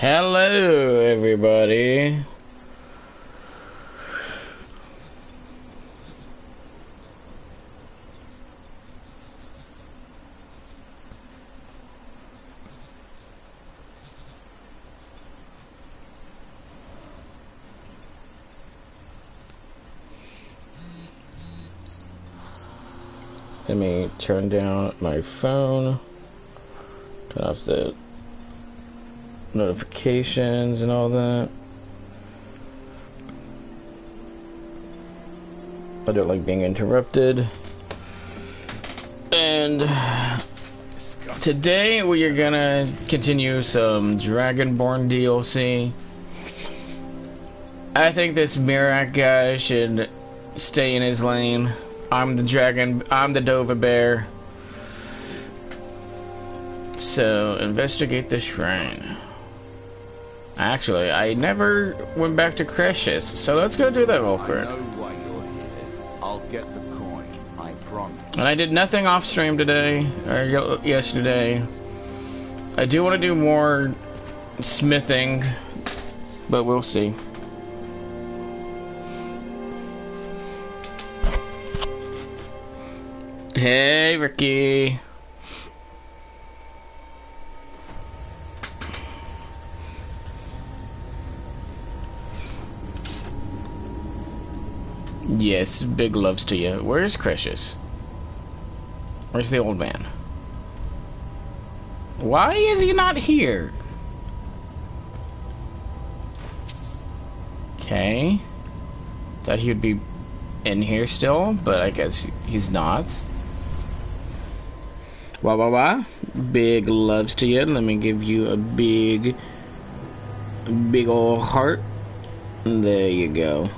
Hello, everybody. Let me turn down my phone, turn off the notifications and all that. I don't like being interrupted. And today we are gonna continue some Dragonborn DLC. I think this Mirak guy should stay in his lane. I'm the DovahBear. So, investigate the shrine. Actually, I never went back to Cretius, so let's go do that real quick. I know why you're here. I'll get the coin, I promise. And I did nothing off stream today, or yesterday. I do want to do more smithing, but we'll see. Hey, Ricky. Yes, big loves to you. Where's Cretius? Where's the old man? Why is he not here? Okay. Thought he would be in here still, but I guess he's not. Wah wah wah. Big loves to you. Let me give you a big ol' heart. There you go.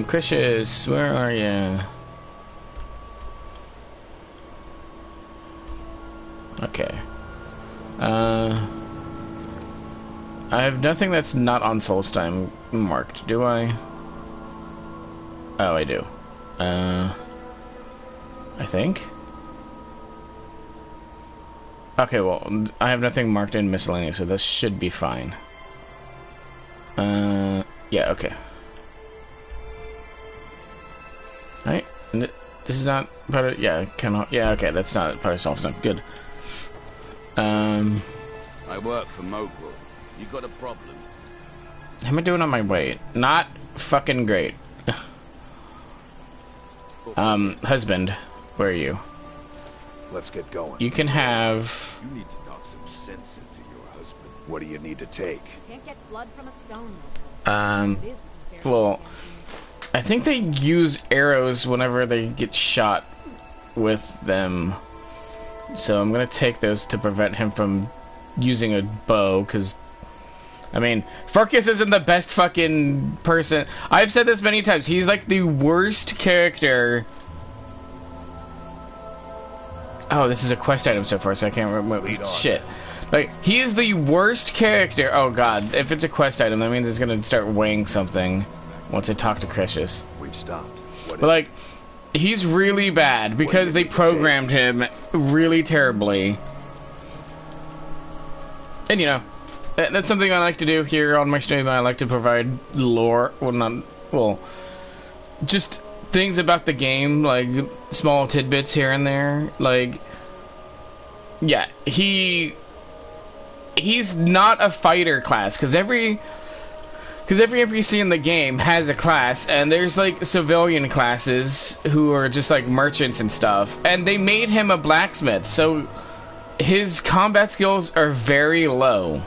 Cretius, where are you? Okay. I have nothing that's not on Solstheim marked, do I? Oh, I do. I think. Okay, well, I have nothing marked in miscellaneous, so this should be fine. Yeah, okay. Right? This is not part of, yeah, yeah, okay, that's not part of Solstheim. Good. I work for Mogul. You got a problem? How am I doing on my weight? Not fucking great. Husband, where are you? Let's get going. You can have... You need to talk some sense into your husband. What do you need to take? Can't get blood from a stone. Well, I think they use arrows whenever they get shot with them. So I'm gonna take those to prevent him from using a bow, because... I mean, Farkas isn't the best fucking person. I've said this many times. He's like the worst character. Oh, this is a quest item so far, so I can't remember. Shit. Like, he is the worst character. Oh god, if it's a quest item, that means it's gonna start weighing something once I talk to Cretius. We've stopped. But like, he's really bad because they programmed him really terribly. And you know, that's something I like to do here on my stream. I like to provide lore, just things about the game, like small tidbits here and there. Like, yeah, he's not a fighter class, because every NPC in the game has a class, and there's like civilian classes who are just like merchants and stuff, and they made him a blacksmith, so his combat skills are very low.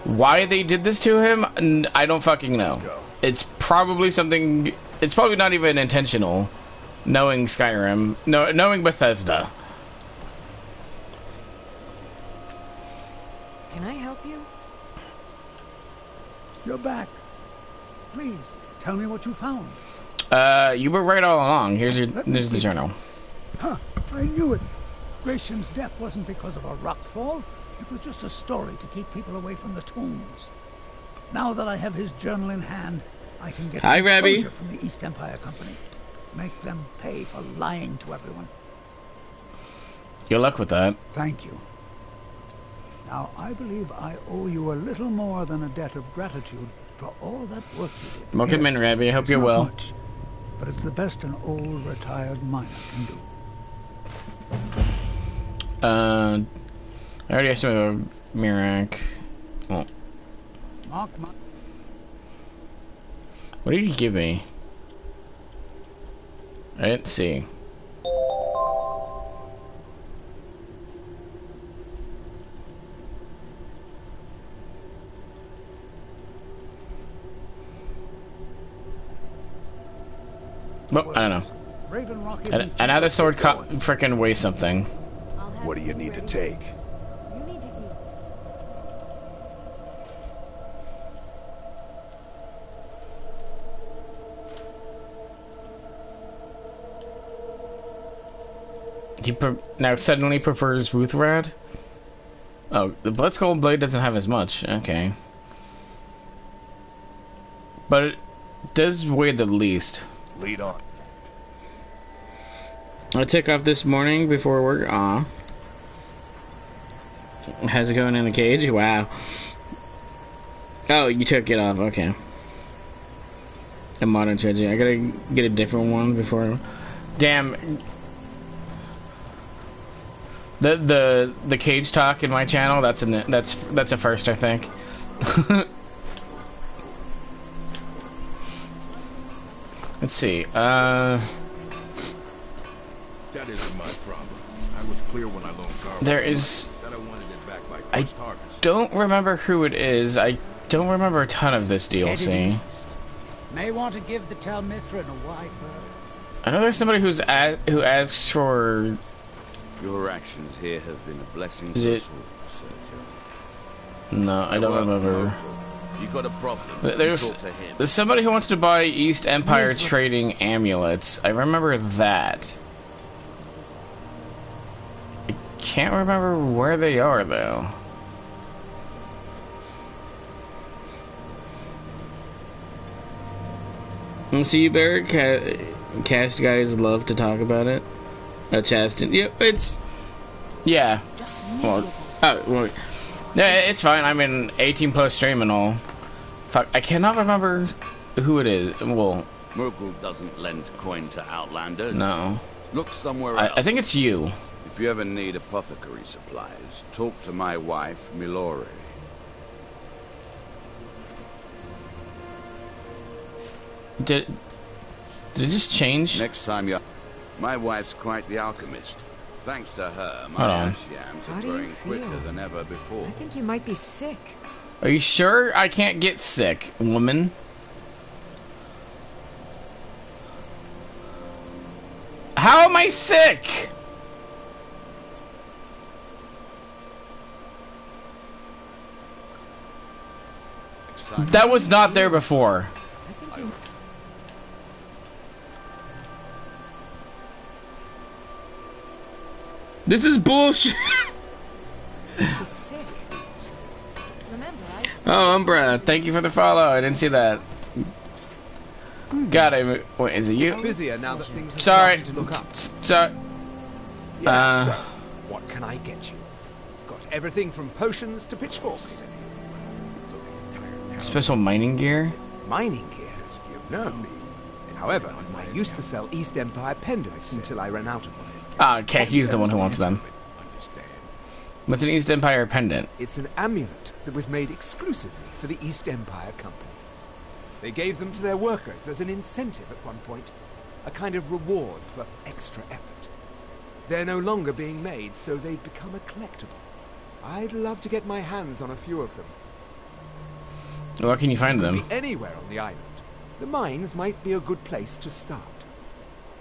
Why they did this to him, I don't fucking know. It's probably something... It's probably not even intentional, knowing Skyrim. Knowing Bethesda. Can I help you? You're back. Please, tell me what you found. You were right all along. Here's the journal. Huh, I knew it. Gratian's death wasn't because of a rock fall. It was just a story to keep people away from the tombs. Now that I have his journal in hand, I can get closure from the East Empire Company. make them pay for lying to everyone. Good luck with that. Thank you. Now, I believe I owe you a little more than a debt of gratitude for all that work you did. Welcome in, Rabbi. I hope It's you're not well. much, but it's the best an old retired miner can do. I already asked about Mirak. Oh, Mark my... what did you give me? I didn't see. Well, I don't know. Raven Rock isn't Another sword frickin' weighs something. I'll have What do you need to take? You need to eat. He now suddenly prefers Ruthrad? Oh, the Bloodskull blade doesn't have as much. Okay. But it does weigh the least. Lead on. I took off this morning before work. Aw. How's it going in the cage? Wow. Oh, you took it off. Okay. A modern treasure. I gotta get a different one before. Damn. The cage talk in my channel. That's a first, I think. Let's see. That isn't my problem. I was clear when I loaned Garland There is. that I wanted it back by I first harvest. don't remember who it is. I don't remember a ton of this DLC. May want to give the Talmithran a wide berth. I know there's somebody who asks for. Your actions here have been a blessing Is to it- us all, Sergio. No, I don't remember. You got a problem? There's Talk to him. there's somebody who wants to buy East Empire trading amulets. I remember that. I can't remember where they are though. See, Barrett, cast guys love to talk about it. Chastin, yep, it's yeah. Just Well, miserable. well, yeah, it's fine. I'm in 18 plus stream and all. Fuck, I cannot remember who it is. Well, Merkel doesn't lend coin to outlanders. no. Look somewhere else. I think it's you. If you ever need apothecary supplies, talk to my wife, Milore. Did it just change? Next time you... My wife's quite the alchemist. Thanks to her, Hold my on. ash yams How are do you growing quicker feel? than ever before. I think you might be sick. Are you sure I can't get sick, woman? How am I sick? Next time That was not there before. I think you... This is bullshit. might be sick. Remember, Oh, Umbra, thank you for the follow. I didn't see that. God, wait, is it you? Busier now that things are Sorry. starting to look up. Sorry. Yeah, so, what can I get you? Got everything from potions to pitchforks. Special mining gear? Mining gear? No. However, I used to sell East Empire pendants until I ran out of them. Ah, okay, he's the one who wants them. What's an East Empire pendant? It's an amulet that was made exclusively for the East Empire Company. They gave them to their workers as an incentive at one point, a kind of reward for extra effort. They're no longer being made, so they've become a collectible. I'd love to get my hands on a few of them. Where can you find Could them? be anywhere on the island. The mines might be a good place to start.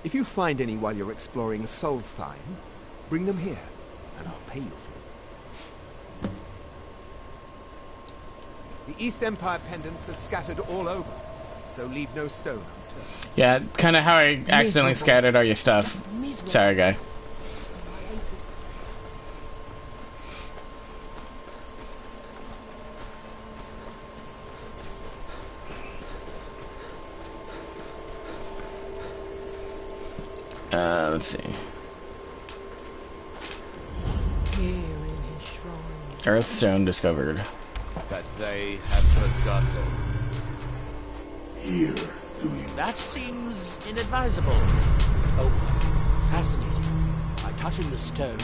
If you find any while you're exploring Solstheim, bring them here, and I'll pay you for them. The East Empire pendants are scattered all over, so leave no stone unturned. Yeah, kind of how I accidentally Miserable. scattered all your stuff. just miserable. Sorry, guy. I hate this. Let's see. Here in his shrine. Earthstone discovered. That they have forgotten. Here, do you? That seems inadvisable. Oh, fascinating. By touching the stone,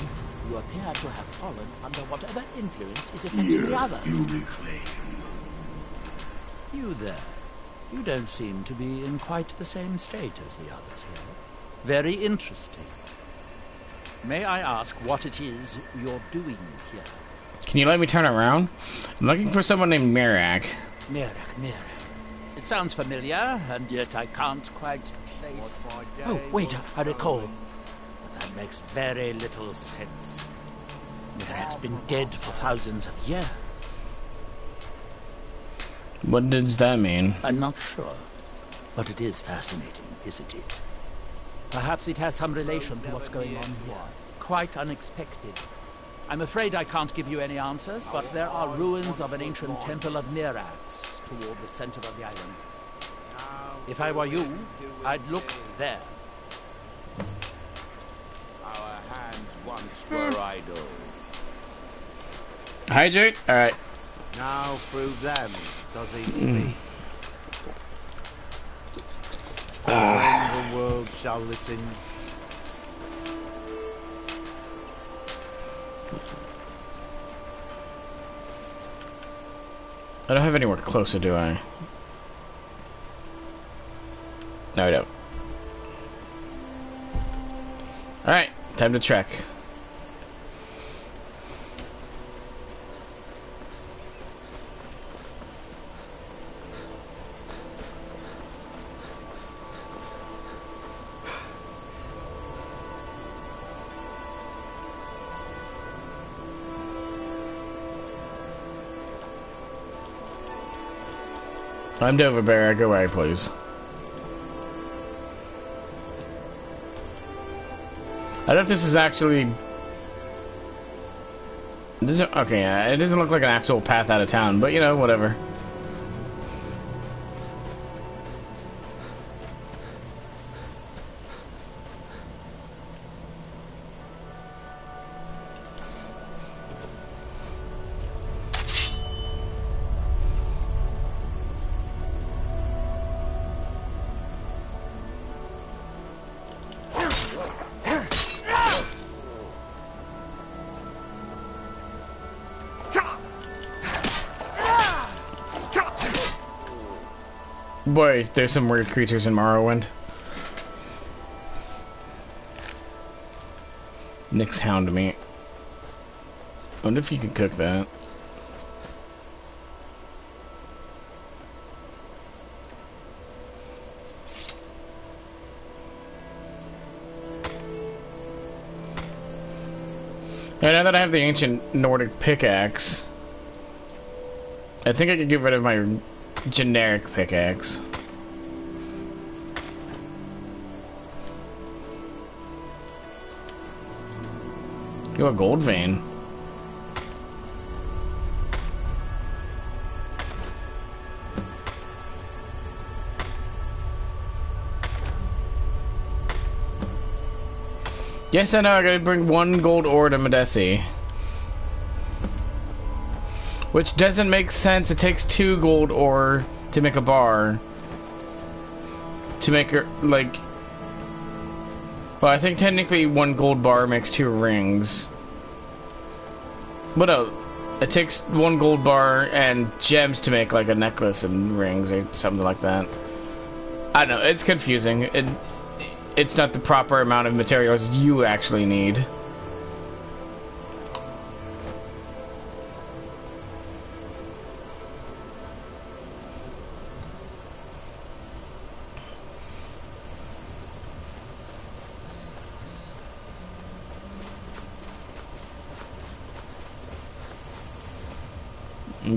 you appear to have fallen under whatever influence is affecting Here, the others. you reclaim. You there. You don't seem to be in quite the same state as the others here. Very interesting. May I ask what it is you're doing here? Can you let me turn around? I'm looking for someone named Mirak. Mirak. It sounds familiar, and yet I can't quite place... Oh, wait, I recall. But that makes very little sense. Mirak's been dead for thousands of years. What does that mean? I'm not sure. But it is fascinating, isn't it? Perhaps it has some relation to what's going on here. Quite unexpected. I'm afraid I can't give you any answers, but there are ruins of an ancient temple of Mirax toward the center of the island. If I were you, I'd look there. Our hands once were idle. Hydrate? Alright. Now through them does he speak. When the world shall listen. I don't have anywhere closer, do I? No, I don't. Alright, time to trek. I'm DovahBear, go right, please. I don't know if this is actually... This is, okay, it doesn't look like an actual path out of town, but you know, whatever. Boy, there's some weird creatures in Morrowind. Nick's hound meat. Wonder if you could cook that. And now that I have the ancient Nordic pickaxe, I think I could get rid of my generic pickaxe. Yo, a gold vein. Yes, I know, I gotta bring 1 gold ore to Medesi. Which doesn't make sense. It takes 2 gold ore to make a bar. To make her, like... Well, I think technically 1 gold bar makes 2 rings. But no, it takes 1 gold bar and gems to make like a necklace and rings or something like that. I don't know, it's confusing. It's not the proper amount of materials you actually need.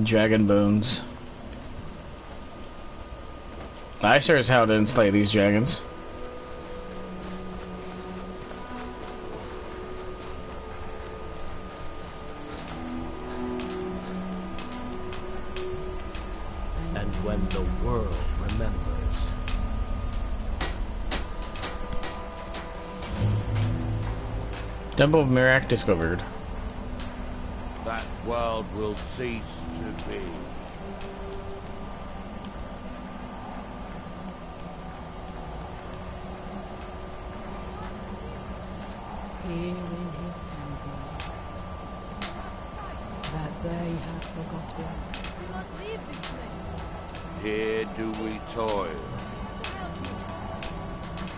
Dragon bones. I sure as hell didn't slay these dragons. And when the world remembers. Temple of Mirak discovered. That world will cease to be. Here in his temple, that they have forgotten. We must leave this place. Here do we toil.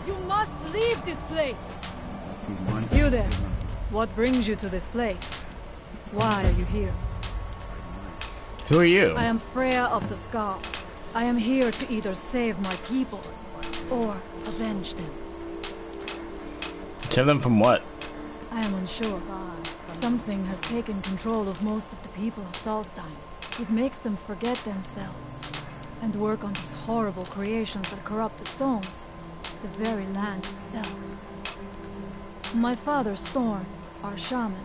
You must leave this place. You there. What brings you to this place? Why are you here? Who are you? I am Freya of the Scar. I am here to either save my people or avenge them. Save them from what? I am unsure. Something has taken control of most of the people of Solstheim. It makes them forget themselves and work on these horrible creations that corrupt the stones, the very land itself. My father, Storm, our shaman,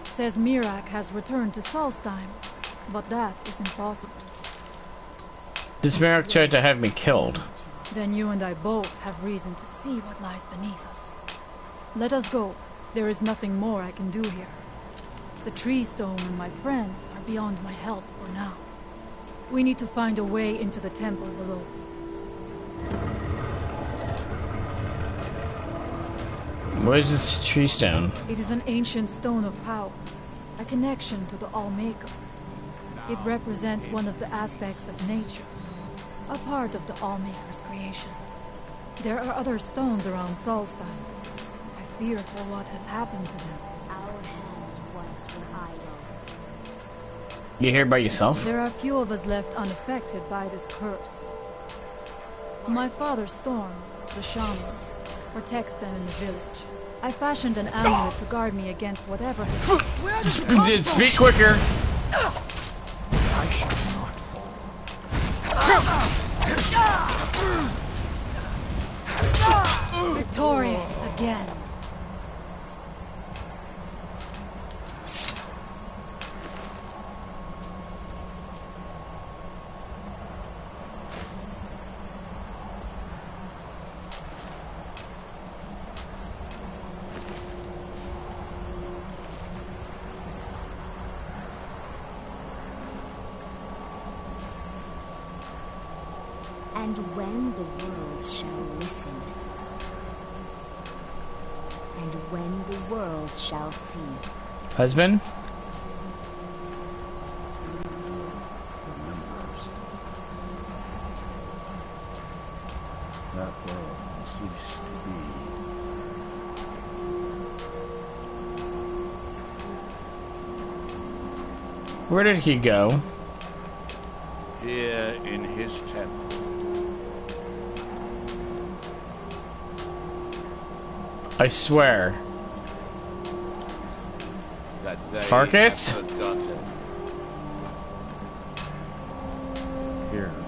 says Mirak has returned to Solstheim, but that is impossible. This Mirak tried to have me killed. Then you and I both have reason to see what lies beneath us. Let us go. There is nothing more I can do here. The tree stone and my friends are beyond my help for now. We need to find a way into the temple below. What is this tree stone? It is an ancient stone of power, a connection to the All-Maker. It represents one of the aspects of nature, a part of the All-Maker's creation. There are other stones around Solstheim. I fear for what has happened to them. Our hands once were idle. You here by yourself? There are few of us left unaffected by this curse. My father, Storm, the shaman, protects them in the village. I fashioned an amulet to guard me against whatever has... Where did you come from? Speak quicker! I shall not fall. Victorious again. And when the world shall listen, and when the world shall see. Husband? Remembers. That world will cease to be. Where did he go? Here in his temple. I swear. That they Farkas? have forgotten. Here we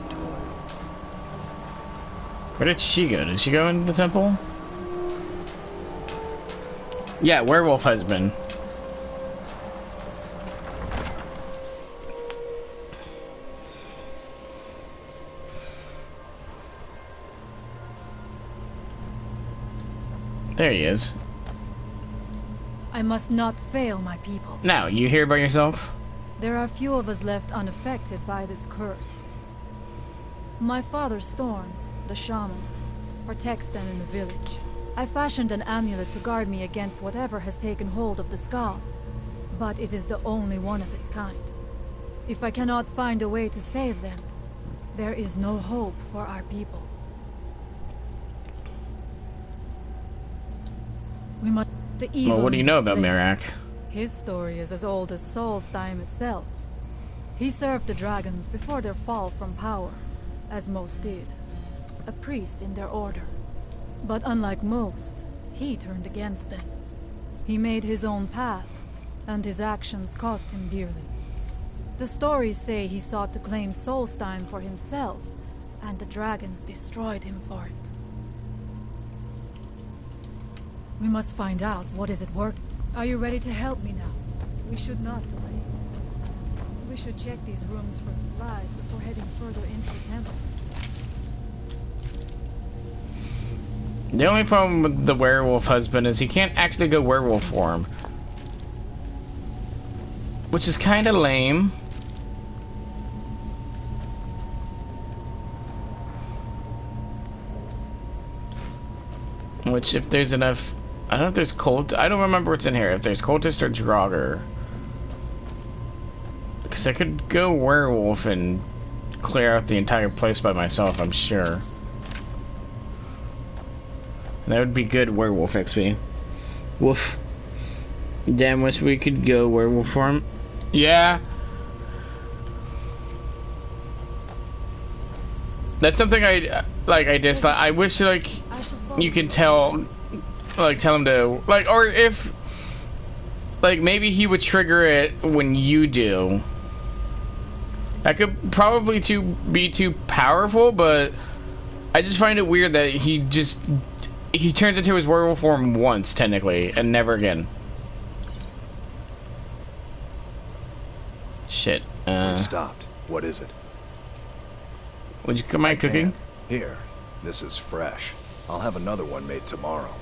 toil. Where did she go? Did she go into the temple? Yeah, werewolf husband. There he is. I must not fail my people. Now, you here by yourself? There are few of us left unaffected by this curse. My father, Storm, the shaman, protects them in the village. I fashioned an amulet to guard me against whatever has taken hold of the skull, but it is the only one of its kind. If I cannot find a way to save them, there is no hope for our people. We must... The evil Well, what do you know about display. Mirak? His story is as old as Solstheim itself. He served the dragons before their fall from power, as most did. A priest in their order. But unlike most, he turned against them. He made his own path, and his actions cost him dearly. The stories say he sought to claim Solstheim for himself, and the dragons destroyed him for it. We must find out what is at work. Are you ready to help me now? We should not delay. We should check these rooms for supplies before heading further into the temple. The only problem with the werewolf husband is he can't actually go werewolf form. Which is kind of lame. Which, if there's enough... I don't know if there's cult... I don't remember what's in here. If there's cultist or Draugr. Because I could go werewolf and clear out the entire place by myself, I'm sure. That would be good werewolf XP. Woof. Damn, wish we could go werewolf form. Yeah. That's something I dislike. I wish, like, you can tell, like, tell him to, like, or if, like, maybe he would trigger it when you do. That could probably be too powerful, but I just find it weird that he turns into his werewolf form once, technically, and never again. Shit. We've stopped. What is it? Would you come my cooking? Here. This is fresh. I'll have another one made tomorrow.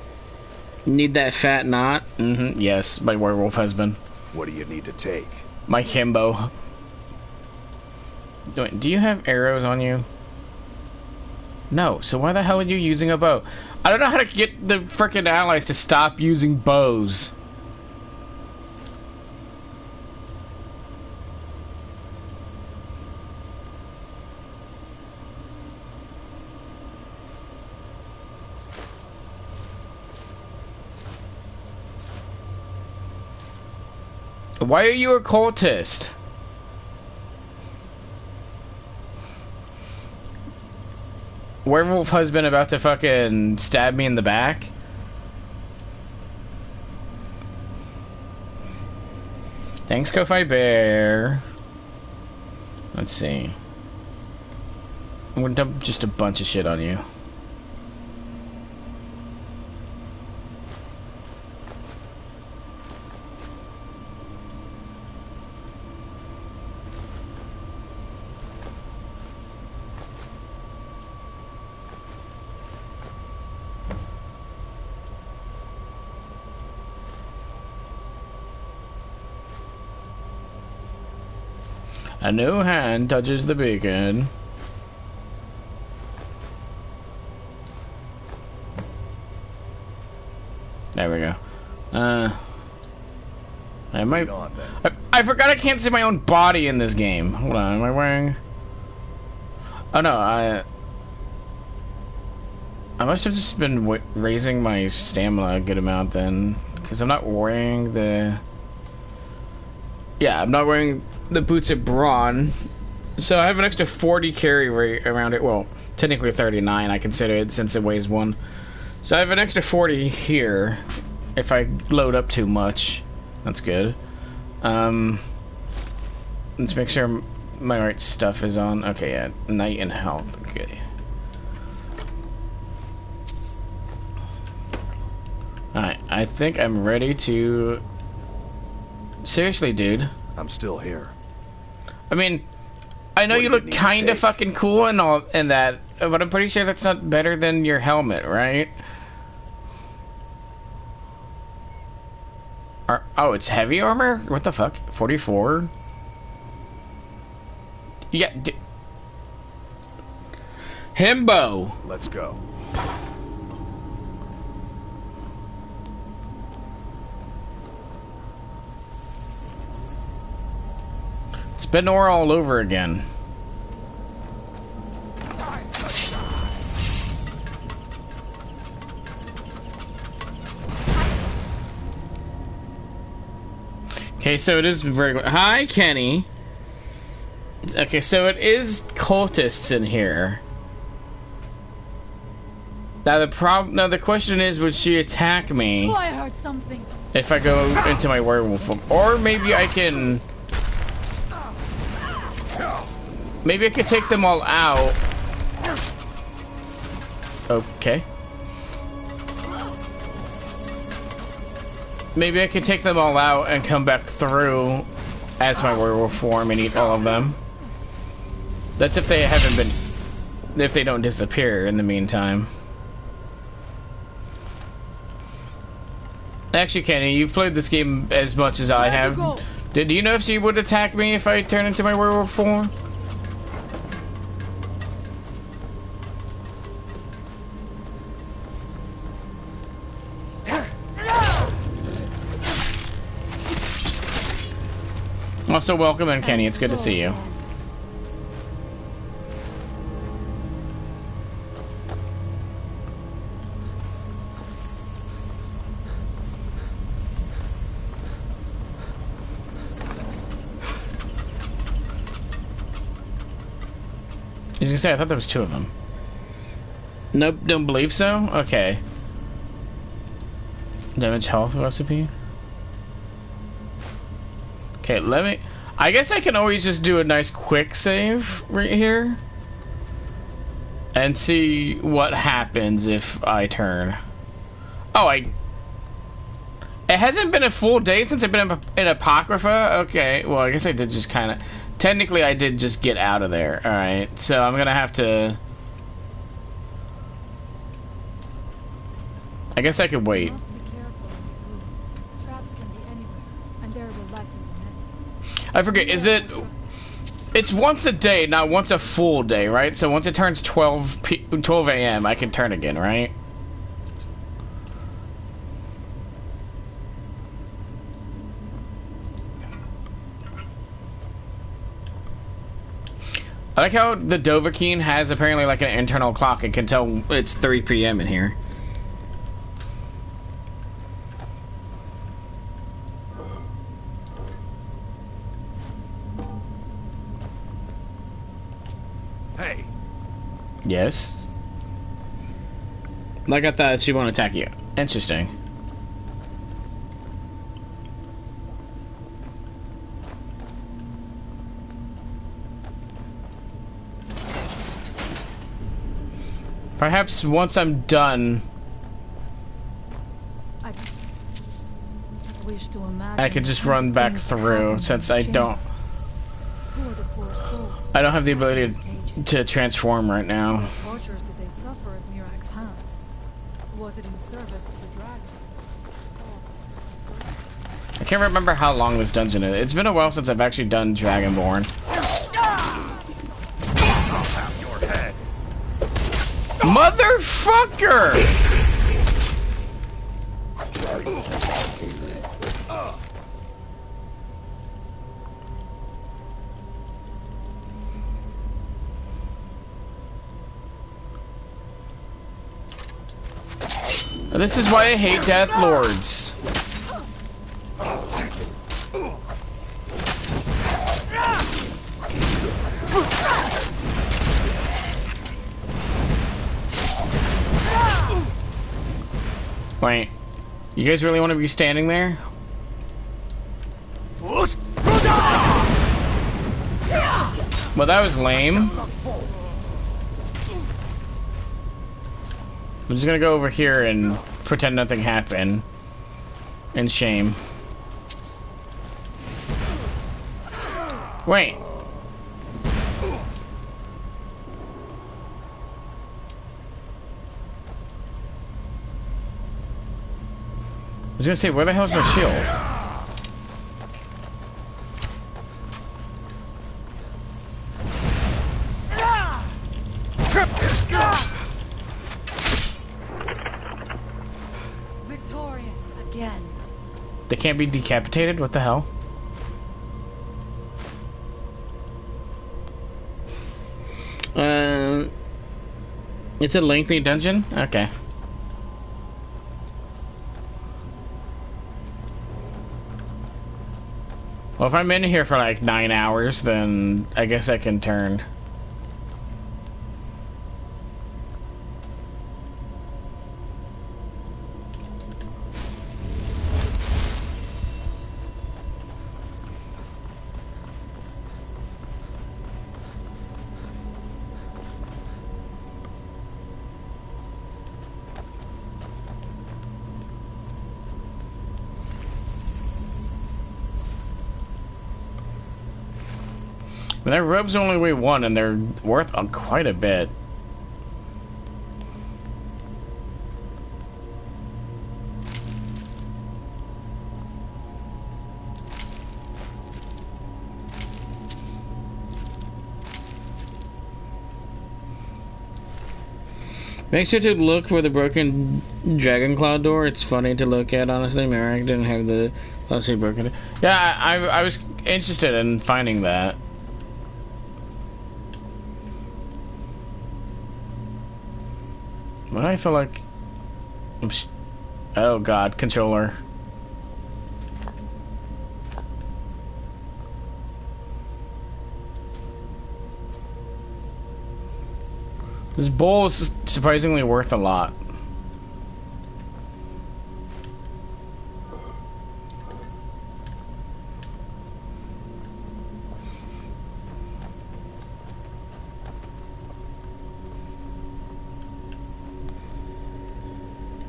Need that fat knot? Mm-hmm. Yes, my werewolf husband. What do you need to take? My himbo. Do you have arrows on you? No, so why the hell are you using a bow? I don't know how to get the frickin' allies to stop using bows. Why are you a cultist? Werewolf husband about to fucking stab me in the back? Thanks, Ko-Fi Bear. Let's see. I'm gonna dump just a bunch of shit on you. A new hand touches the beacon. There we go. I forgot I can't see my own body in this game. Hold on, am I wearing... Oh no, I must have just been raising my stamina a good amount then. Because I'm not wearing the... Yeah, I'm not wearing the boots of brawn, so I have an extra 40 carry rate around it. Well, technically 39, I consider it, since it weighs 1. So I have an extra 40 here if I load up too much. That's good. Let's make sure my right stuff is on. Okay, yeah, night and health. Okay. Alright, I think I'm ready to... Seriously, dude. I'm still here. I mean, I know you look kind of fucking cool and all and that, but I'm pretty sure that's not better than your helmet, right? Oh, it's heavy armor? What the fuck? 44? Yeah. Himbo. Let's go. Spinor all over again. Okay, so it is very... Hi, Kenny. Okay, so it is cultists in here. Now the question is, would she attack me? Oh, I heard something. If I go into my werewolf form, or maybe I can... Maybe I could take them all out. Okay. Maybe I could take them all out and come back through as my werewolf form and eat all of them. That's if they haven't been... If they don't disappear in the meantime. Actually, Kenny, you've played this game as much as I have. Do you know if she would attack me if I turn into my werewolf form? Also, welcome in, Kenny. It's good to see you. I was gonna say, I thought there was two of them. Nope, don't believe so? Okay. Damage health recipe. Okay, let me... I guess I can always just do a nice quick save right here. And see what happens if I turn. Oh, It hasn't been a full day since I've been in Apocrypha? Okay, well, I guess I did just kind of... Technically, I did just get out of there. Alright, so I'm gonna have to... I guess I could wait. I forget, is it... It's once a day, not once a full day, right? So once it turns 12 a.m., I can turn again, right? I like how the DovahBear has apparently like an internal clock. It can tell it's 3 p.m. in here. Hey. Yes. Like I thought she won't attack you. Interesting. Perhaps once I'm done, I could just run back through, since I don't have the ability to transform right now. What tortures did they suffer at Mirak's hands? Was it in service to the dragon? I can't remember how long this dungeon is. It's been a while since I've actually done Dragonborn. Motherfucker! This is why I hate Death Lords. Wait, you guys really want to be standing there? Well, that was lame. I'm just gonna go over here and pretend nothing happened. In shame. Wait. I was gonna say, where the hell's my shield? Victorious again. They can't be decapitated? What the hell? It's a lengthy dungeon? Okay. Well, if I'm in here for like 9 hours, then I guess I can turn. Their robes only weigh 1, and they're worth quite a bit. Make sure to look for the broken dragon claw door. It's funny to look at, honestly. Merrick didn't have the classic broken. Yeah, I was interested in finding that. But I feel like... Oh god, controller. This bowl is surprisingly worth a lot.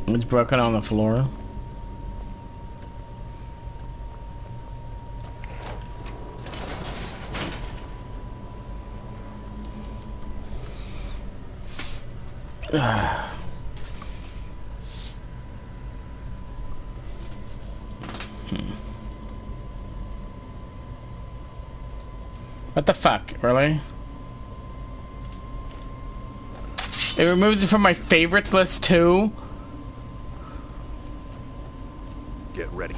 It's broken on the floor. What the fuck, really? It removes it from my favorites list too? Get ready.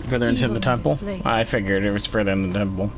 Further into the temple? I figured it was further in the temple.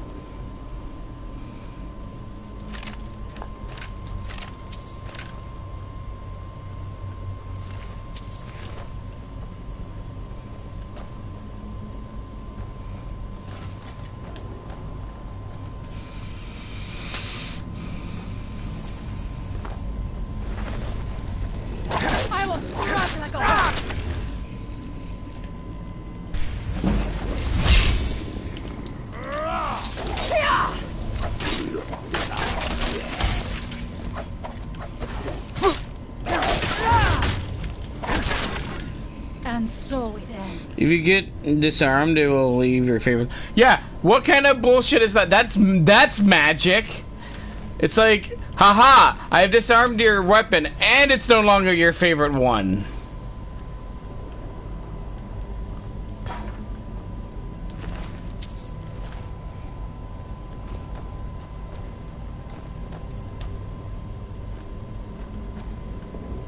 If you get disarmed, it will leave your favorite. Yeah, what kind of bullshit is that? That's magic. It's like, haha, I have disarmed your weapon, and it's no longer your favorite one.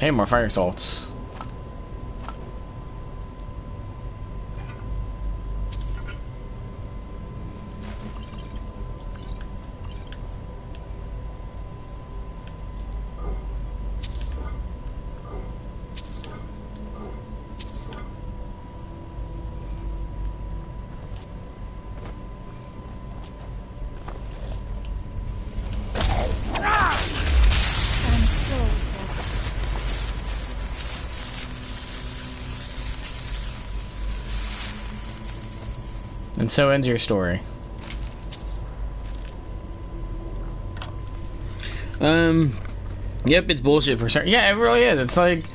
Hey, more fire salts. And so ends your story. Yep, it's bullshit for certain. Yeah, it really is. It's like...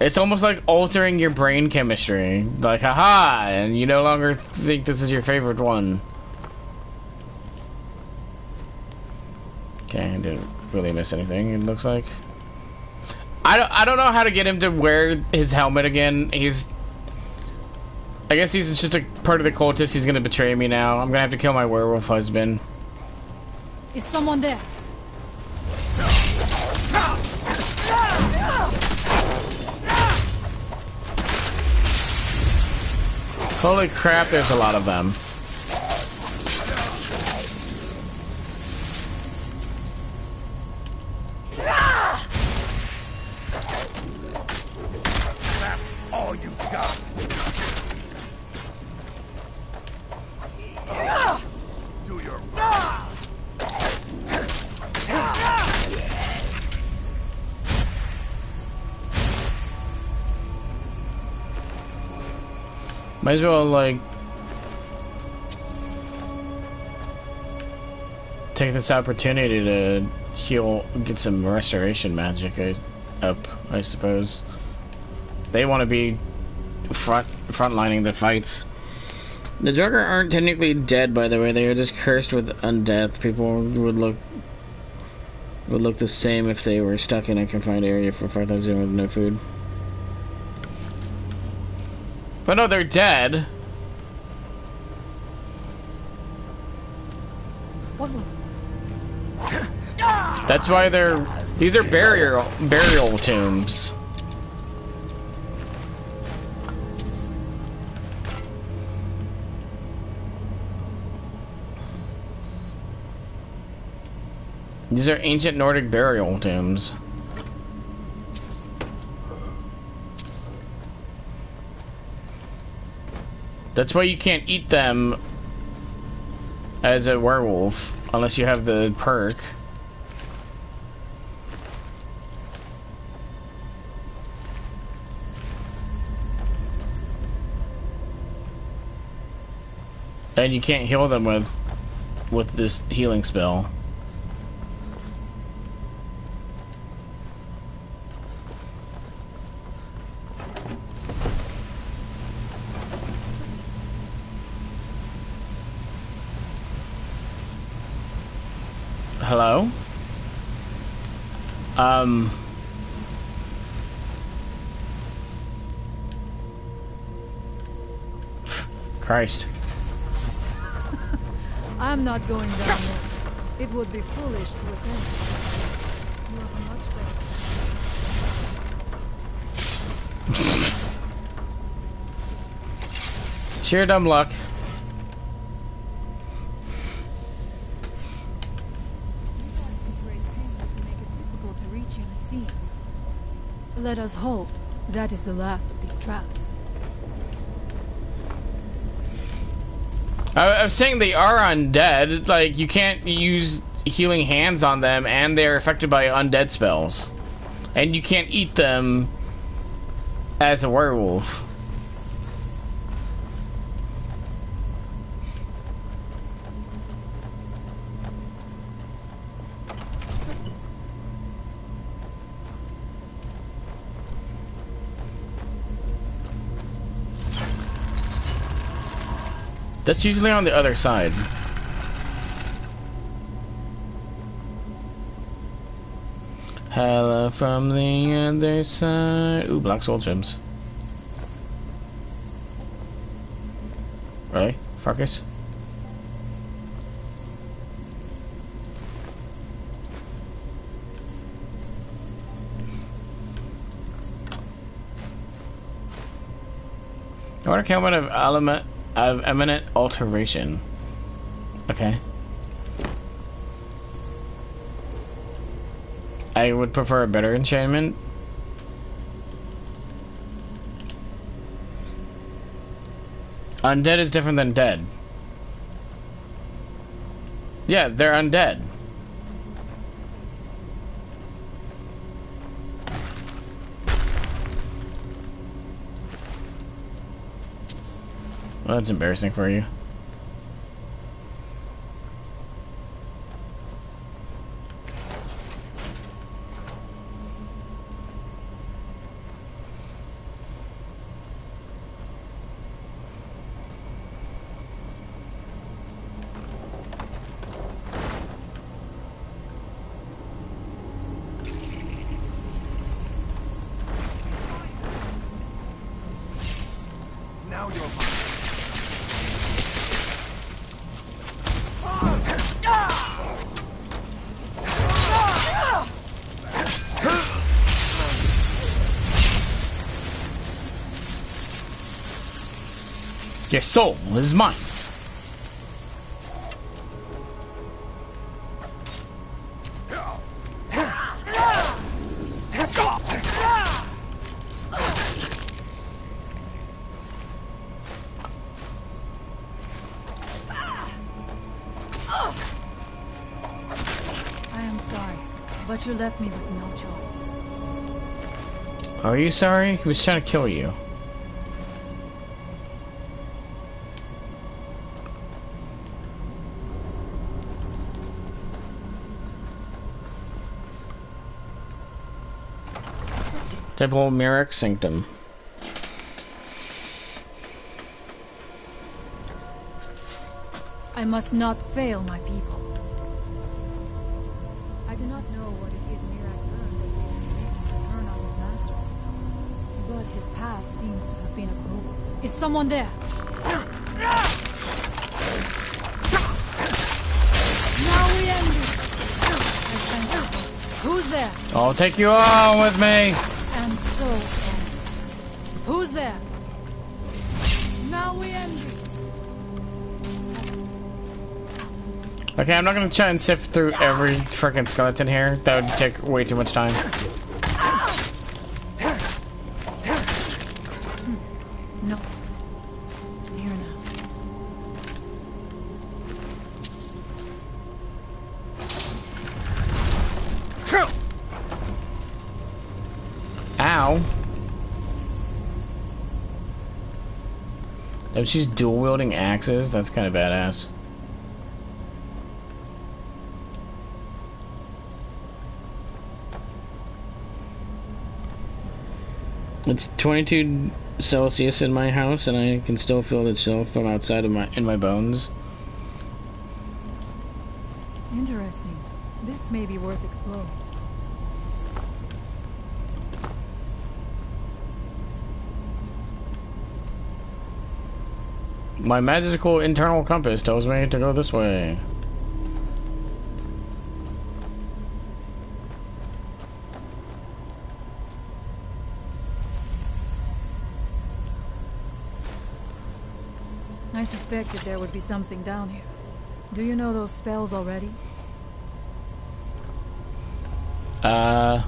It's almost like altering your brain chemistry. Like, haha, and you no longer think this is your favorite one. Okay, I didn't really miss anything, it looks like. I don't know how to get him to wear his helmet again. I guess he's just a part of the cultist. He's gonna betray me now. I'm gonna have to kill my werewolf husband. Is someone there? Holy crap, there's a lot of them. Might as well, like, take this opportunity to heal, get some restoration magic up, I suppose. They want to be frontlining the fights. The Joker aren't technically dead, by the way. They are just cursed with undeath. People would look the same if they were stuck in a confined area for 5,000 with no food. But no, they're dead. What was... That's why these are burial tombs. These are ancient Nordic burial tombs. That's why you can't eat them as a werewolf unless you have the perk. And you can't heal them with this healing spell. Hello? Christ. I'm not going down there. It would be foolish to attempt. You have a much better. Sheer dumb luck. Let us hope that is the last of these traps. I was saying they are undead. Like, you can't use healing hands on them, and they're affected by undead spells. And you can't eat them as a werewolf. That's usually on the other side. Hello from the other side. Ooh, black soul gems. Really? Farkas? I want to count of element of eminent alteration. Okay. I would prefer a better enchantment. Undead is different than dead. Yeah, they're undead. Well, that's embarrassing for you. Now you're mine. Your soul is mine. I am sorry, but you left me with no choice. Are you sorry? He was trying to kill you. Temple Merrick Sanctum. I must not fail my people. I do not know what it is Mirak learned that gave him reason to turn on his masters, but his path seems to have been a cruel one. Is someone there? Now we end this. Who's there? I'll take you on with me. And so ends. Who's there? Now we end this. Okay, I'm not gonna try and sift through every freaking skeleton here. That would take way too much time. No. Here now. Ow. Oh, she's dual wielding axes? That's kind of badass. It's 22 Celsius in my house, and I can still feel the chill from outside of my bones. Interesting. This may be worth exploring. My magical internal compass tells me to go this way. I suspected there would be something down here. Do you know those spells already? I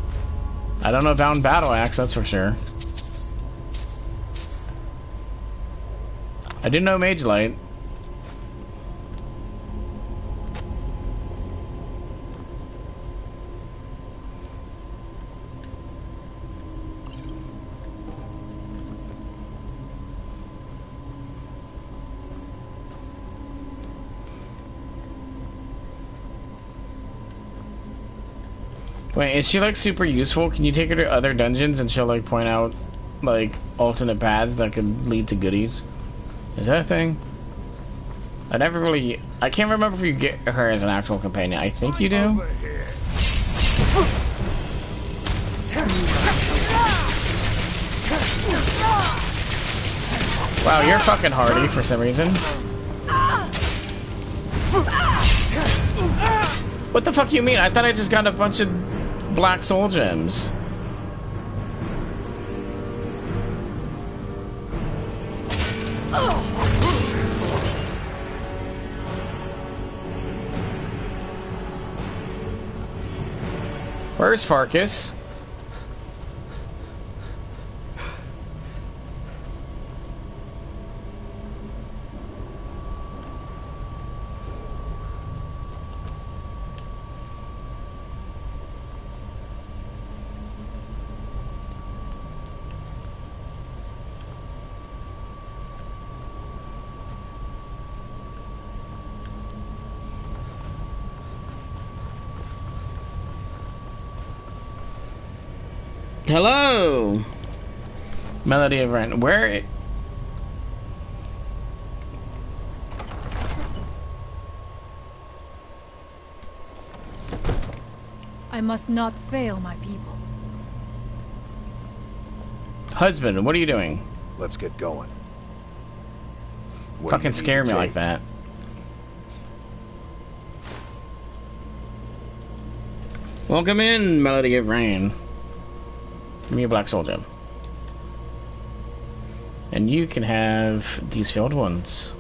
don't know Bound Battle Axe, that's for sure. I didn't know Mage Light. Wait, is she like super useful? Can you take her to other dungeons and she'll like point out like alternate paths that could lead to goodies? Is that a thing? I can't remember if you get her as an actual companion. I think you do. Wow, you're fucking hardy for some reason. What the fuck you mean? I thought I just got a bunch of black soul gems. Where's Farkas? Hello, Melody of Rain. Where? I must not fail my people. Husband, what are you doing? Let's get going. What do you Fucking need scare to me like take? that. Welcome in, Melody of Rain. Give me a black soul gem. And you can have these filled ones.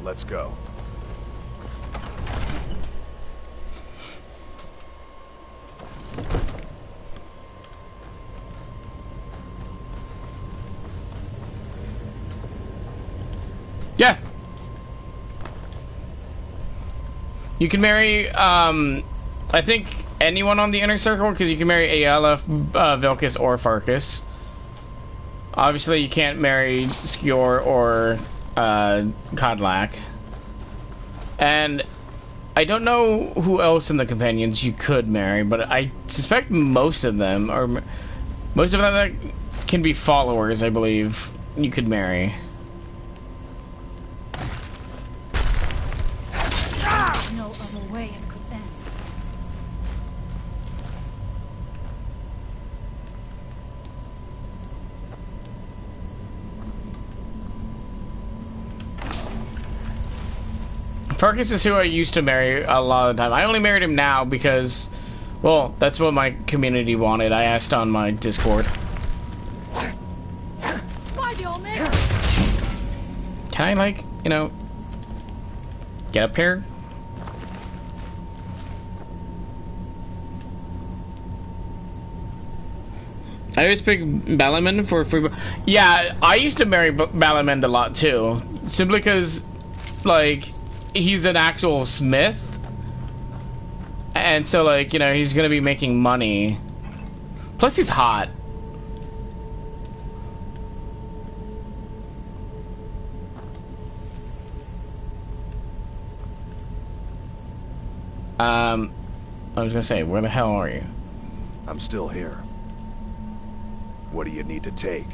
Let's go. Yeah. You can marry, I think anyone on the inner circle, because you can marry Ayala, Vilcus, or Farkas. Obviously, you can't marry Skjor or Kodlak. And I don't know who else in the companions you could marry, but I suspect most of them, or most of them that can be followers, I believe, you could marry. No other way it could end. Farkas is who I used to marry a lot of the time. I only married him now because, well, that's what my community wanted. I asked on my Discord. Can I, like, you know, get up here? I always pick Balamend for free. Yeah, I used to marry Balamend a lot too. Simply because, like, he's an actual smith. And so, like, you know, he's gonna be making money. Plus, he's hot. I was gonna say, where the hell are you? I'm still here. What do you need to take?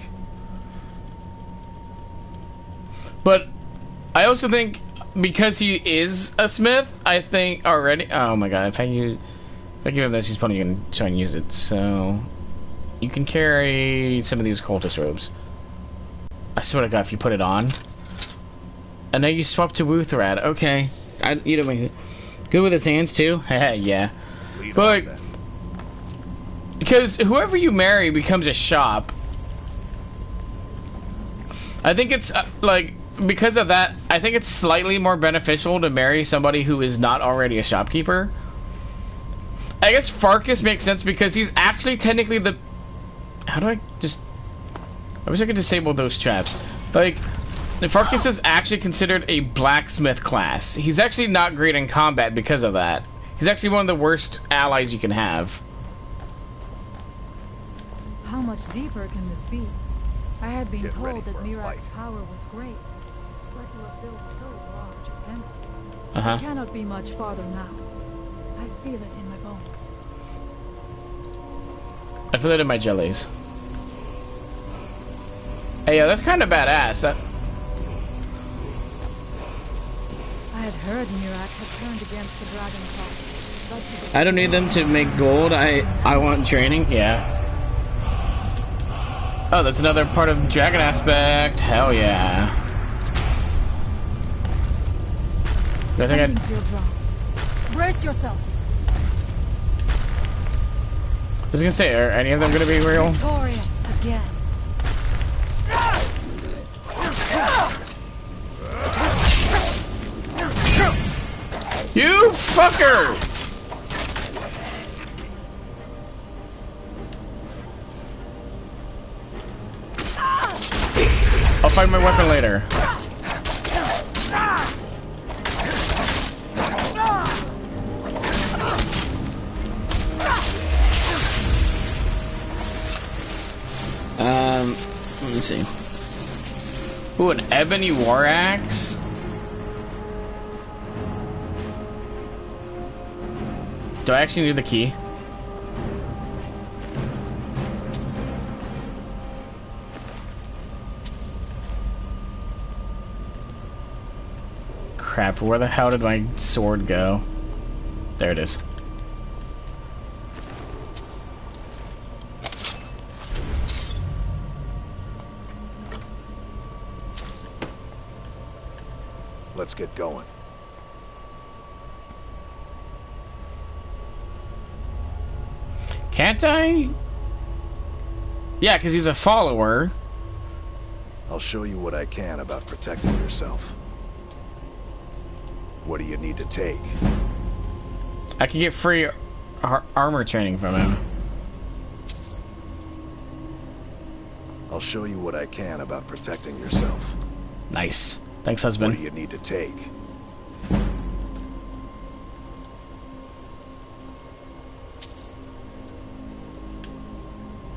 But I also think because he is a smith, I think already. Oh my god! If I give him this, he's probably gonna try and use it. So you can carry some of these cultist robes. I swear to God, if you put it on. I know you swapped to Wuthrad. Okay, you don't make it good with his hands too. Yeah, but. Because whoever you marry becomes a shop. I think it's, like, because of that, I think it's slightly more beneficial to marry somebody who is not already a shopkeeper. I guess Farkas makes sense because he's actually technically the... How do I just... I wish I could disable those traps. Like, Farkas is actually considered a blacksmith class. He's actually not great in combat because of that. He's actually one of the worst allies you can have. How much deeper can this be? I had been told that Mirak's power was great, but to have built so large a temple, it cannot be much farther now. I feel it in my bones. I feel it in my jellies. Hey, yeah, that's kind of badass. I had heard Mirak had turned against the dragon cult. I don't need them to make gold. I want training. Yeah. Oh, that's another part of dragon aspect. Hell yeah. Something feels wrong. Brace yourself. I was gonna say, are any of them gonna be real? Victorious again. You fucker! I'll find my weapon later. Let me see. Ooh, an ebony war axe? Do I actually need the key? Crap, where the hell did my sword go? There it is. Let's get going. Can't I? Yeah, because he's a follower. I'll show you what I can about protecting yourself. What do you need to take? I can get free armor training from him. I'll show you what I can about protecting yourself. Nice. Thanks, husband. What do you need to take?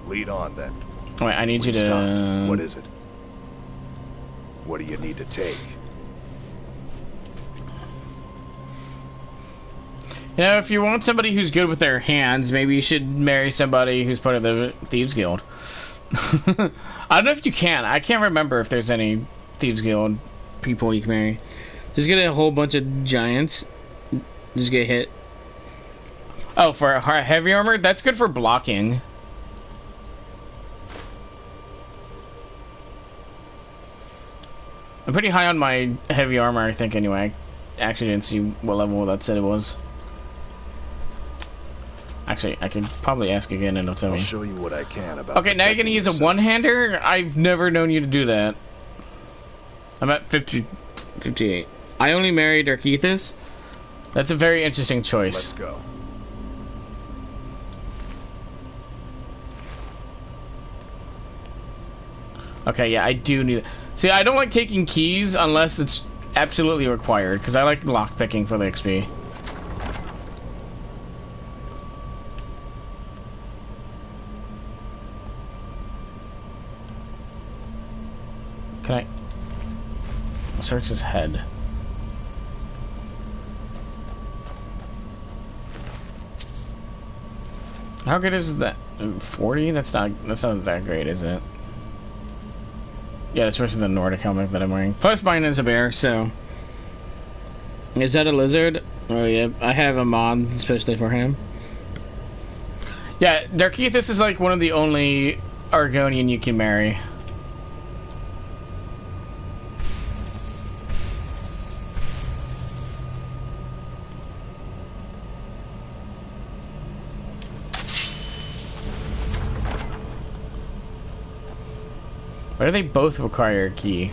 Lead on, then. Wait, I need you to... stopped. What is it? What do you need to take? You know, if you want somebody who's good with their hands, maybe you should marry somebody who's part of the Thieves Guild. I don't know if you can. I can't remember if there's any Thieves Guild people you can marry. Just get a whole bunch of giants. Just get hit. Oh, for heavy armor? That's good for blocking. I'm pretty high on my heavy armor, I think, anyway. actually didn't see what level that said it was. Actually, I can probably ask again and it'll tell me. I'll show you what I can about. Okay, now you're gonna use a one-hander? I've never known you to do that. I'm at 58. I only married Darkethis. That's a very interesting choice. Let's go. Okay, yeah, I do need... See, I don't like taking keys unless it's absolutely required, because I like lockpicking for the XP. Can I... search his head. How good is that? 40? That's not that great, is it? Yeah, especially the Nordic helmet that I'm wearing. Plus mine is a bear, so... Is that a lizard? Oh yeah, I have a mod especially for him. Yeah, Darkethis is like one of the only Argonian you can marry. Why do they both require a key?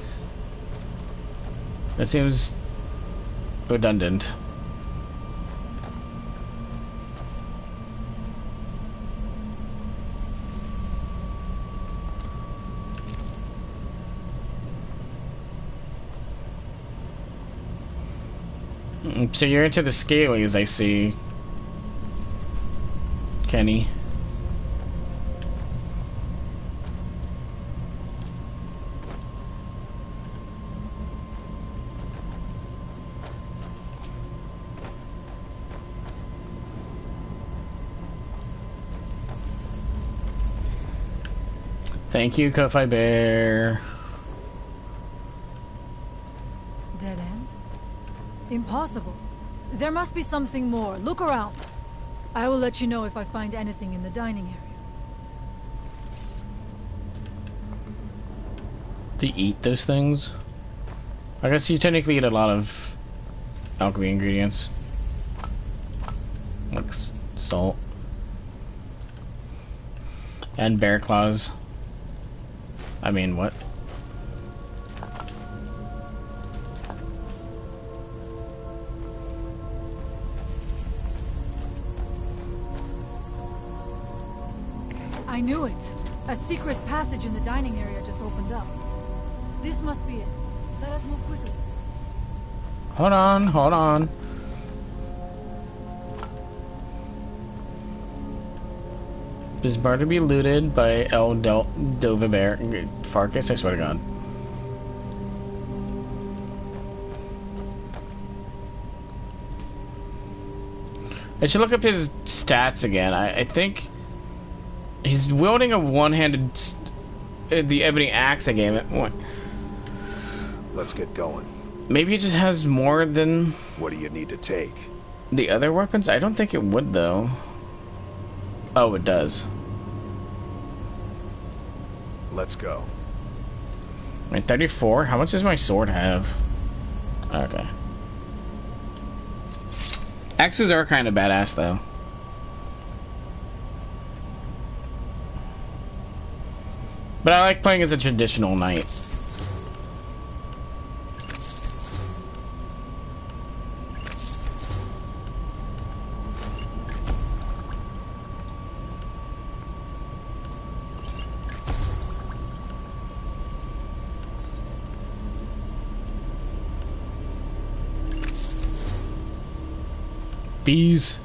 That seems redundant. So you're into the scalies, I see, Kenny. Thank you, Ko-Fi Bear. Dead end? Impossible. There must be something more. Look around. I will let you know if I find anything in the dining area. Do you eat those things? I guess you technically eat a lot of alchemy ingredients. Like salt. And bear claws. I mean, what? I knew it. A secret passage in the dining area just opened up. This must be it. Let us move quickly. Hold on, hold on. Is bar to be looted by I'm the DovahBear? Farkas, I swear to God. I should look up his stats again. I think he's wielding a one-handed the ebony axe I gave it. What? Let's get going. Maybe he just has more than... What do you need to take? The other weapons? I don't think it would, though. Oh, it does. Let's go. I mean, 34? How much does my sword have? Okay. Axes are kind of badass, though. But I like playing as a traditional knight. Bees.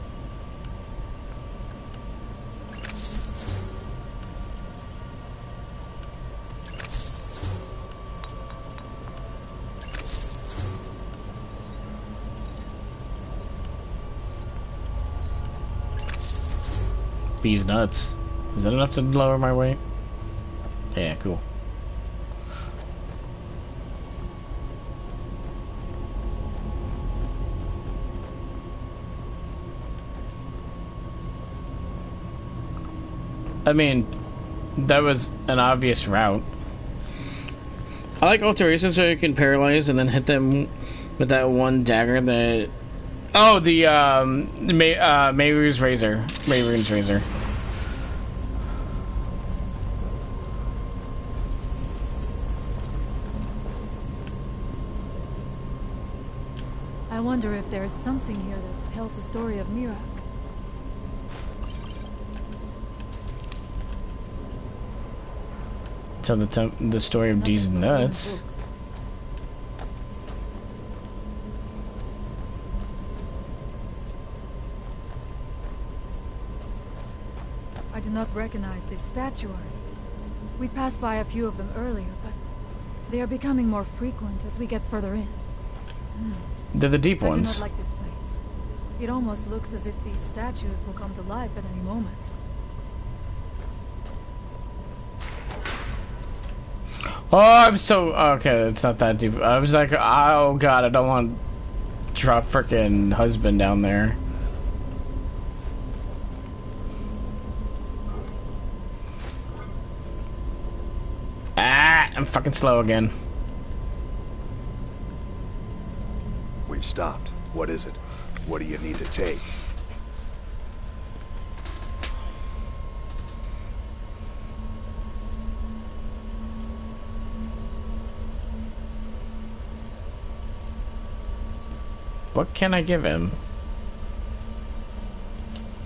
Bees nuts. Is that enough to lower my weight? Yeah, cool. I mean, that was an obvious route. I like alteration so you can paralyze and then hit them With that one dagger that... Oh, the, Meiru's razor. Meiru's razor. I wonder if there is something here that tells the story of Mirak. Tell the story of these nuts. I do not recognize this statuary. We passed by a few of them earlier, but they are becoming more frequent as we get further in. They're the deep I ones. do not like this place. It almost looks as if these statues will come to life at any moment. Oh, I'm so... Okay, it's not that deep. I was like, oh god, I don't want to drop frickin' husband down there. Ah, I'm fucking slow again. We've stopped. What is it? What do you need to take? What can I give him?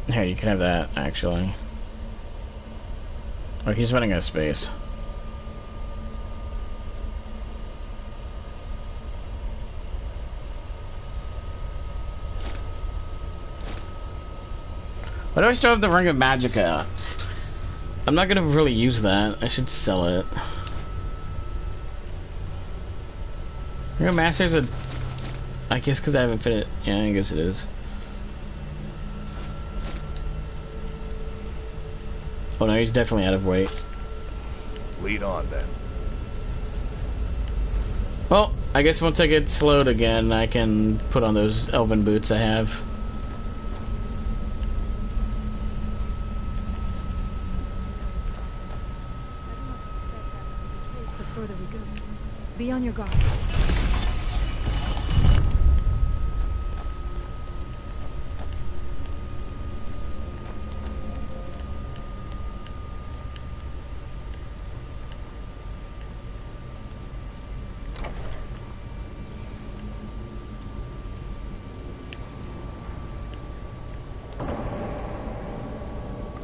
Here, you can have that, actually. Oh, he's running out of space. Why do I still have the Ring of Magicka? I'm not gonna really use that. I should sell it. Ring of Master's a... I guess because I haven't fit it. Yeah, I guess it is. Oh no, he's definitely out of weight. Lead on then. Well, I guess once I get slowed again, I can put on those elven boots I have. The further we go, be on your guard.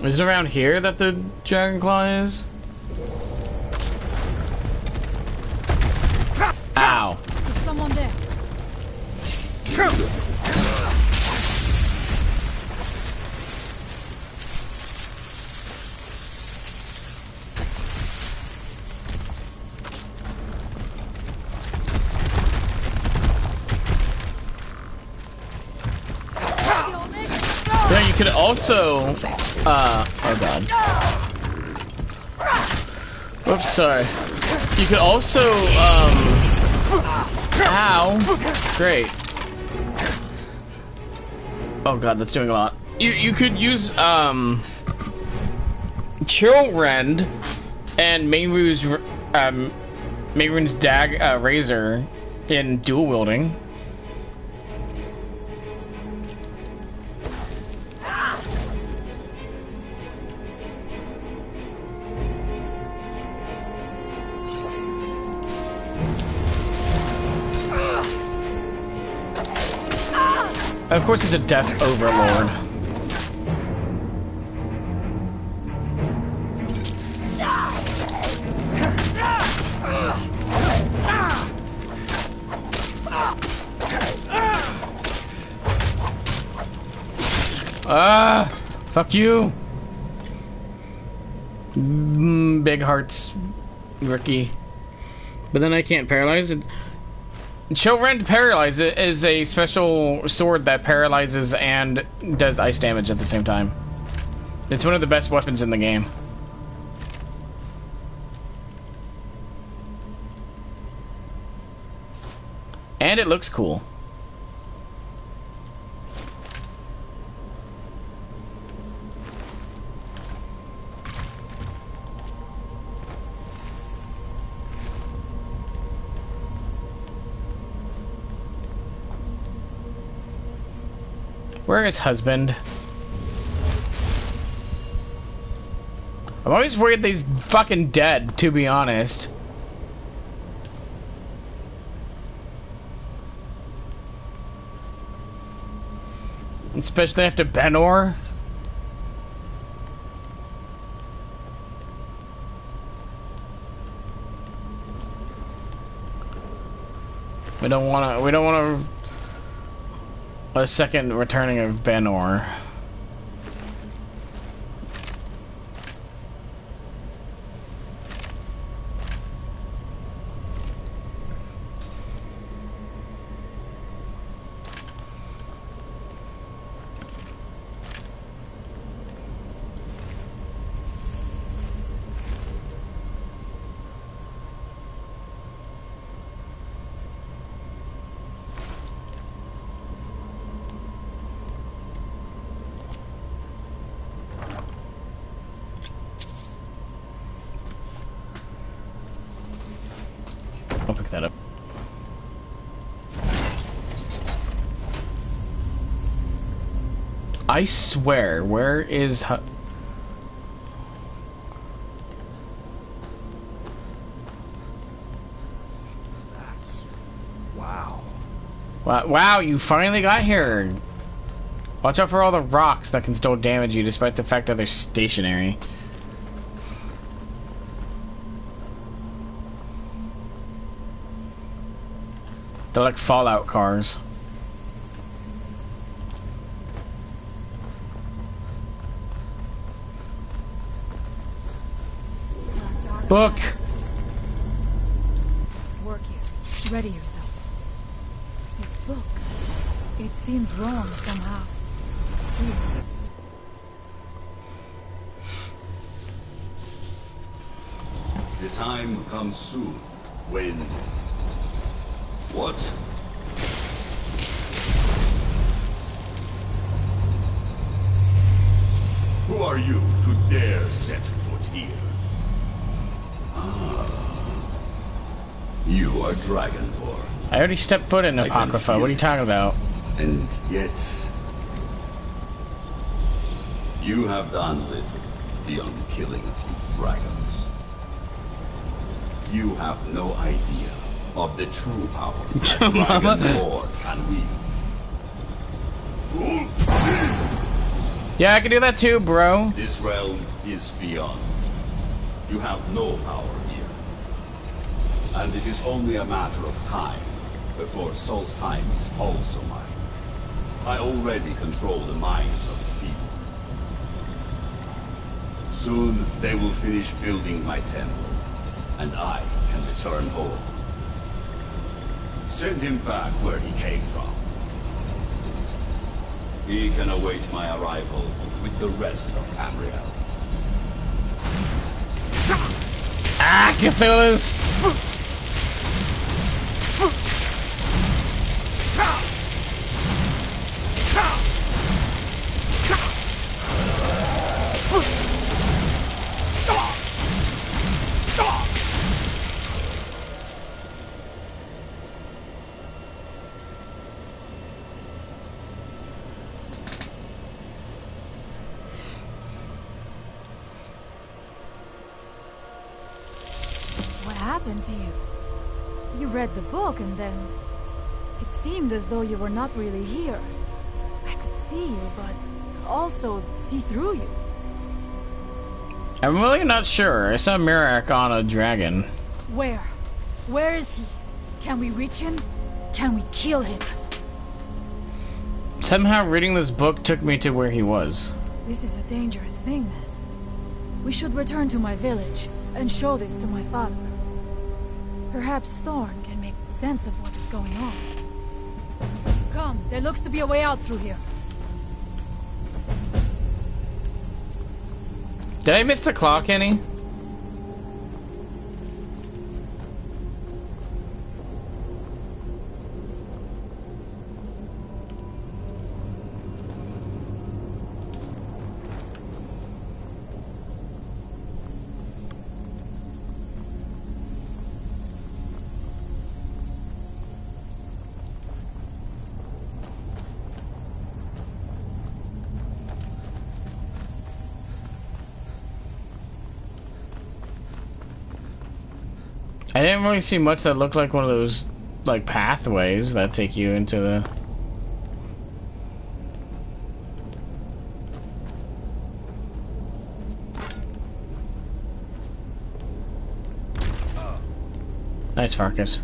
Is it around here that the dragon claw is? Ow. Is someone there? Yeah, you could also, oh god. Whoops, sorry. You could also, ow. Great. Oh god, that's doing a lot. You could use, Chill Rend and Meiru's razor in dual wielding. Of course, he's a death overlord. Ah, fuck you. Big hearts, Ricky. But then I can't paralyze it. Chillrend Paralyze is a special sword that paralyzes and does ice damage at the same time. It's one of the best weapons in the game. And it looks cool. Where is husband? I'm always worried that he's fucking dead, to be honest. Especially after Benor. We don't want a second returning of Benor. I'll pick that up. I swear, where is That's... wow. Wow, you finally got here. Watch out for all the rocks that can still damage you despite the fact that they're stationary. They're like Fallout cars. Book! Work here. Ready yourself. This book, it seems wrong somehow. Weird. The time comes soon when... What? Who are you to dare set foot here? You are Dragonborn. I already stepped foot in Apocrypha. What are you talking about? And yet... You have done little beyond killing a few dragons. You have no idea of the true power that Dragonborn can wield. Yeah, I can do that too, bro. This realm is beyond. You have no power here. And it is only a matter of time before Sol's time is also mine. I already control the minds of its people. Soon they will finish building my temple, and I can return home. Send him back where he came from. He can await my arrival with the rest of Tamriel. Ah, Cthulhu's! What happened to you? You read the book and then... It seemed as though you were not really here. I could see you, but also see through you. I'm really not sure. I saw Mirak on a dragon. Where? Where is he? Can we reach him? Can we kill him? Somehow reading this book took me to where he was. This is a dangerous thing, then. We should return to my village and show this to my father. Perhaps Thorn can make sense of what is going on. Come, there looks to be a way out through here. Did I miss the clock any? I didn't really see much that looked like one of those, like, pathways that take you into the... Nice, Farkas.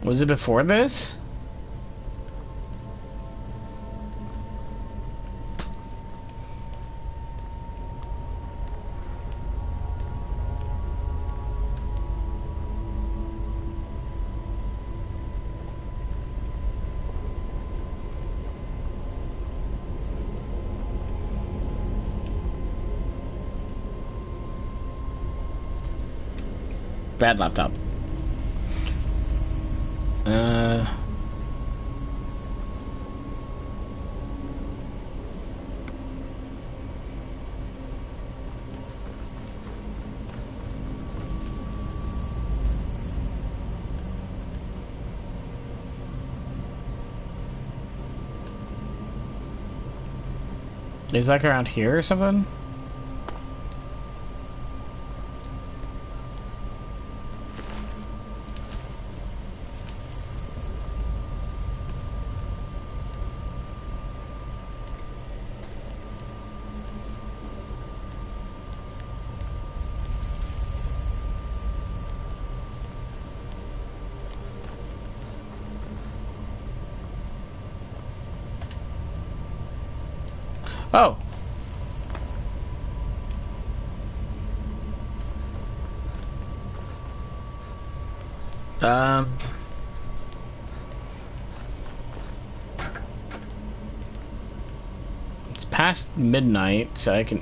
Was it before this? Bad laptop. Is that around here or something? Oh. It's past midnight, so I can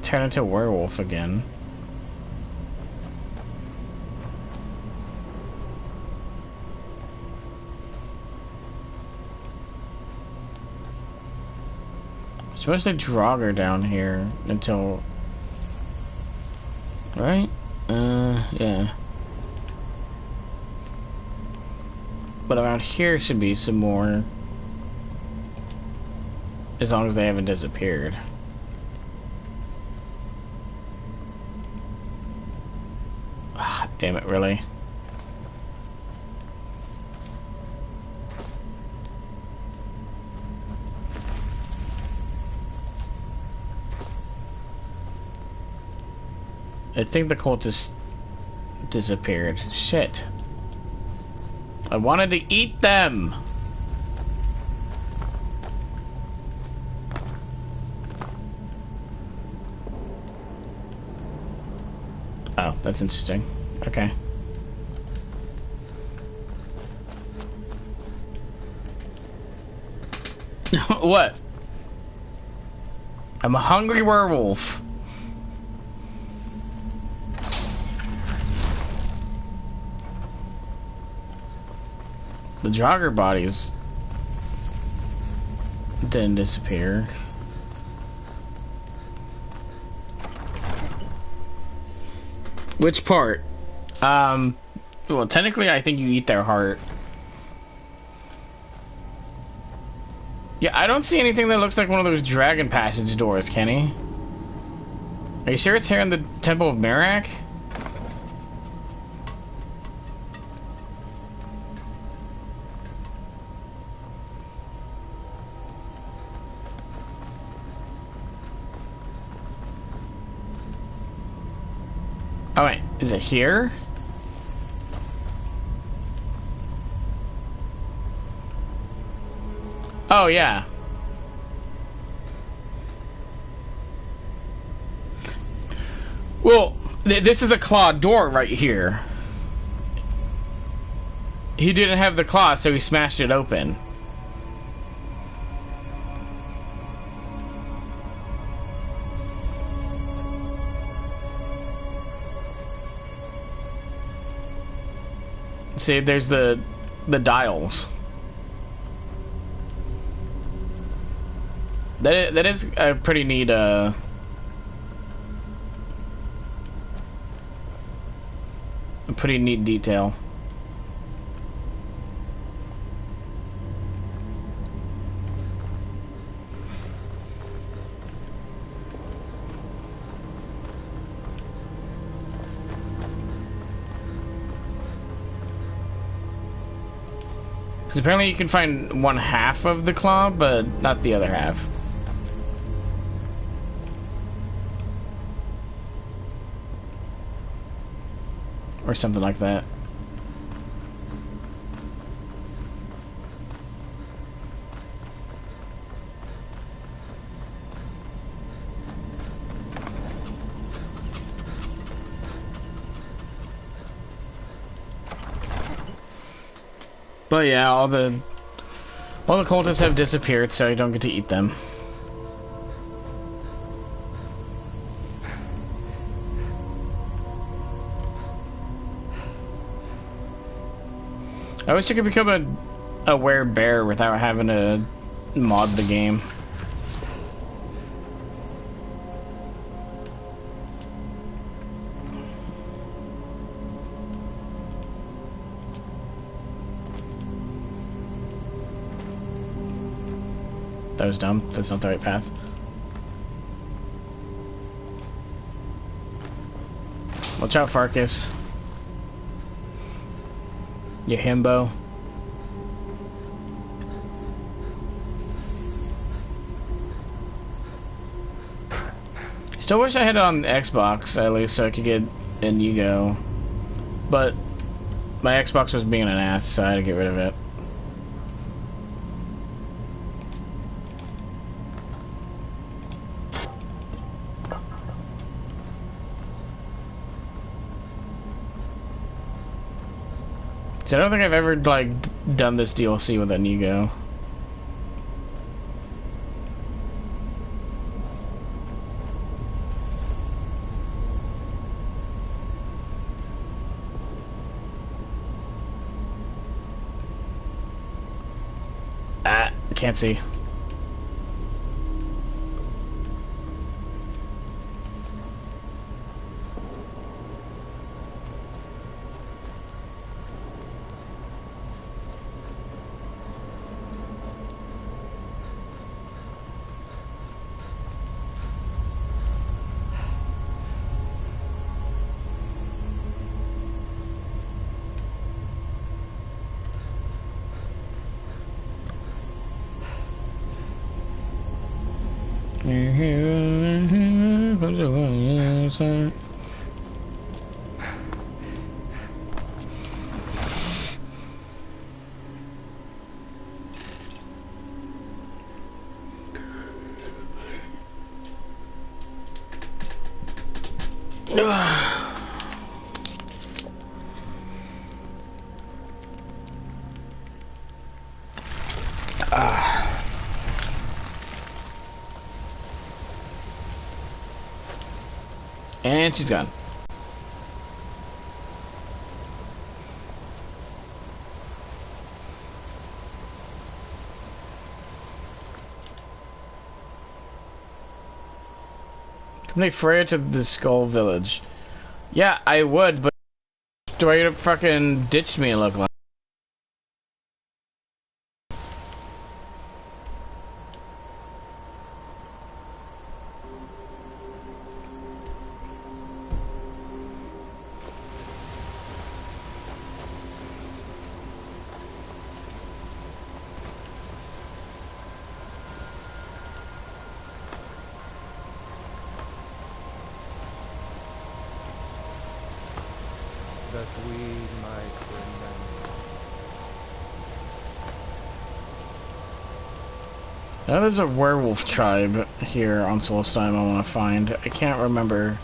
turn into a werewolf again. Supposed to drag her down here until... Right? Yeah. But around here should be some more. As long as they haven't disappeared. Ah, damn it, really? I think the cultists disappeared. Shit. I wanted to eat them! Oh, that's interesting. Okay. What? I'm a hungry werewolf. The jogger bodies didn't disappear. Which part? Well, technically I think you eat their heart. Yeah, I don't see anything that looks like one of those dragon passage doors, Kenny. Are you sure it's here in the Temple of Merak? Oh wait, is it here? Oh yeah. Well, this is a claw door right here. He didn't have the claw, so he smashed it open. See, there's the dials. That is a pretty neat a pretty neat detail. Because apparently you can find one half of the claw, but not the other half. Or something like that. But yeah, all the cultists have disappeared, so I don't get to eat them. I wish I could become a werebear without having to mod the game. That was dumb. That's not the right path. Watch out, Farkas. You himbo. Still wish I had it on Xbox, at least, so I could get Inigo. But my Xbox was being an ass, so I had to get rid of it. So I don't think I've ever, like, done this DLC with Inigo. Ah, can't see. And she's gone. Accompany Freya to the Skull Village. Yeah, I would, but do I fucking ditch me and look like? That we might remember. Now there's a werewolf tribe here on Solstheim I want to find. I can't remember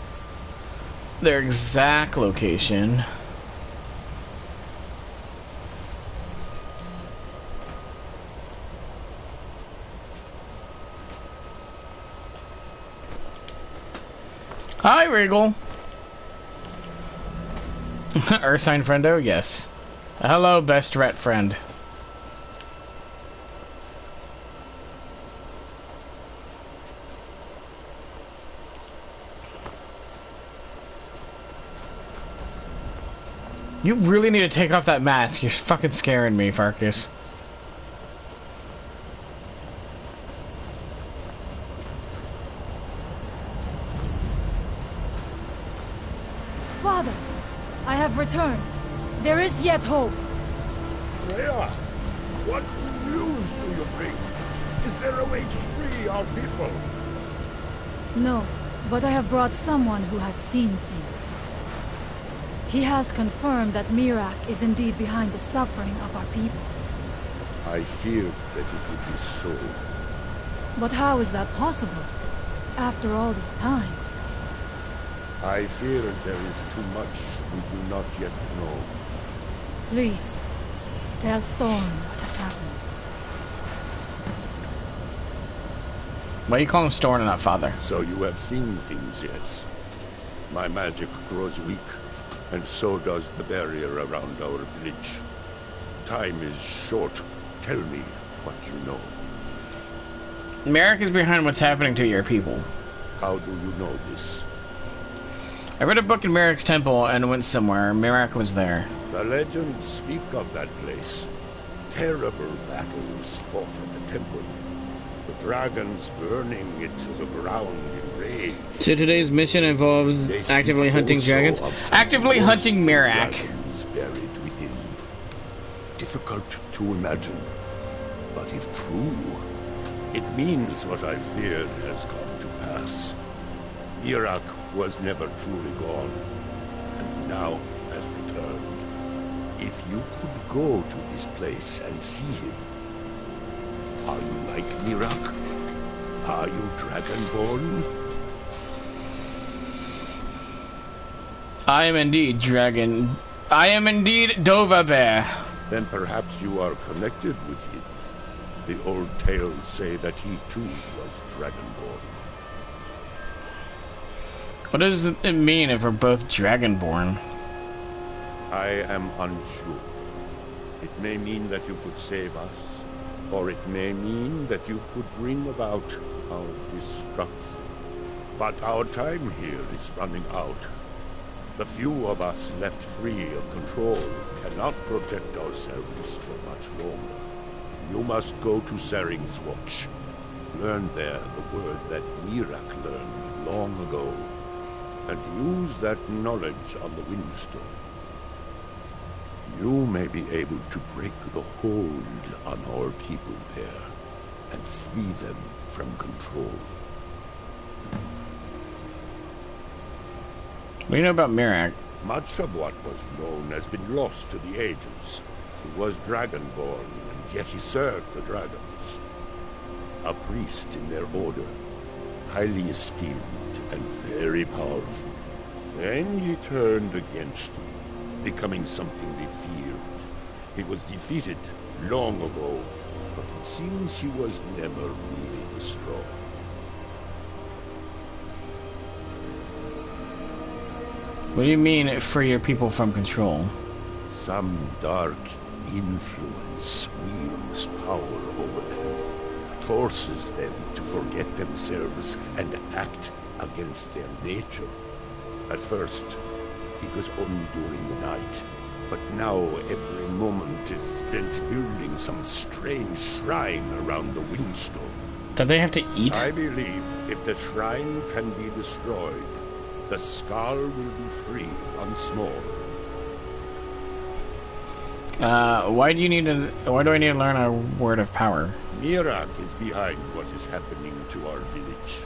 their exact location. Hi, Regal. Ursine friendo? Yes. Hello, best rat friend. You really need to take off that mask. You're fucking scaring me, Farkas. Father, I have returned. There is yet hope. Freya! What news do you bring? Is there a way to free our people? No, but I have brought someone who has seen things. He has confirmed that Mirak is indeed behind the suffering of our people. I feared that it would be so. But how is that possible? After all this time? I fear there is too much we do not yet know. Please, tell Storm what has happened. Why do you call him Storm and not Father? So you have seen things, yes. My magic grows weak, and so does the barrier around our village. Time is short. Tell me what you know. Mirak is behind what's happening to your people. How do you know this? I read a book in Mirak's temple and went somewhere. Mirak was there. The legends speak of that place. Terrible battles fought at the temple. The dragons burning it to the ground in rage. So today's mission involves actively hunting dragons? Actively hunting Mirak. Dragons buried within. Difficult to imagine. But if true, it means what I feared has come to pass. Mirak was never truly gone, and now has returned. If you could go to this place and see him, are you like Mirak? Are you Dragonborn? I am indeed dragon. I am indeed DovahBear. Then perhaps you are connected with him. The old tales say that he too was Dragonborn. What does it mean if we're both Dragonborn? I am unsure. It may mean that you could save us, or it may mean that you could bring about our destruction. But our time here is running out. The few of us left free of control cannot protect ourselves for much longer. You must go to Saring's Watch. Learn there the word that Mirak learned long ago, and use that knowledge on the Windstone. You may be able to break the hold on our people there, and free them from control. What do you know about Mirak? Much of what was known has been lost to the ages. He was Dragonborn, and yet he served the dragons. A priest in their order, highly esteemed and very powerful. Then he turned against them, becoming something they feared. He was defeated long ago, but it seems he was never really destroyed. What do you mean, free your people from control? Some dark influence wields power over them, forces them to forget themselves and act against their nature. At first, it was only during the night, but now every moment is spent building some strange shrine around the Windstone. Don't they have to eat? I believe if the shrine can be destroyed, the Skull will be free once more. Why do I need to learn a word of power? Mirak is behind what is happening to our village.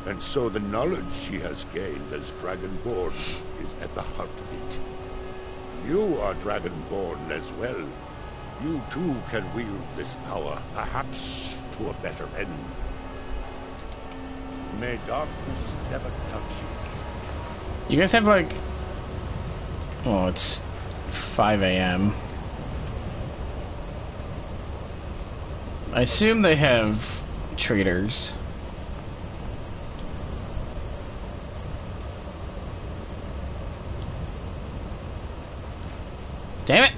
And so the knowledge he has gained as Dragonborn is at the heart of it. You are Dragonborn as well. You too can wield this power, perhaps to a better end. May darkness never touch you. You guys have like... Oh, it's 5 a.m. I assume they have traders. Damn it!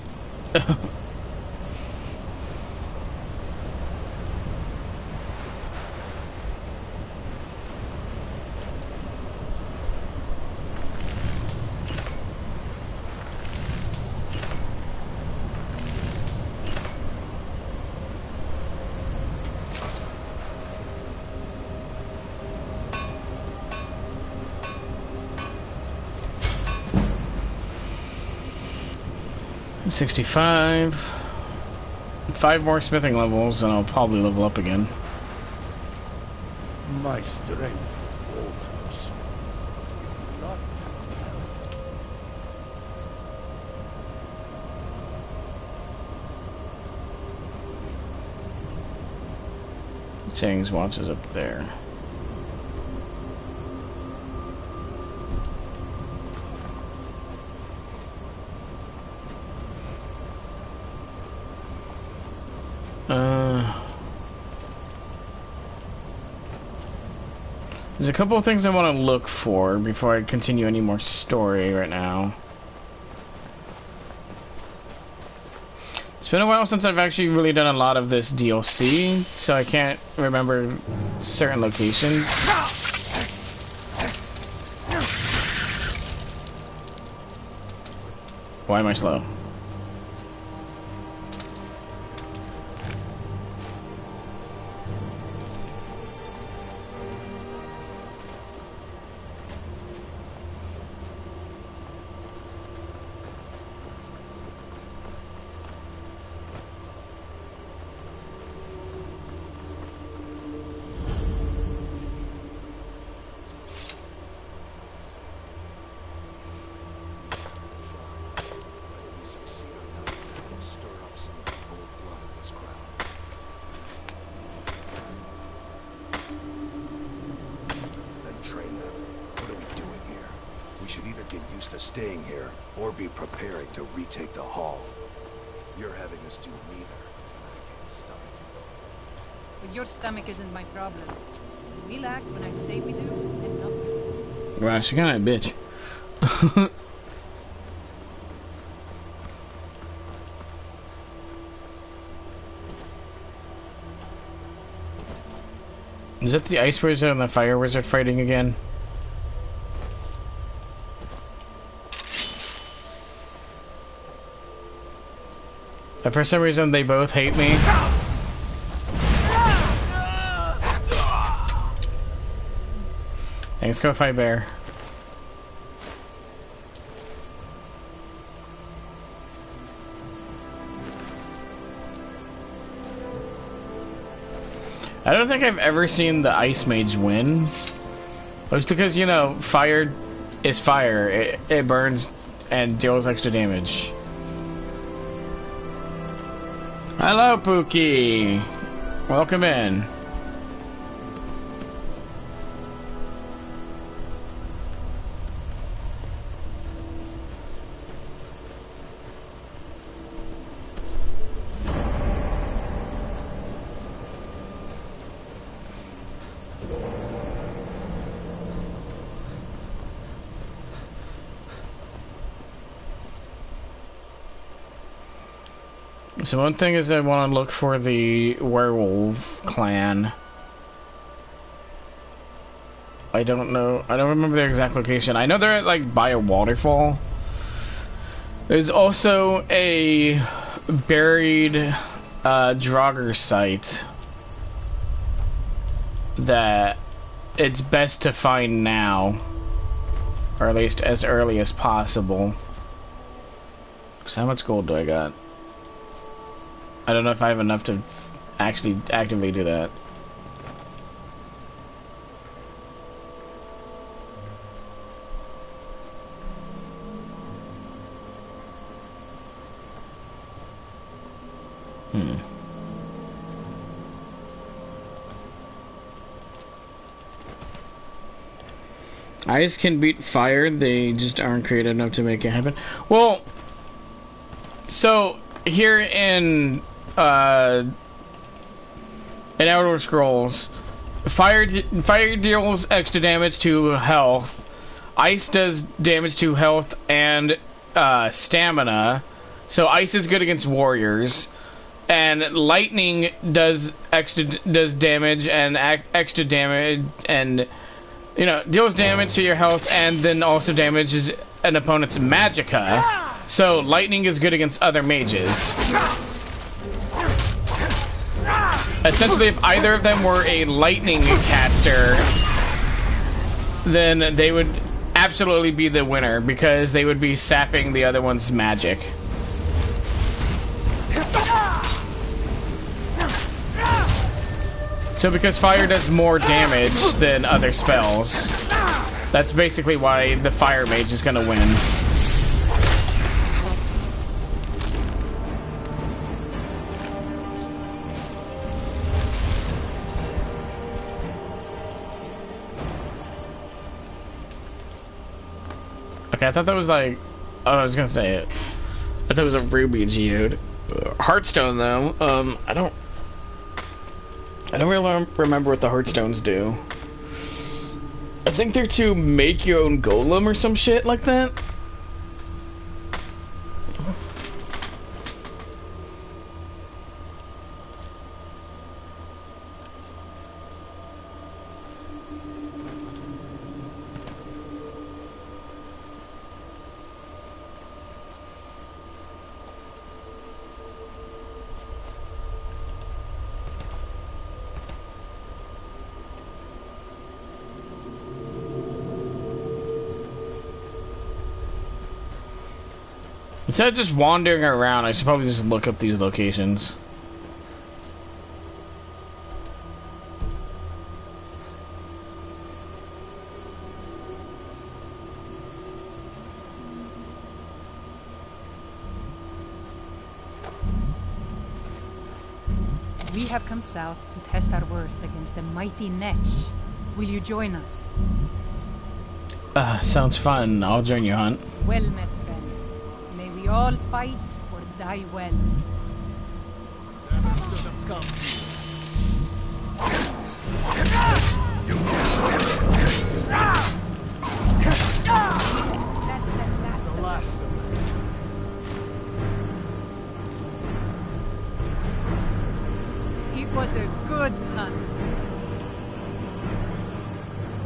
$65. 5 more smithing levels, and I'll probably level up again. My strength falters. Not Chang's watch is up there. There's a couple of things I want to look for before I continue any more story right now. It's been a while since I've actually really done a lot of this DLC, so I can't remember certain locations. Why am I slow? Staying here, or be preparing to retake the hall. You're having us do neither, and I can't stomach it. But your stomach isn't my problem. We'll act when I say we do, and not before. Wow, she kinda a bitch. Is that the Ice Wizard and the Fire Wizard fighting again? And for some reason, they both hate me. Thanks, go fight bear. I don't think I've ever seen the Ice Mage win. Just because, you know, fire is fire. It burns and deals extra damage. Hello, Pookie. Welcome in. So one thing is I want to look for the werewolf clan. I don't know. I don't remember their exact location. I know they're like by a waterfall. There's also a buried Draugr site that it's best to find now, or at least as early as possible. So how much gold do I got? I don't know if I have enough to actually actively do that. Ice can beat fire, they just aren't creative enough to make it happen. Well, so here in Elder Scrolls, fire deals extra damage to health, ice does damage to health and stamina, so ice is good against warriors, and lightning does damage and extra damage, and you know, deals damage to your health and then also damages an opponent's magicka. So lightning is good against other mages. Essentially, if either of them were a lightning caster, then they would absolutely be the winner because they would be sapping the other one's magic. So because fire does more damage than other spells, that's basically why the fire mage is gonna win. Okay, I thought that was like... Oh, I was gonna say it. I thought it was a ruby geode. Heartstone, though. I don't really remember what the heartstones do. I think they're to make your own golem or some shit like that. Instead of just wandering around, I should probably just look up these locations. We have come south to test our worth against the mighty Netch. Will you join us? Sounds fun. I'll join you, Hunt. Well met, friend. May we all fight or die well. That's the last of them. It was a good hunt.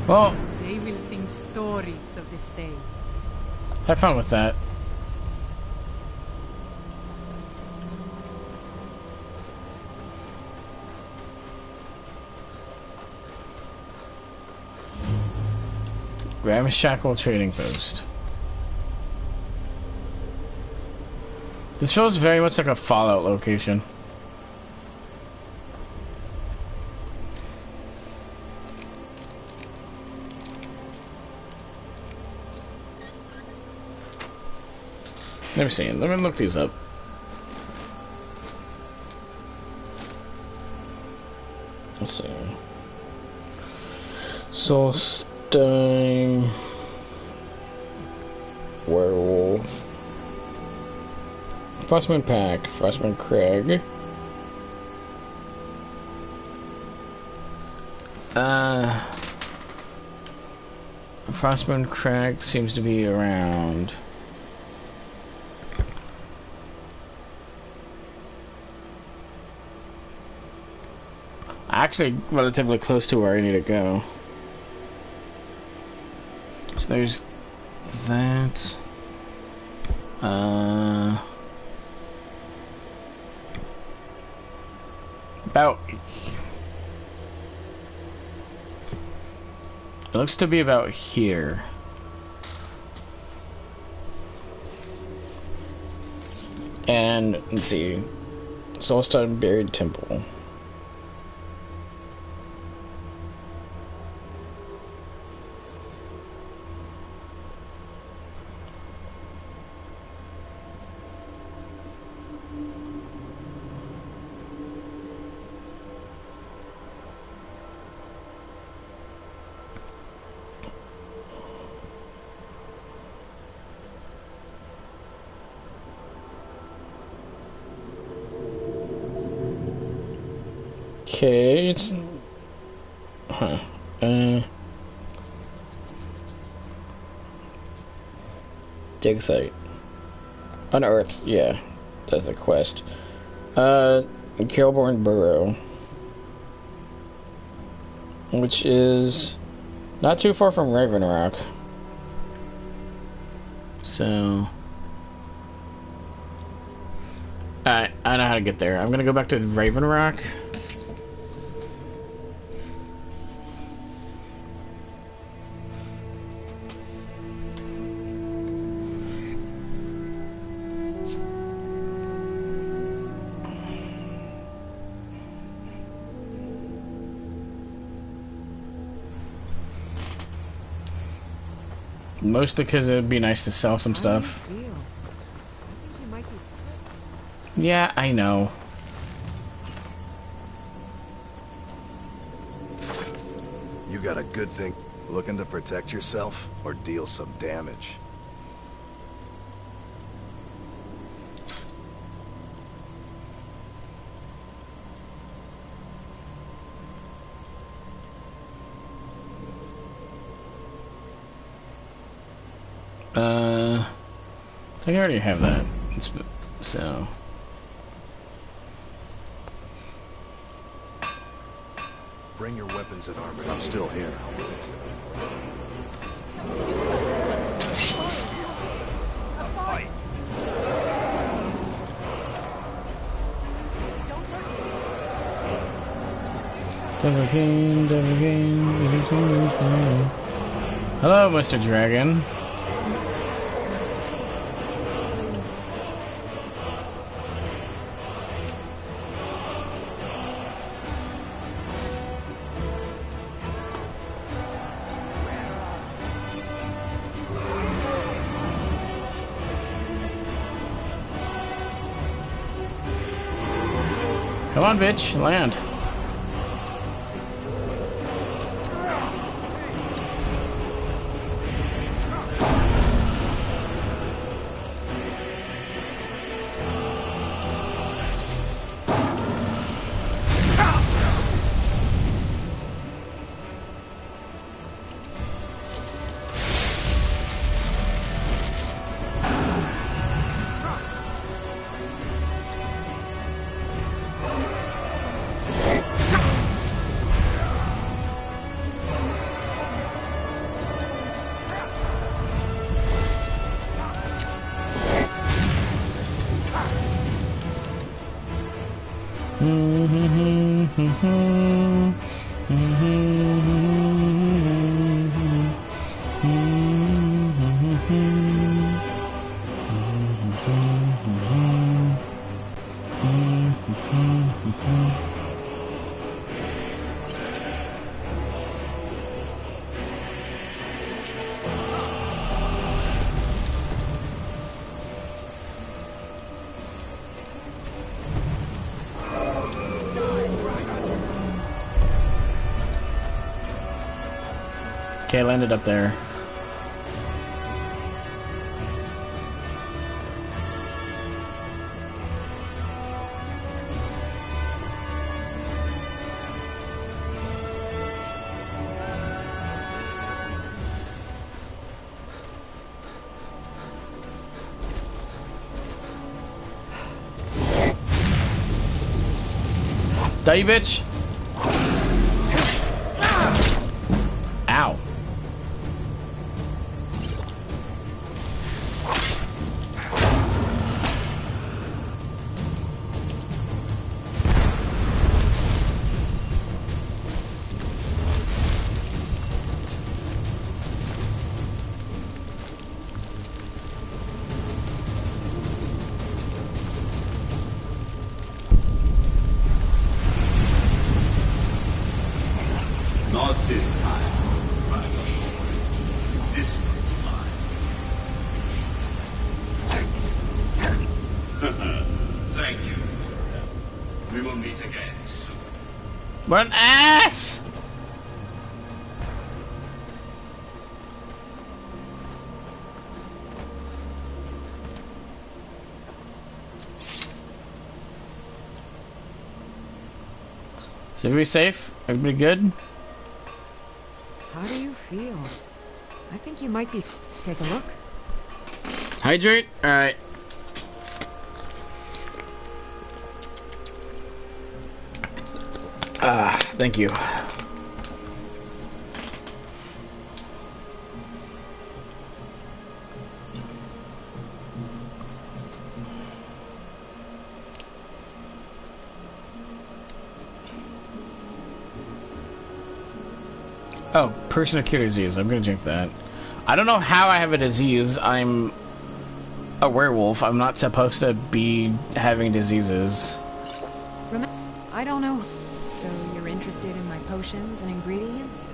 Well, they will sing stories of this day. Have fun with that. Ramshackle Trading Post. This feels very much like a Fallout location. Let me see. Let me look these up. Let's see. Solstein Werewolf. Frostman Pack. Frostman Craig. Frostman Craig seems to be around. Actually, relatively close to where I need to go. So there's that. About. It looks to be about here. And let's see, Soulstone Buried Temple. Okay, it's... Huh. Dig site. Unearth, yeah. That's the quest. Kilborn Burrow. Which is not too far from Raven Rock. So... Alright, I know how to get there. I'm gonna go back to Raven Rock. Mostly because it'd be nice to sell some stuff. I think you might be sick. Yeah, I know. You got a good thing. Looking to protect yourself or deal some damage? I think I already have that. So. Bring your weapons and armor. I'm still here. I'll fix it. A fight. Devil King. Hello, Mr. Dragon. Come on, bitch, land. Okay, I landed up there. Die, you bitch! Ow. Not this time, my lord. This one's mine. Thank you for your help. We will meet again soon. What an ass! Is everybody safe? Everybody good? How do you feel? I think you might be... Take a look. Hydrate? Alright. Thank you. Oh, personal cure disease. I'm gonna drink that. I don't know how I have a disease. I'm a werewolf. I'm not supposed to be having diseases. I don't know. So you're interested in my potions and ingredients?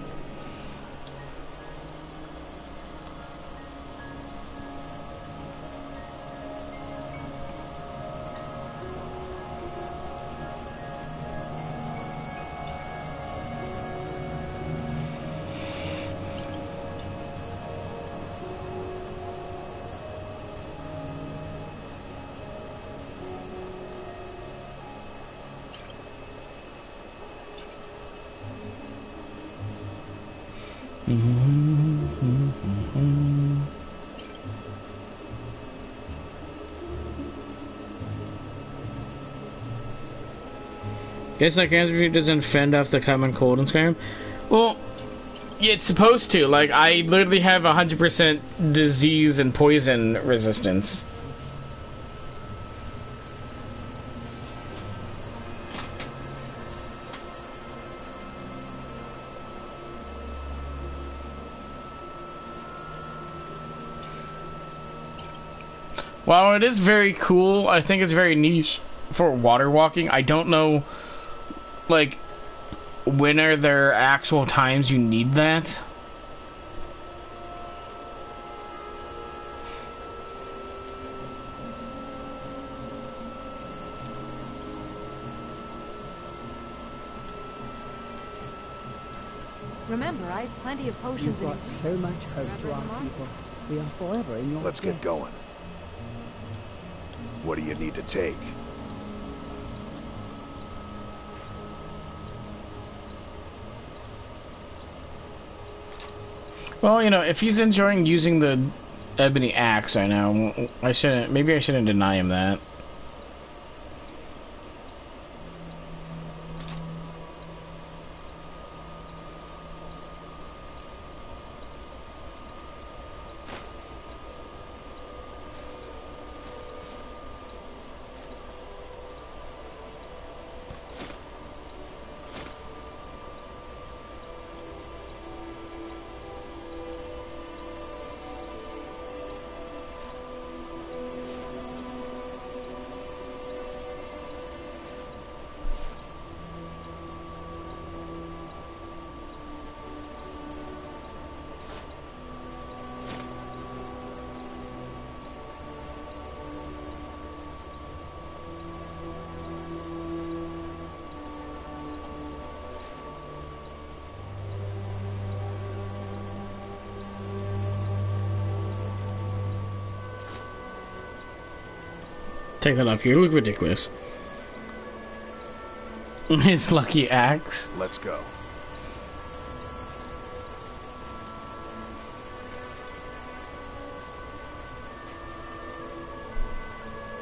Guess like cancer doesn't fend off the common cold in Skyrim. Well, yeah, it's supposed to. Like, I literally have 100% disease and poison resistance. While it is very cool, I think it's very niche for water walking. I don't know, like, when are there actual times you need that? Remember, I have plenty of potions. You've got so much hope to our people. We are forever in your Let's get going. What do you need to take? Well, you know, if he's enjoying using the ebony axe right now, maybe I shouldn't deny him that. Take that off. You look ridiculous. His lucky axe. Let's go.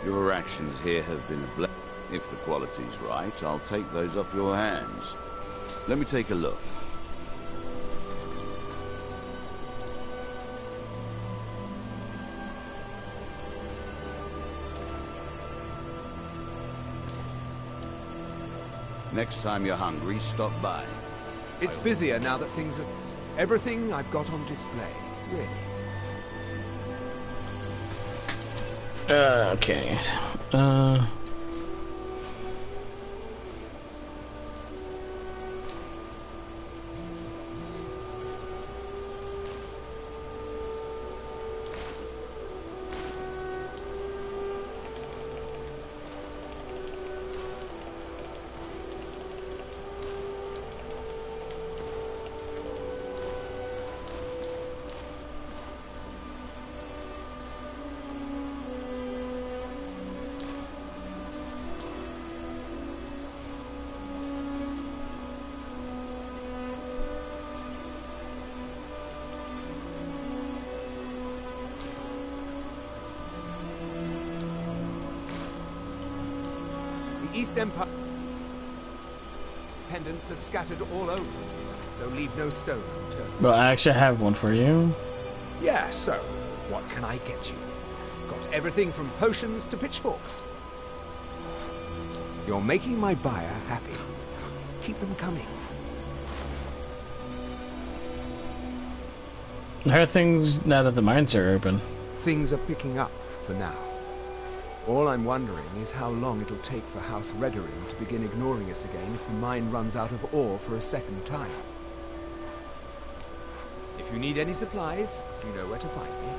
Your actions here have been a blessing. If the quality's right, I'll take those off your hands. Let me take a look. Next time you're hungry, stop by. It's busier now that things are... Everything I've got on display, really. Okay. East Empire pendants are scattered all over, so leave no stone unturned. Well, I actually have one for you. Yeah, so what can I get you? Got everything from potions to pitchforks. You're making my buyer happy. Keep them coming. How are things now that the mines are open? Things are picking up for now. All I'm wondering is how long it'll take for House Redoring to begin ignoring us again if the mine runs out of ore for a second time. If you need any supplies, you know where to find me.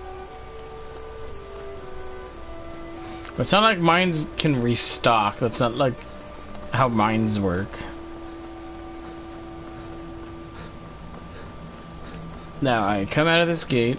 But it's not like mines can restock. That's not like how mines work. Now I come out of this gate.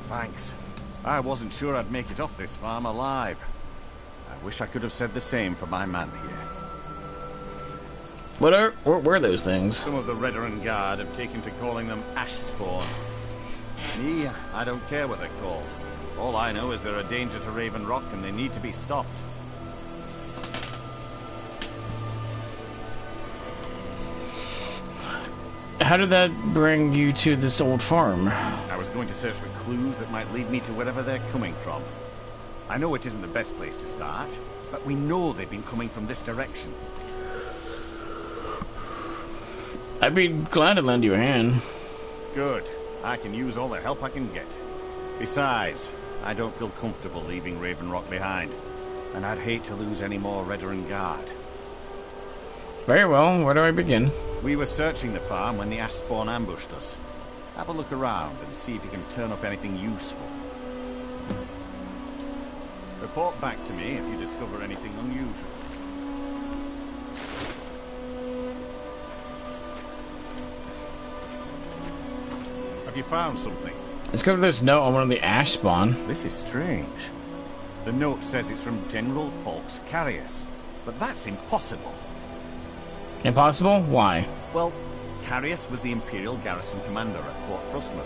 Thanks. I wasn't sure I'd make it off this farm alive. I wish I could have said the same for my man here. What were those things? Some of the Redoran Guard have taken to calling them ash spawn. Me, I don't care what they're called. All I know is they're a danger to Raven Rock and they need to be stopped. How did that bring you to this old farm? I was going to search for clues that might lead me to wherever they're coming from. I know it isn't the best place to start, but we know they've been coming from this direction. I'd be glad to lend you a hand. Good. I can use all the help I can get. Besides, I don't feel comfortable leaving Raven Rock behind, and I'd hate to lose any more Redoran Guard. Very well, where do I begin? We were searching the farm when the ash spawn ambushed us. Have a look around and see if you can turn up anything useful. Report back to me if you discover anything unusual. Have you found something? Discovered this note on one of the ash spawn. This is strange. The note says it's from General Falk's Carius, but that's impossible. Impossible? Why? Well, Carius was the Imperial garrison commander at Fort Frostmoth,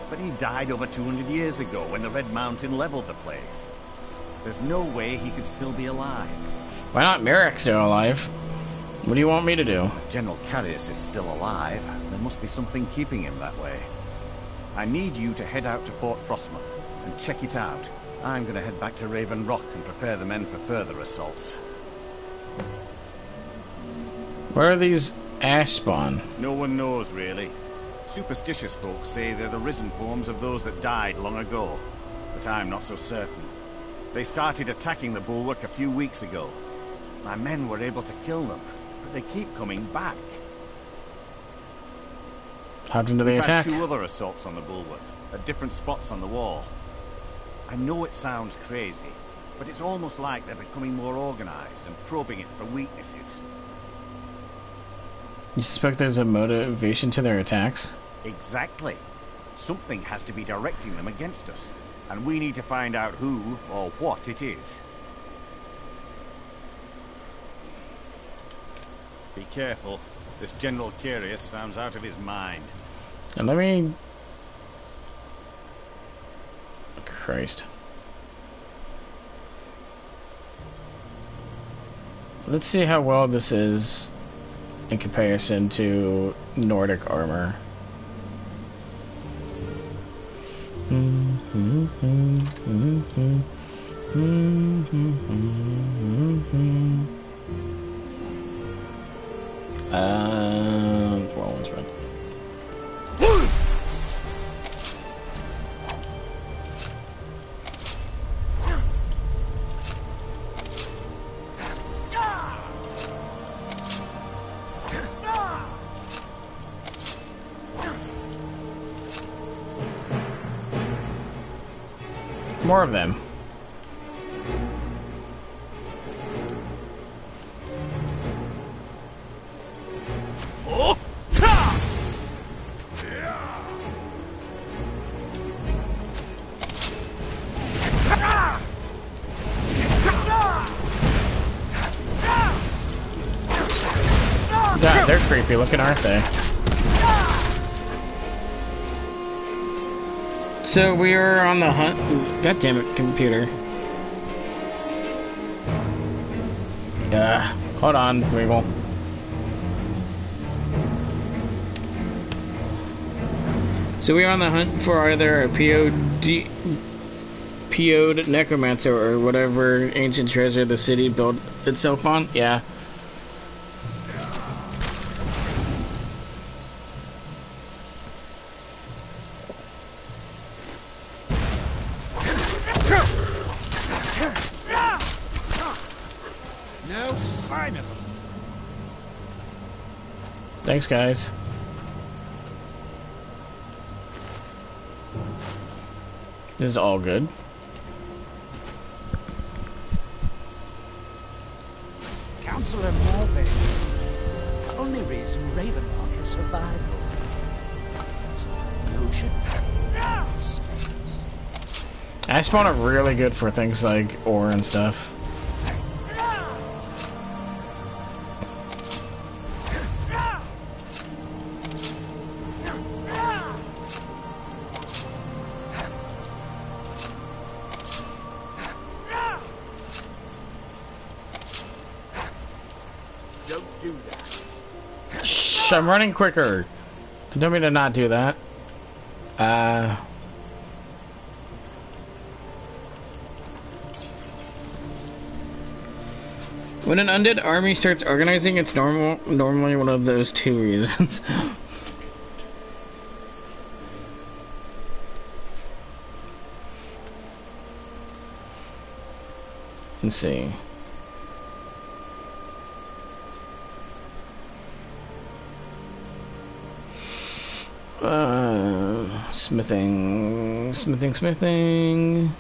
but he died over 200 years ago when the Red Mountain leveled the place. There's no way he could still be alive. Why not Merrick still alive? What do you want me to do? If General Carius is still alive, there must be something keeping him that way. I need you to head out to Fort Frostmoth and check it out. I'm gonna head back to Raven Rock and prepare the men for further assaults. Where are these ash spawn? No one knows, really. Superstitious folks say they're the risen forms of those that died long ago, but I'm not so certain. They started attacking the bulwark a few weeks ago. My men were able to kill them, but they keep coming back. How often do they attack? We've had 2 other assaults on the bulwark, at different spots on the wall. I know it sounds crazy, but it's almost like they're becoming more organized and probing it for weaknesses. You suspect there's a motivation to their attacks? Exactly. Something has to be directing them against us, and we need to find out who or what it is. Be careful. This General Carius sounds out of his mind. And let me... Christ. Let's see how well this is in comparison to Nordic armor. Well, one's run. More of them. God, they're creepy looking, aren't they? So we are on the hunt. God damn it, computer. Hold on, Weevil. So we are on the hunt for either a PO'd necromancer or whatever ancient treasure the city built itself on. Yeah. No sign of him. Thanks, guys. This is all good. Counselor Mulvey. The only reason Ravenlock has survived. You should pay respect. I spawn it really good for things like ore and stuff. I'm running quicker. Don't mean to not do that. When an undead army starts organizing, it's normally one of those two reasons. Let's see. Smithing. Smithing.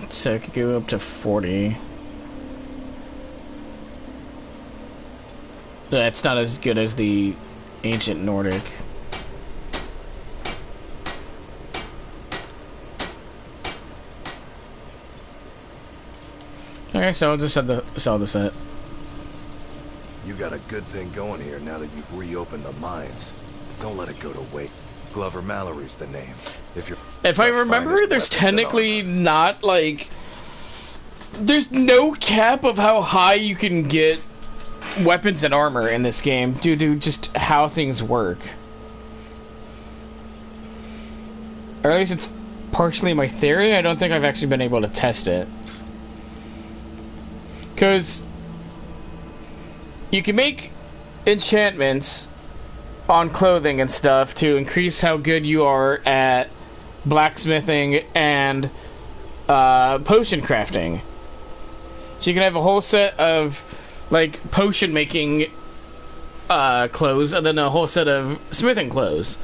So I could go up to 40. That's not as good as the ancient Nordic. Okay, so I'll just sell the set. You got a good thing going here now that you've reopened the mines. Don't let it go to waste. Glover Mallory's the name. If I remember, there's technically not, like... There's no cap of how high you can get weapons and armor in this game due to just how things work. Or at least it's partially my theory. I don't think I've actually been able to test it. Because you can make enchantments on clothing and stuff to increase how good you are at blacksmithing and potion crafting. So you can have a whole set of like potion making clothes and then a whole set of smithing clothes.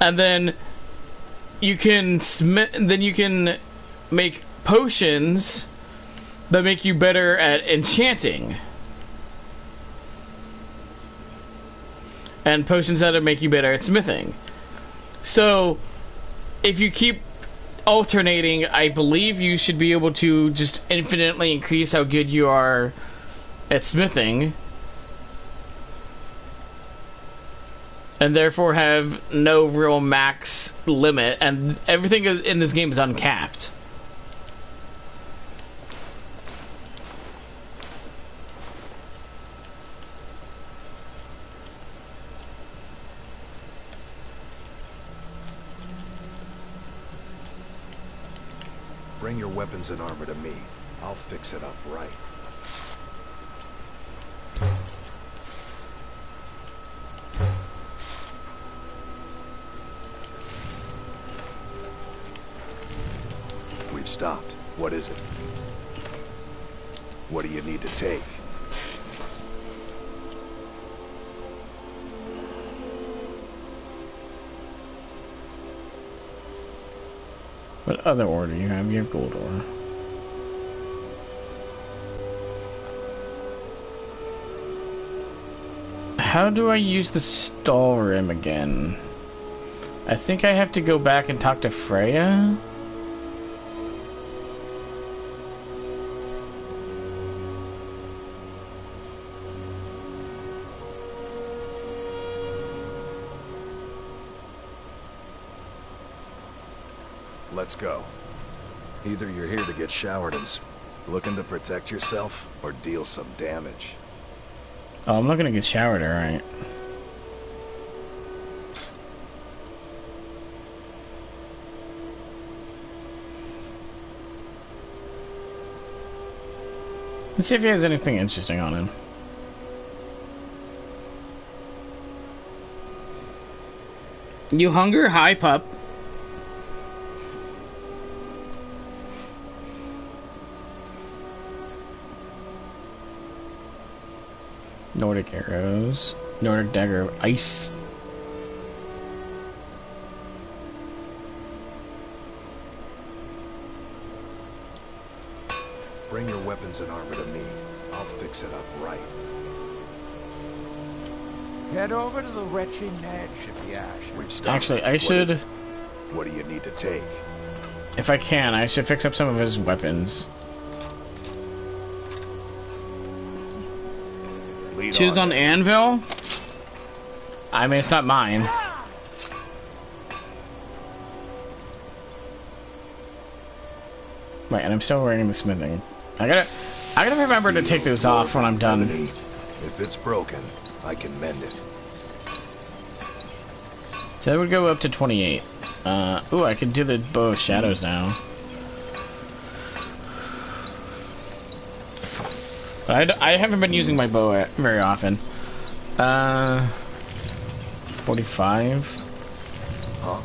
And then you can make potions that make you better at enchanting. And potions that make you better at smithing. So, if you keep alternating, I believe you should be able to just infinitely increase how good you are at smithing. And therefore have no real max limit. And everything in this game is uncapped. Bring your weapons and armor to me. I'll fix it up right. We've stopped. What is it? What do you need to take? What other ore do you have? You have gold ore. How do I use the stall rim again? I think I have to go back and talk to Freya. Let's go. Either you're here to get showered and Looking to protect yourself or deal some damage? Oh, I'm looking to get showered, alright. Let's see if he has anything interesting on him. You hunger? Hi, pup. Nordic arrows. Nordic dagger of ice. Bring your weapons and armor to me. I'll fix it up right. Head over to the retching edge of the ash. We've started. Actually, I should... What do you need to take? If I can, I should fix up some of his weapons. Choose on anvil? I mean, it's not mine. Wait, and I'm still wearing the smithing. I gotta remember to take those off when I'm done. If it's broken, I can mend it. So that would go up to 28. Ooh, I can do the bow of shadows now. But I haven't been using my bow very often. 45. Huh?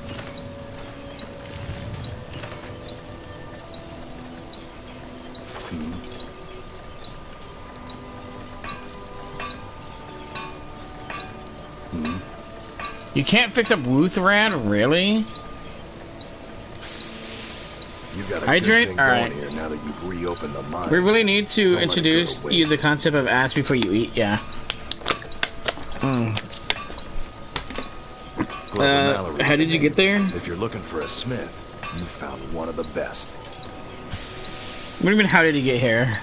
You can't fix up Lutheran, really? You got a Hydrate? good thing Alright. going here now that you've reopened the mines. We really need to Don't introduce let it go to you the waste. concept of ask before you eat, yeah. Glover Mallory's how the did you name. get there? If you're looking for a smith, you found one of the best. What do you mean, how did he get here?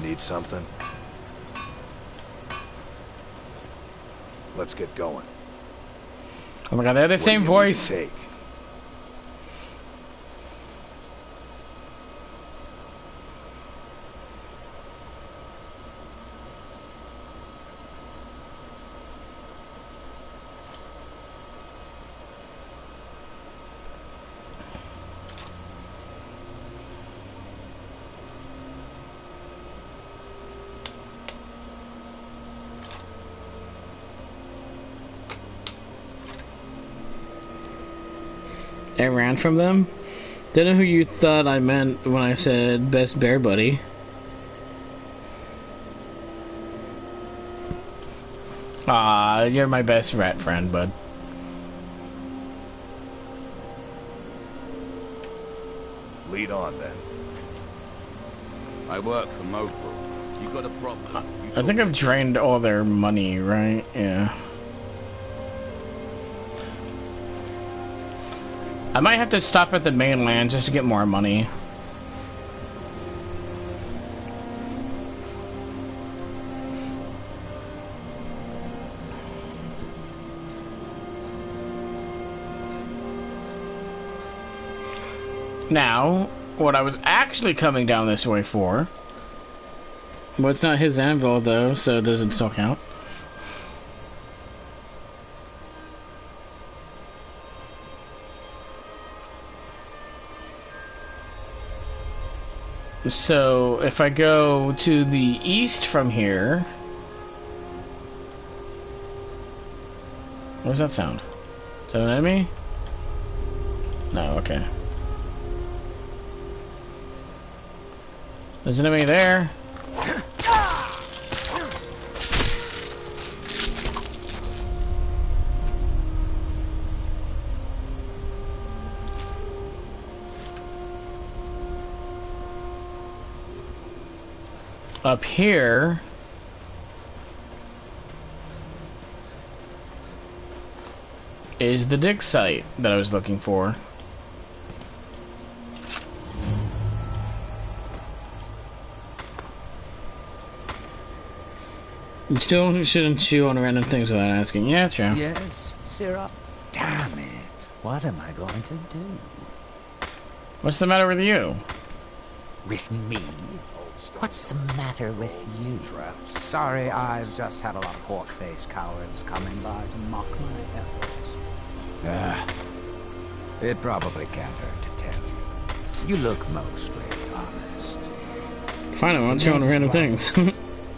Need something? Let's get going. Oh my god, they have the same voice. Take. I ran from them. Don't know who you thought I meant when I said best bear buddy. Ah, you're my best rat friend, bud. Lead on then. I work for Mopo. You got a problem? I think I've drained all their money, right? Yeah. I might have to stop at the mainland just to get more money. Now, what I was actually coming down this way for... Well, it's not his anvil, though, so does it still count? So, if I go to the east from here... What does that sound? Is that an enemy? No, okay. There's an enemy there. Up here is the dig site that I was looking for. You still shouldn't chew on random things without asking. Yeah, true. Yes, syrup. Damn it. What am I going to do? What's the matter with you? With me? What's the matter with you? Sorry, I've just had a lot of pork-faced cowards coming by to mock my efforts. It probably can't hurt to tell you. You look mostly honest. Fine, I want you on random things.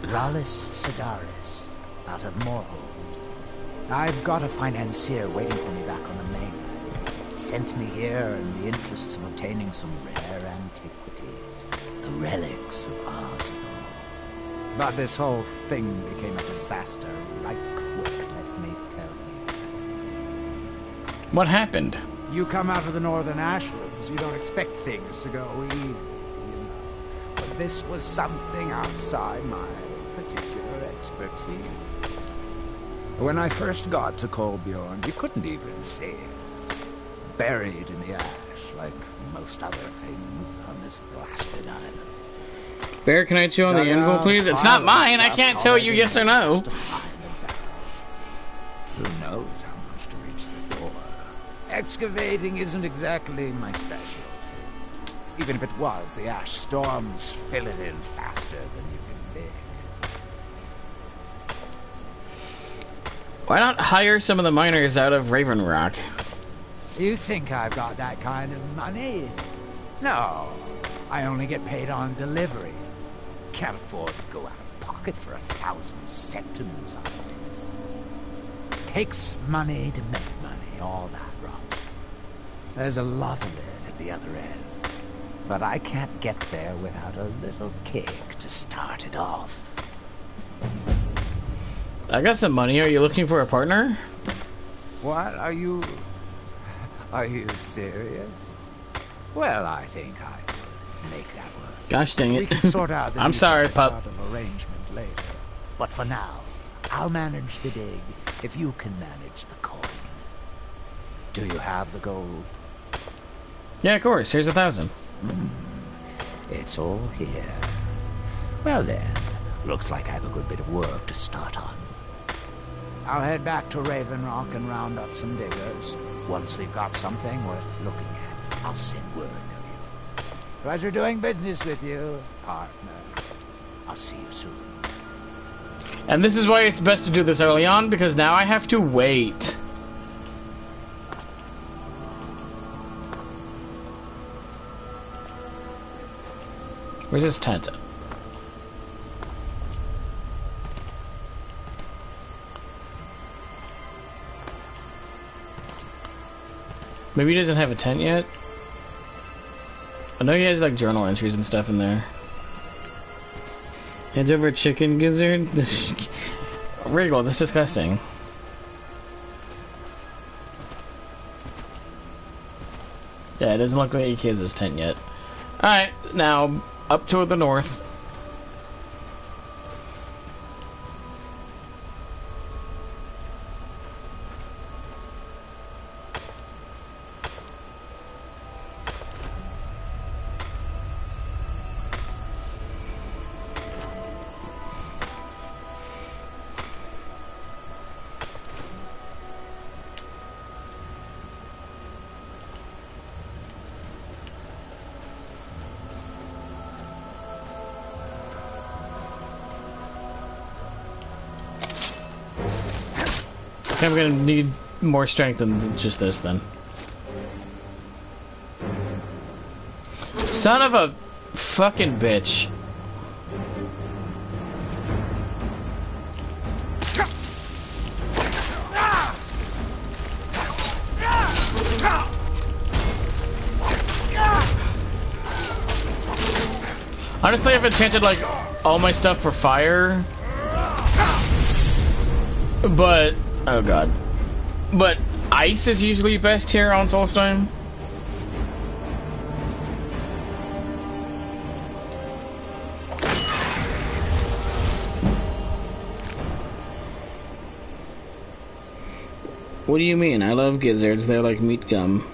Rallis Sedaris, out of Moorhold. I've got a financier waiting for me back on the mainland. Sent me here in the interests of obtaining some rare antiquities. The relics of Arsenal. But this whole thing became a disaster right quick, let me tell you. What happened? You come out of the northern ashlands, you don't expect things to go easy, you know. But this was something outside my particular expertise. When I first got to Kolbjorn, you couldn't even see it. Buried in the ash, like most other things on this blasted island. Bear, can I chew on the anvil, please? It's not mine. I can't tell you yes or no. Who knows how much to reach the door? Excavating isn't exactly my specialty. Even if it was, the ash storms fill it in faster than you can dig. Why not hire some of the miners out of Raven Rock? You think I've got that kind of money? No, I only get paid on delivery. Can't afford to go out of pocket for 1,000 septims on this. Takes money to make money, all that rot. There's a lot of it at the other end. But I can't get there without a little kick to start it off. I got some money. Are you looking for a partner? What? Are you serious? Well, I think I could make that work. Gosh dang it. We can sort out the I'm sorry, pup. of arrangement later. But for now, I'll manage the dig if you can manage the coin. Do you have the gold? Yeah, of course. Here's 1,000. It's all here. Well then, looks like I have a good bit of work to start on. I'll head back to Raven Rock and round up some diggers. Once we've got something worth looking at, I'll send word to you. Pleasure doing business with you, partner. I'll see you soon. And this is why it's best to do this early on, because now I have to wait. Where's his tent? Maybe he doesn't have a tent yet. I know he has like journal entries and stuff in there. Hands over a chicken gizzard. Regal, that's disgusting. Yeah, it doesn't look like he has his tent yet. Alright, now up toward the north. I'm gonna need more strength than just this then. Son of a fucking bitch. Honestly, I've enchanted like all my stuff for fire, but oh god. But ice is usually best here on Solstheim. What do you mean? I love gizzards. They're like meat gum.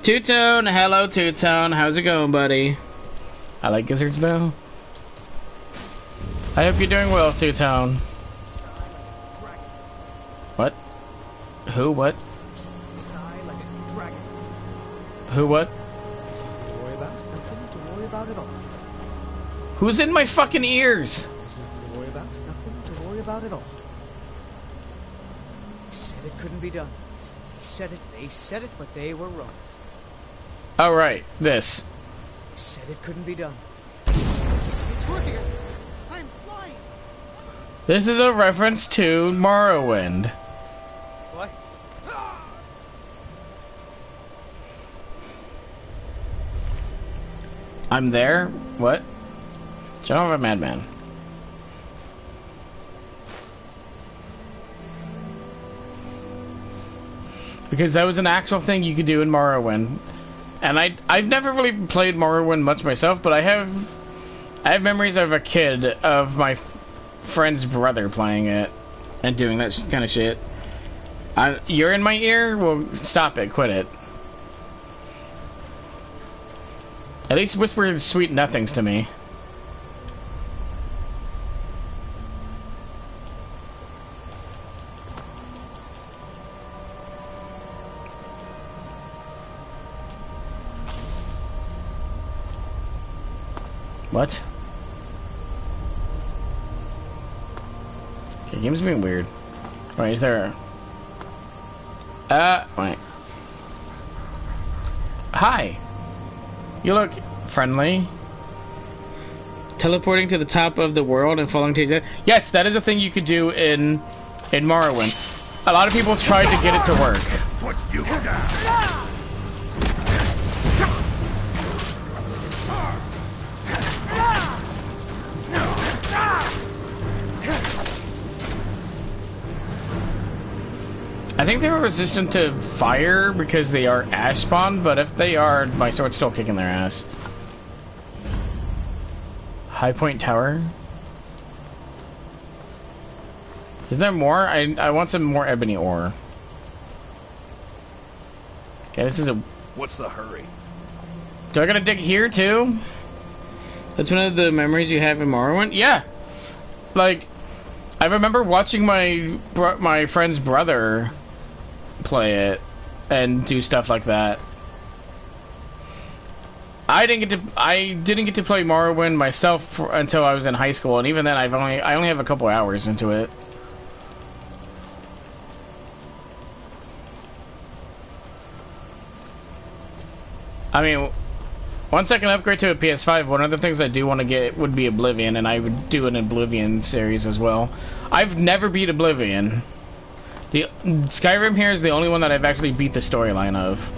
Two-Tone! Hello, Two-Tone. How's it going, buddy? I like gizzards, though. I hope you're doing well, Two-Tone. What? Who? What? Who? What? at all. Who's in my fucking ears? There's nothing to worry about. Nothing to worry about at all. They said it couldn't be done. They said it, but they were wrong. Oh, right. This. They said it couldn't be done. It's working. I'm flying. This is a reference to Morrowind. What? I'm there? What? Son of a madman. Because that was an actual thing you could do in Morrowind. And I've never really played Morrowind much myself, but I have memories of a kid of my friend's brother playing it and doing that kind of shit. You're in my ear? Well, stop it. Quit it. At least whisper sweet nothings to me. What? Okay, game's being weird. Wait, is there wait. Hi. You look friendly. Teleporting to the top of the world and falling to death. Yes, that is a thing you could do in Morrowind. A lot of people tried to get it to work. Put you down. I think they were resistant to fire because they are ash spawn, but if they are, my sword's still kicking their ass. High Point Tower. Is there more? I want some more ebony ore. Okay, this is a... What's the hurry? Do I gotta dig here too? That's one of the memories you have in Morrowind? Yeah! Like, I remember watching my friend's brother play it and do stuff like that. I didn't get to play Morrowind myself until I was in high school, and even then I only have a couple hours into it. I mean, once I can upgrade to a PS5, one of the things I do want to get would be Oblivion, and I would do an Oblivion series as well. I've never beat Oblivion. The Skyrim here is the only one that I've actually beat the storyline of.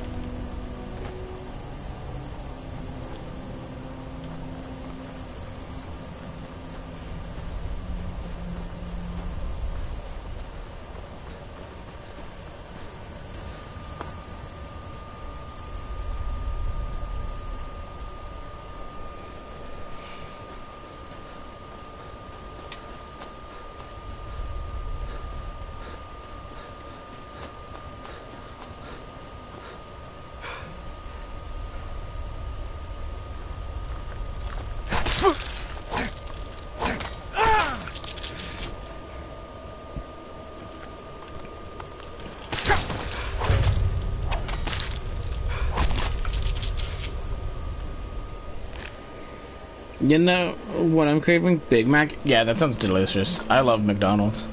You know what I'm craving? Big Mac? Yeah, that sounds delicious. I love McDonald's.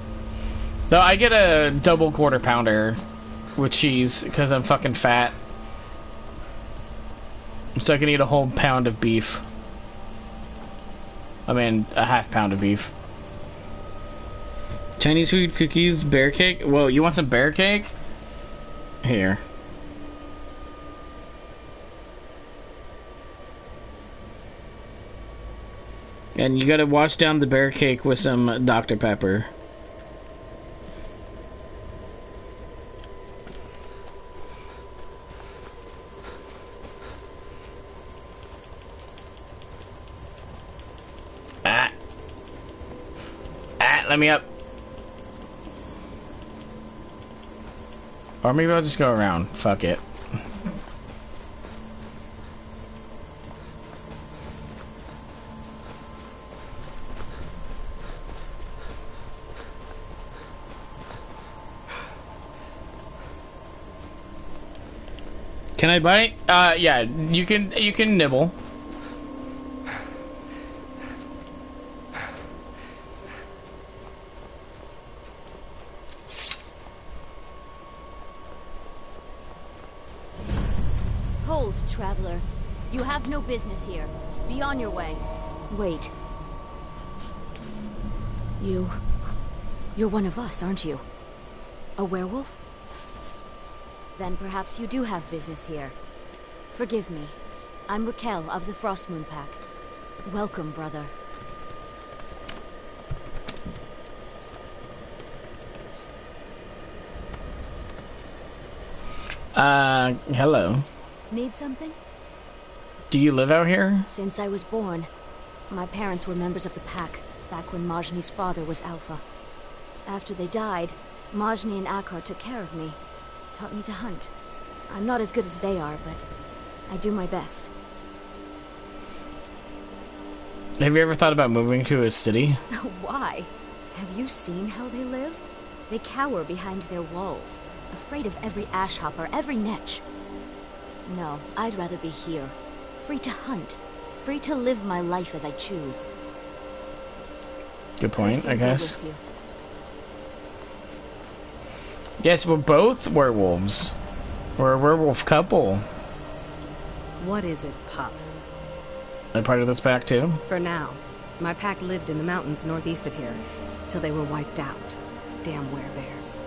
Though I get a double quarter pounder with cheese because I'm fucking fat. So I can eat a whole pound of beef. I mean, a half pound of beef. Chinese food, cookies, bear cake? Whoa, you want some bear cake? Here. And you gotta wash down the bear cake with some Dr. Pepper. Let me up. Or maybe I'll just go around. Fuck it. Can I bite? Yeah, you can nibble. traveler. You have no business here. Be on your way. Wait. You're one of us, aren't you? A werewolf? Then perhaps you do have business here. Forgive me. I'm Raquel of the Frostmoon Pack. Welcome, brother. Hello. Need something? Do you live out here? Since I was born, my parents were members of the Pack, back when Majni's father was Alpha. After they died, Majni and Akar took care of me, taught me to hunt. I'm not as good as they are, but I do my best. Have you ever thought about moving to a city? Why? Have you seen how they live? They cower behind their walls, afraid of every ash hopper, every netch. No, I'd rather be here, free to hunt, free to live my life as I choose. Good point, I guess. Yes, we're both werewolves. We're a werewolf couple. What is it, pup? I'm part of this pack too? For now. My pack lived in the mountains northeast of here, till they were wiped out. Damn werebears.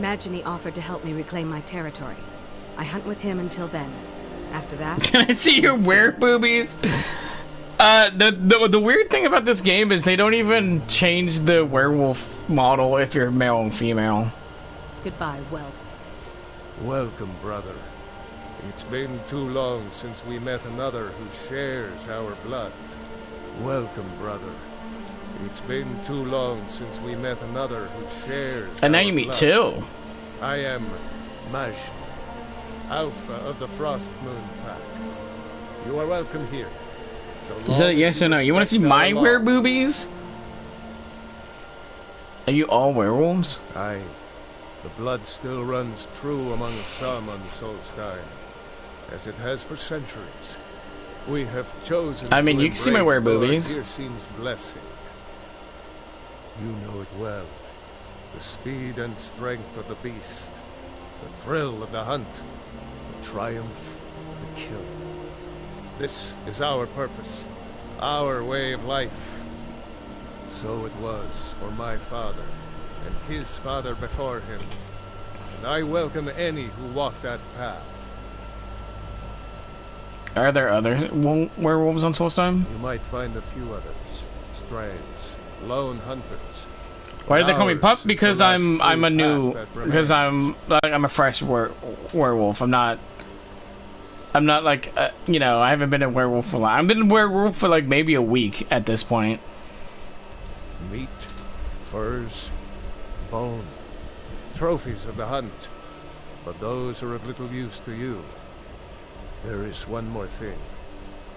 Majni offered to help me reclaim my territory. I hunt with him until then. After that... Can I see your wereboobies? The weird thing about this game is they don't even change the werewolf model if you're male and female. Goodbye, whelp. Welcome, brother. It's been too long since we met another who shares our blood. Welcome, brother. It's been too long since we met another who shares and now our you meet blood. two. I am Majni, Alpha of the Frostmoon Pack. You are welcome here. So Is that a yes or no? You want to see my wereboobies? Are you all werewolves? Aye. The blood still runs true among some on Solstheim, as it has for centuries. We have chosen I mean, you can see my wereboobies. Hircín's blessing. You know it well. The speed and strength of the beast, the thrill of the hunt, the triumph of the kill. This is our purpose, our way of life. So it was for my father, and his father before him, and I welcome any who walk that path. Are there other werewolves on Solstheim? You might find a few others, strays, lone hunters. Why did they call me pup? Because I'm a new, because I'm a fresh werewolf. I'm not like you know, I haven't been a werewolf for long. I've been a werewolf for like maybe a week at this point. Meat, furs, bone, trophies of the hunt, but those are of little use to you. There is one more thing.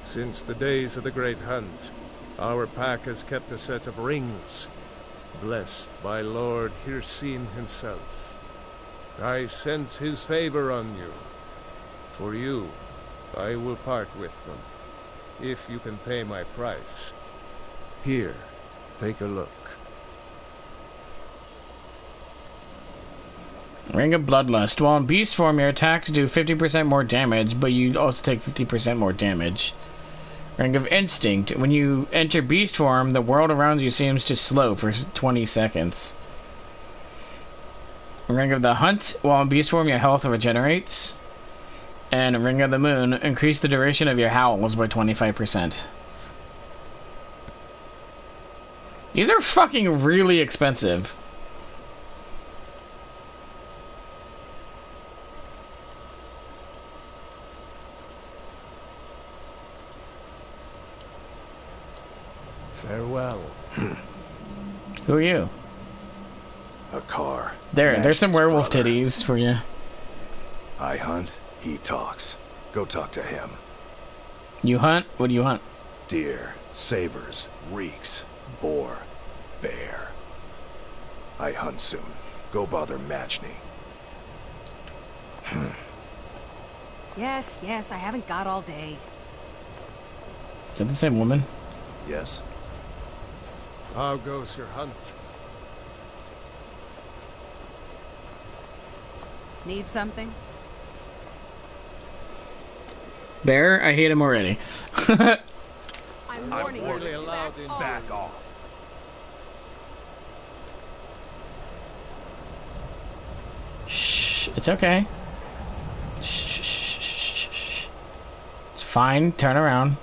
Since the days of the Great Hunt, our pack has kept a set of rings, blessed by Lord Hircín himself. I sense his favor on you. For you, I will part with them, if you can pay my price. Here, take a look. Ring of Bloodlust. While in beast form, your attacks do 50% more damage, but you also take 50% more damage. Ring of Instinct. When you enter beast form, the world around you seems to slow for 20 seconds. Ring of the Hunt. While in beast form, your health regenerates. And Ring of the Moon. Increase the duration of your howls by 25%. These are fucking really expensive. Farewell. Who are you? A car. There's some werewolf brother. titties for you. I hunt, he talks. Go talk to him. You hunt? What do you hunt? Deer, sabers, reeks, boar, bear. I hunt soon. Go bother Majni. Yes, I haven't got all day. Is that the same woman? Yes. How goes your hunt? Need something? Bear, I hate him already. I'm warning you. Back off. Shh, it's okay. Shh, shh, shh, shh, shh. It's fine, turn around.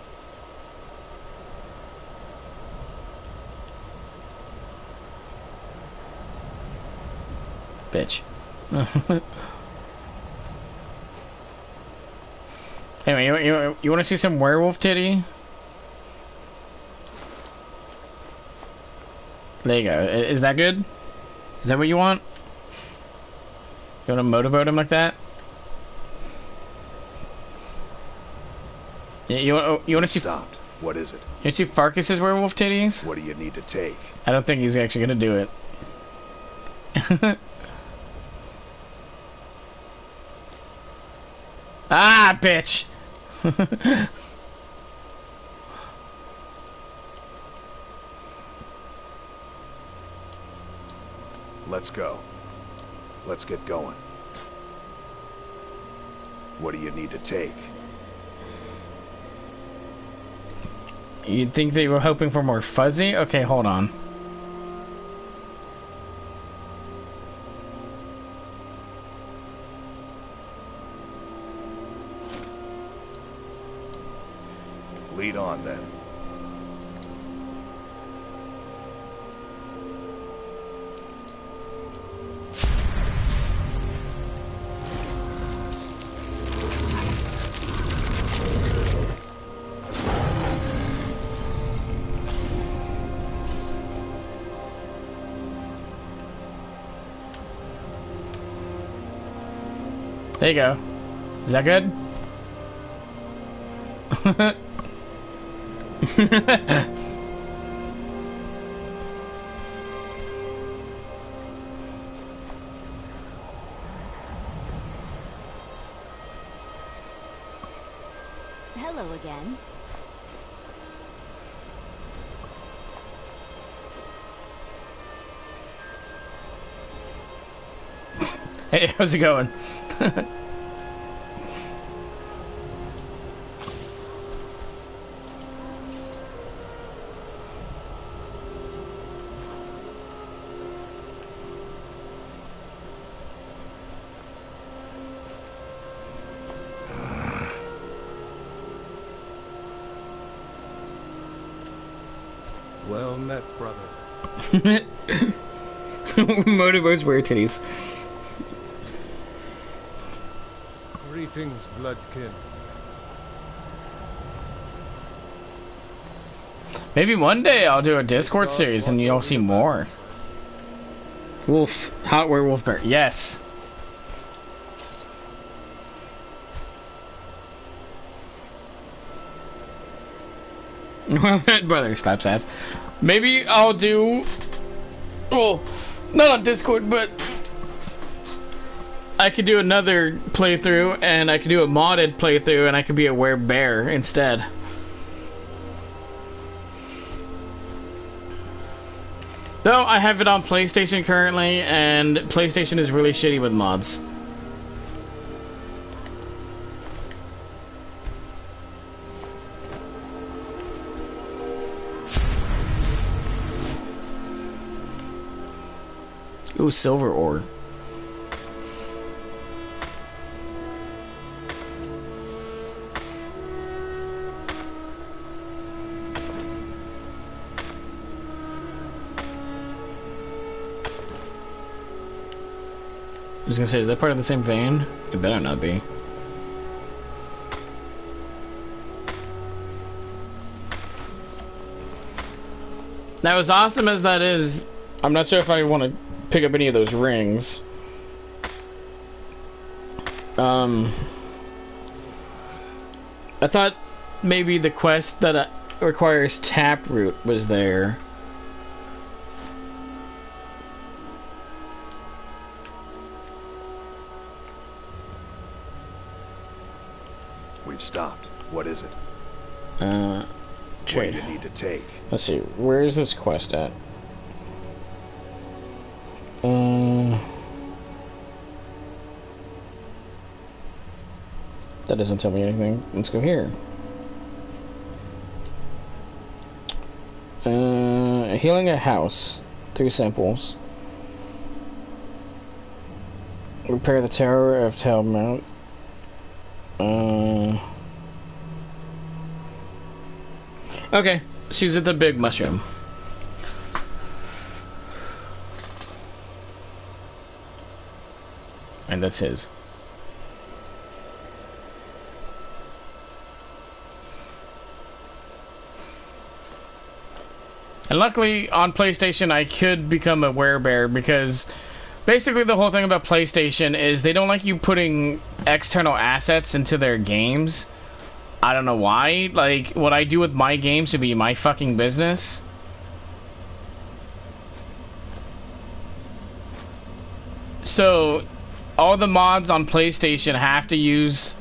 Bitch. Anyway, you want to see some werewolf titty? There you go. Is that good? Is that what you want? You want to motivate him like that? Yeah, you want to see? Stopped. What is it? You want to see Farkas's werewolf titties? What do you need to take? I don't think he's actually gonna do it. Ah, bitch! Let's go. Let's get going. What do you need to take? You'd think they were hoping for more fuzzy? Okay, hold on. Lead on, then. There you go. Is that good? Hello again. Hey, how's it going? Well met, brother. Motivos wear titties. Greetings, bloodkin. Maybe one day I'll do a Discord series and you'll see more. Wolf, hot werewolf bear. Yes. Brother slaps ass. Maybe I'll do. Oh, not on Discord, but I could do another playthrough, and I could do a modded playthrough, and I could be a werebear instead. Though I have it on PlayStation currently, and PlayStation is really shitty with mods. Ooh, silver ore. I was gonna say, is that part of the same vein? It better not be. Now, as awesome as that is, I'm not sure if I want to pick up any of those rings. I thought maybe the quest that requires taproot was there. We've stopped. What is it? What do you need to take? Let's see. Where is this quest at? That doesn't tell me anything. Let's go here. Healing a house. 3 samples. Repair the Tower of Talmount. Okay, she's at the big mushroom. And that's his. And luckily, on PlayStation, I could become a werebear because basically the whole thing about PlayStation is they don't like you putting external assets into their games. I don't know why. Like, what I do with my games should be my fucking business. So, all the mods on PlayStation have to use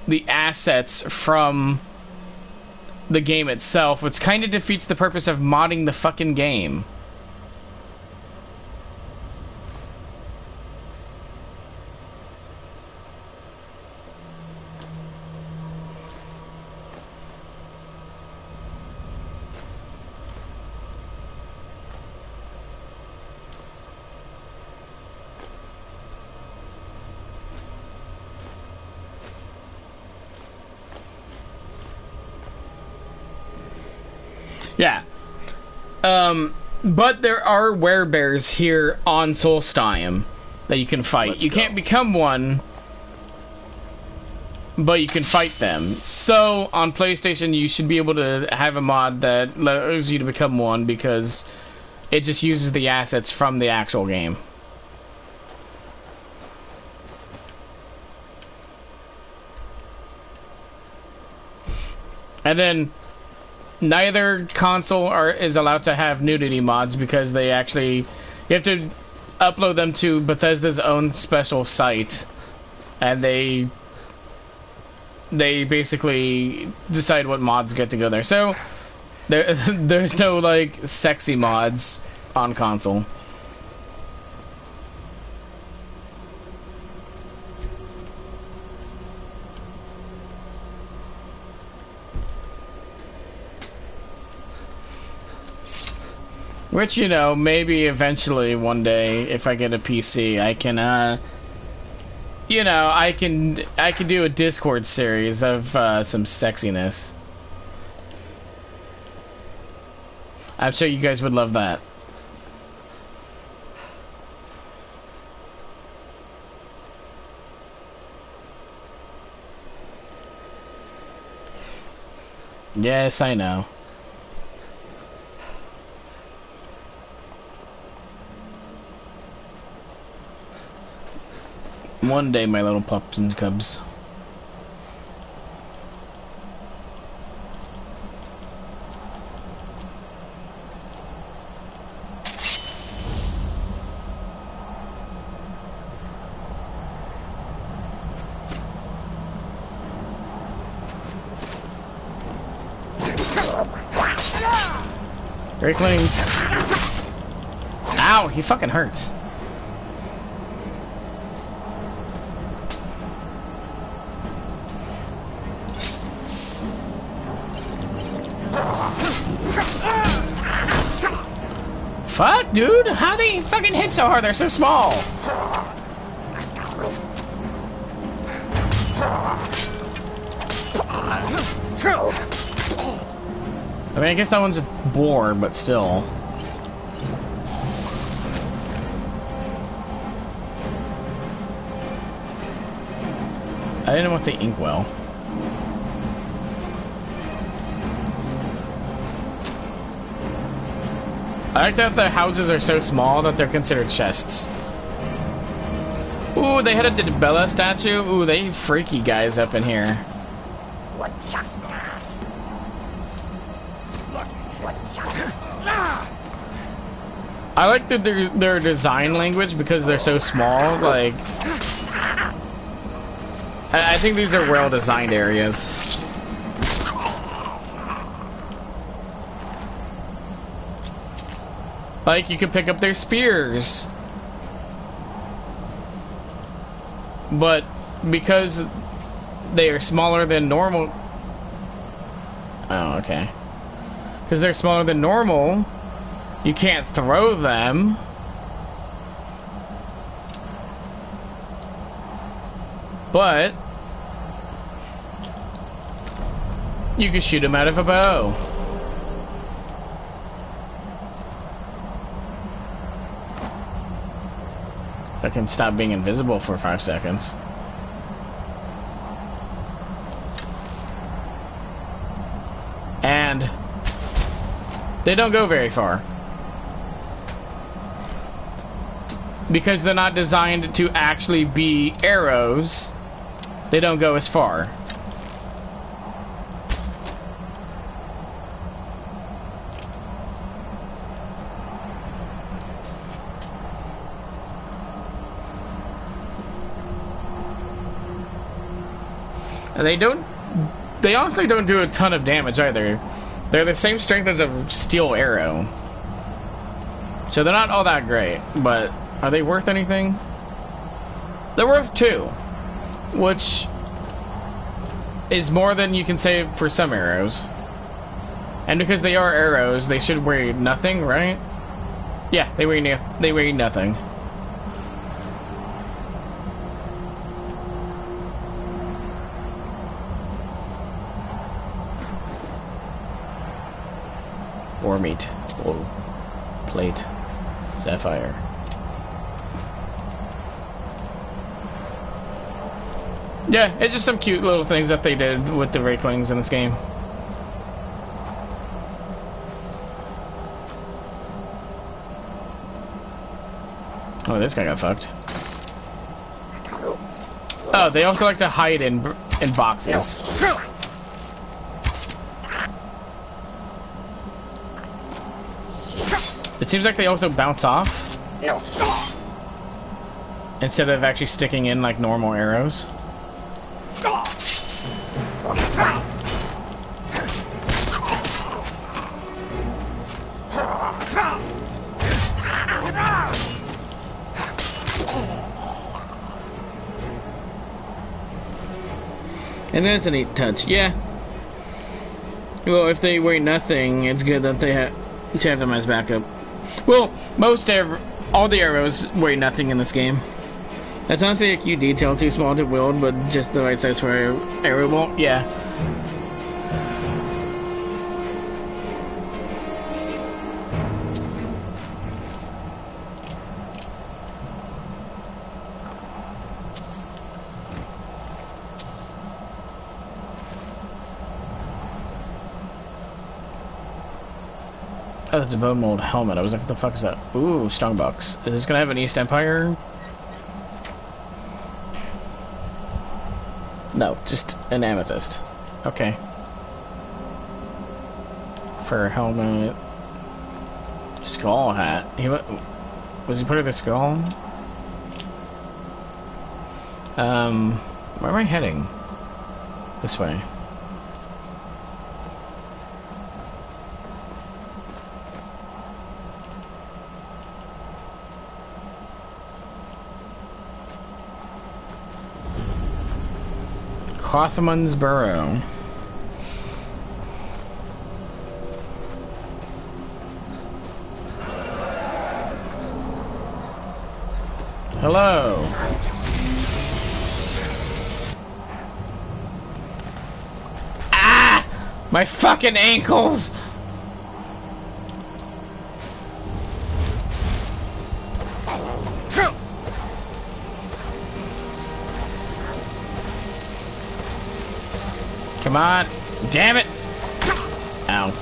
the assets from the game itself, which kind of defeats the purpose of modding the fucking game. Yeah. But there are werebears here on Solstheim that you can fight. You can't become one, but you can fight them. So, on PlayStation, you should be able to have a mod that allows you to become one because it just uses the assets from the actual game. And then neither console is allowed to have nudity mods because they actually, you have to upload them to Bethesda's own special site, and they basically decide what mods get to go there. So there's no like sexy mods on console. Which, you know, maybe eventually one day, if I get a PC, I can, you know, I can do a Discord series of, some sexiness. I'm sure you guys would love that. Yes, I know. One day, my little pups and cubs. Breaklings. Ow, he fucking hurts. Fuck, dude! How they fucking hit so hard? They're so small! I mean, I guess that one's a boar, but still. I didn't want the inkwell. I like that the houses are so small that they're considered chests. Ooh, they had a Bella statue. Ooh, they freaky guys up in here. I like that their design language because they're so small. Like, I think these are well-designed areas. Like, you could pick up their spears. But because they are smaller than normal. Oh, okay. Because they're smaller than normal, you can't throw them. But you can shoot them out of a bow. If I can stop being invisible for 5 seconds. And they don't go very far. Because they're not designed to actually be arrows, they don't go as far. And they honestly don't do a ton of damage either. They're the same strength as a steel arrow. So they're not all that great, but are they worth anything? They're worth 2, which is more than you can say for some arrows. And because they are arrows, they should weigh nothing, right? Yeah, they weigh nothing. Boar meat. Whoa. Plate. Sapphire. Yeah, it's just some cute little things that they did with the Wraithlings in this game. Oh, this guy got fucked. Oh, they also like to hide in boxes. It seems like they also bounce off instead of actually sticking in like normal arrows. And that's a neat touch, yeah. Well, if they weigh nothing, it's good that they have them as backup. Well, all the arrows weigh nothing in this game. That's honestly a cute detail, too small to wield, but just the right size for an arrow bolt. Yeah. Oh, that's a bone mold helmet. I was like, what the fuck is that? Ooh, strongbox. Is this gonna have an East Empire? No, just an amethyst. Okay. Fur helmet. Skull hat. Was he put of the skull? Where am I heading? This way. Hothman's Burrow. Hello. Ah! My fucking ankles! Come on. Damn it. Ow.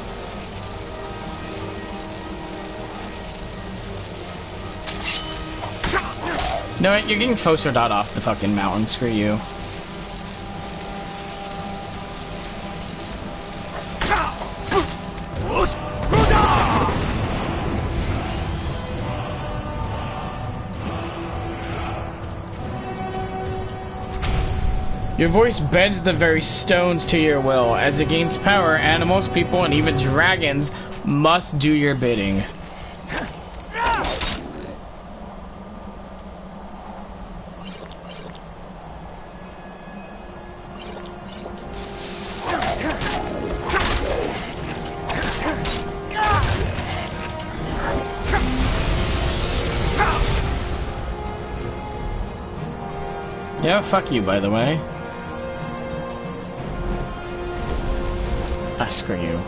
No, you're getting closer dot off the fucking mountain. Screw you. Your voice bends the very stones to your will. As it gains power, animals, people, and even dragons must do your bidding. Yeah, fuck you, by the way. Ah, screw you.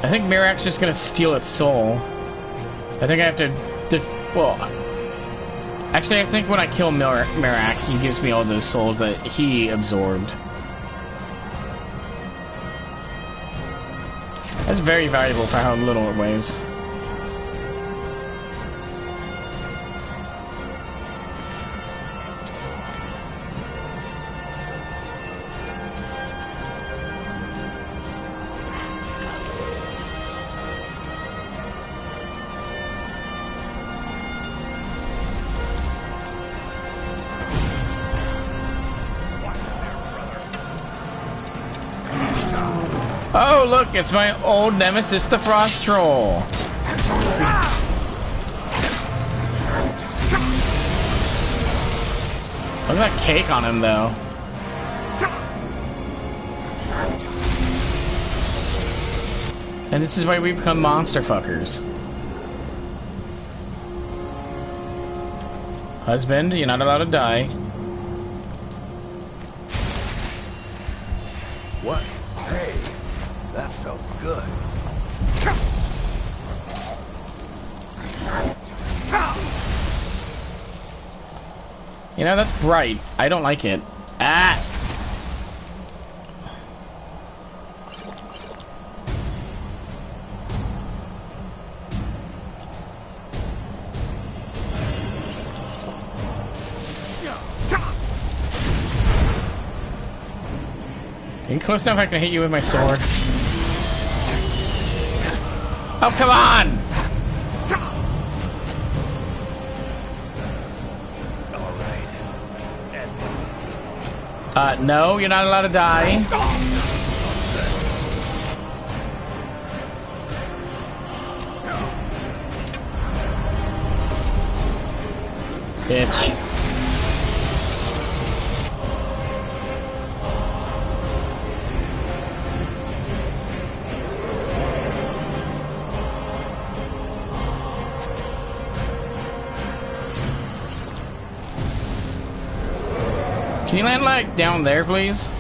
I think Mirak's just gonna steal its soul. I think I have to... well... Actually, I think when I kill Mirak, he gives me all those souls that he absorbed. That's very valuable for how little it weighs. Oh, look, it's my old nemesis, the Frost Troll. Look at that cake on him, though. And this is why we become monster fuckers. Husband, you're not allowed to die. What? Hey, that felt good. You know, that's bright. I don't like it. Ah! Are you close enough I can hit you with my sword? Oh, come on! No, you're not allowed to die. Bitch. Can you land like down there, please?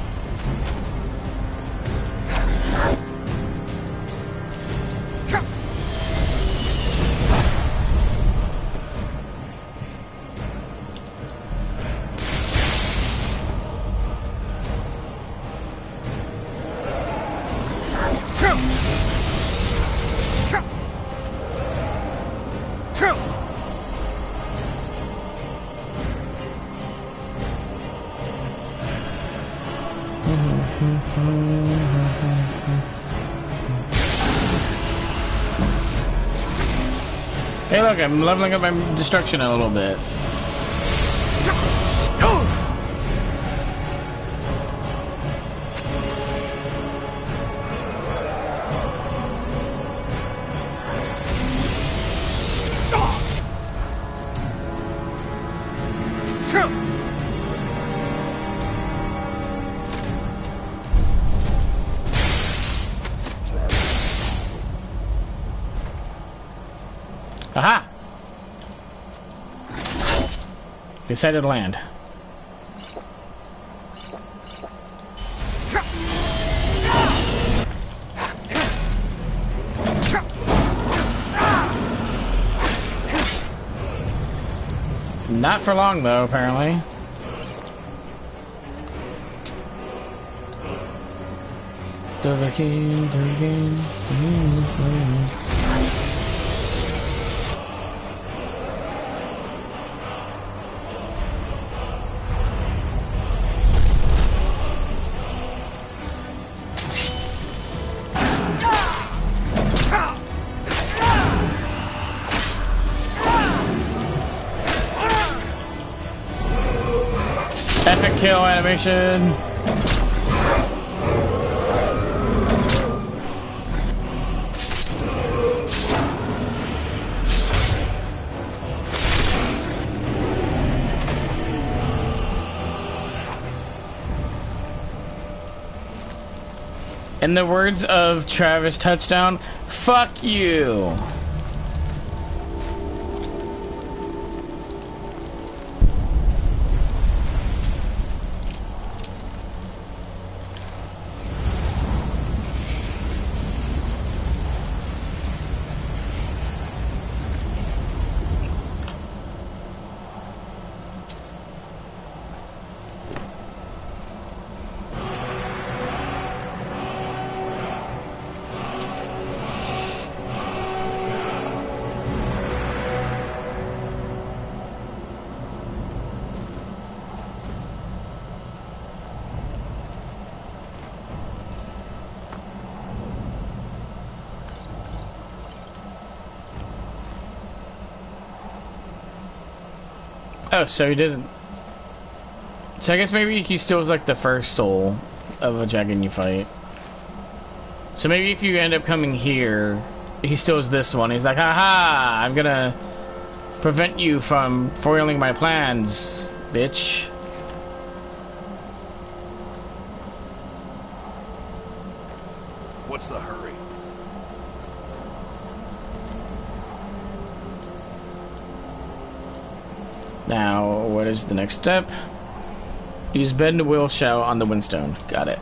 Hey, look, I'm leveling up my destruction a little bit. Aha! Decided to land. Not for long, though, apparently. Epic kill animation. In the words of Travis Touchdown, fuck you. Oh, so he doesn't. So I guess maybe he still is like the first soul of a dragon you fight. So maybe if you end up coming here, he still is this one. He's like, haha, I'm gonna prevent you from foiling my plans, bitch. What's the hurry? Now, what is the next step? Use bend the wheel shell on the windstone. Got it.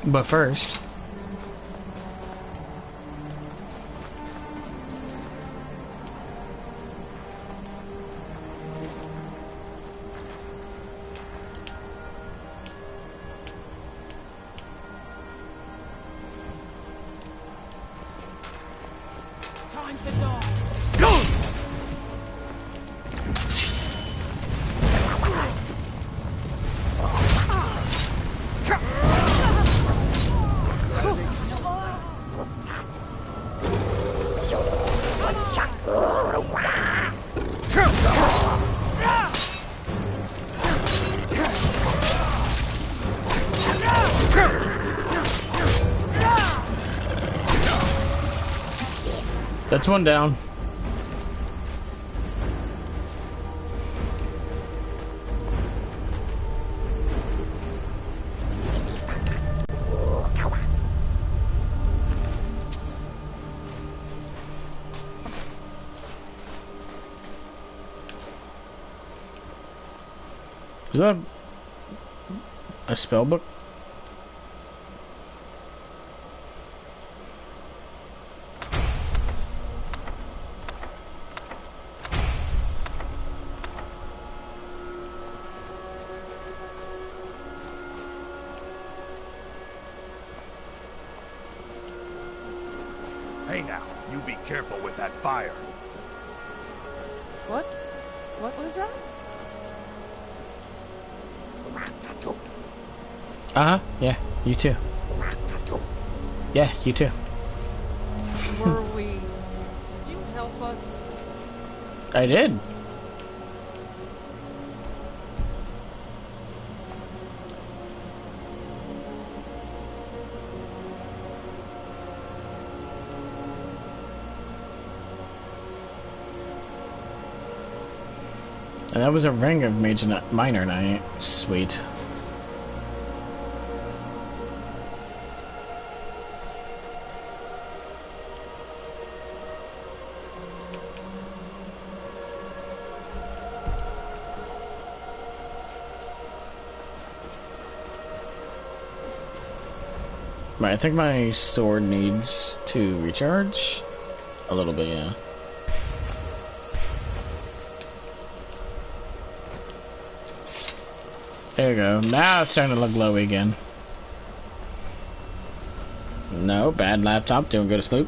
But first... Time to die. That's one down. Is that a spell book? Hey now, you be careful with that fire. What? What was that? Uh-huh, yeah, you too. Yeah, you too. Were we... Did you help us? I did. And that was a ring of Minor Knight. Sweet. Right, I think my sword needs to recharge a little bit, yeah. There you go. Now it's starting to look low again. No, bad laptop. Doing good to sleep.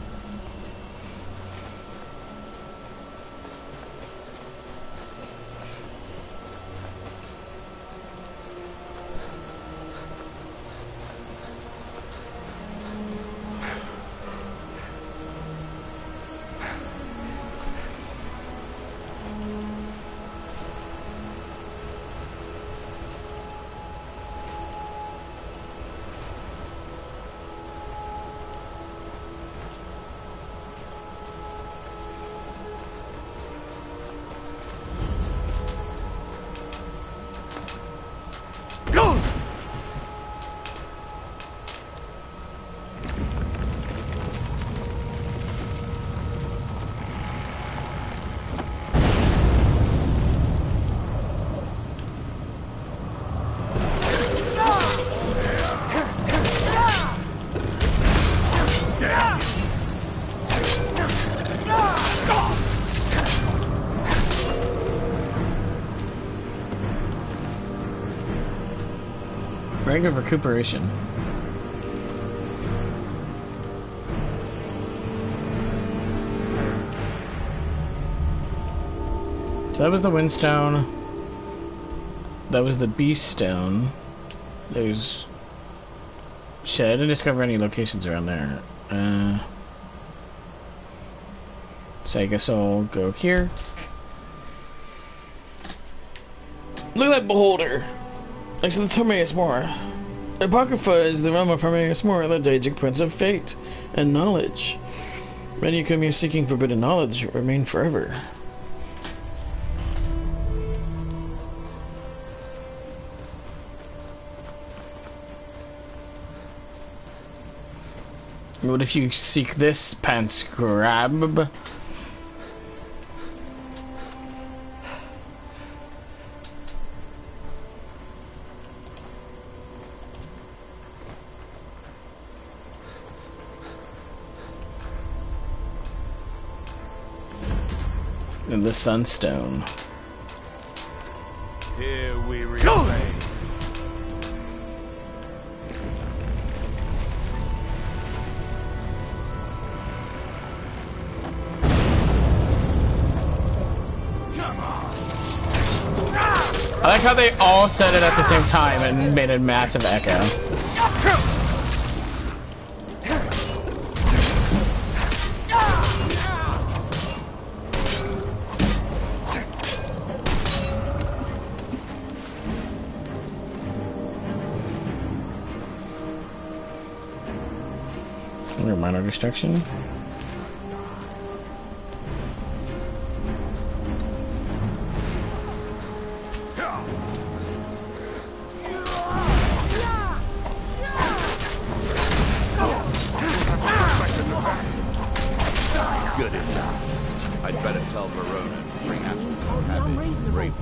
Bag of recuperation. So that was the Windstone. That was the Beast Stone. There's... Shit, I didn't discover any locations around there. So I guess I'll go here. Look at that beholder! Next to the Terminus Mora. Apocrypha is the realm of Terminus Mora, the Daedric Prince of Fate and Knowledge. Many who come here seeking forbidden knowledge remain forever. What if you seek this pants grab? And the Sunstone. Here we remain. I like how they all said it at the same time and made a massive echo. Minor destruction. Good enough. I'd better tell Verona to bring out having Raven Road.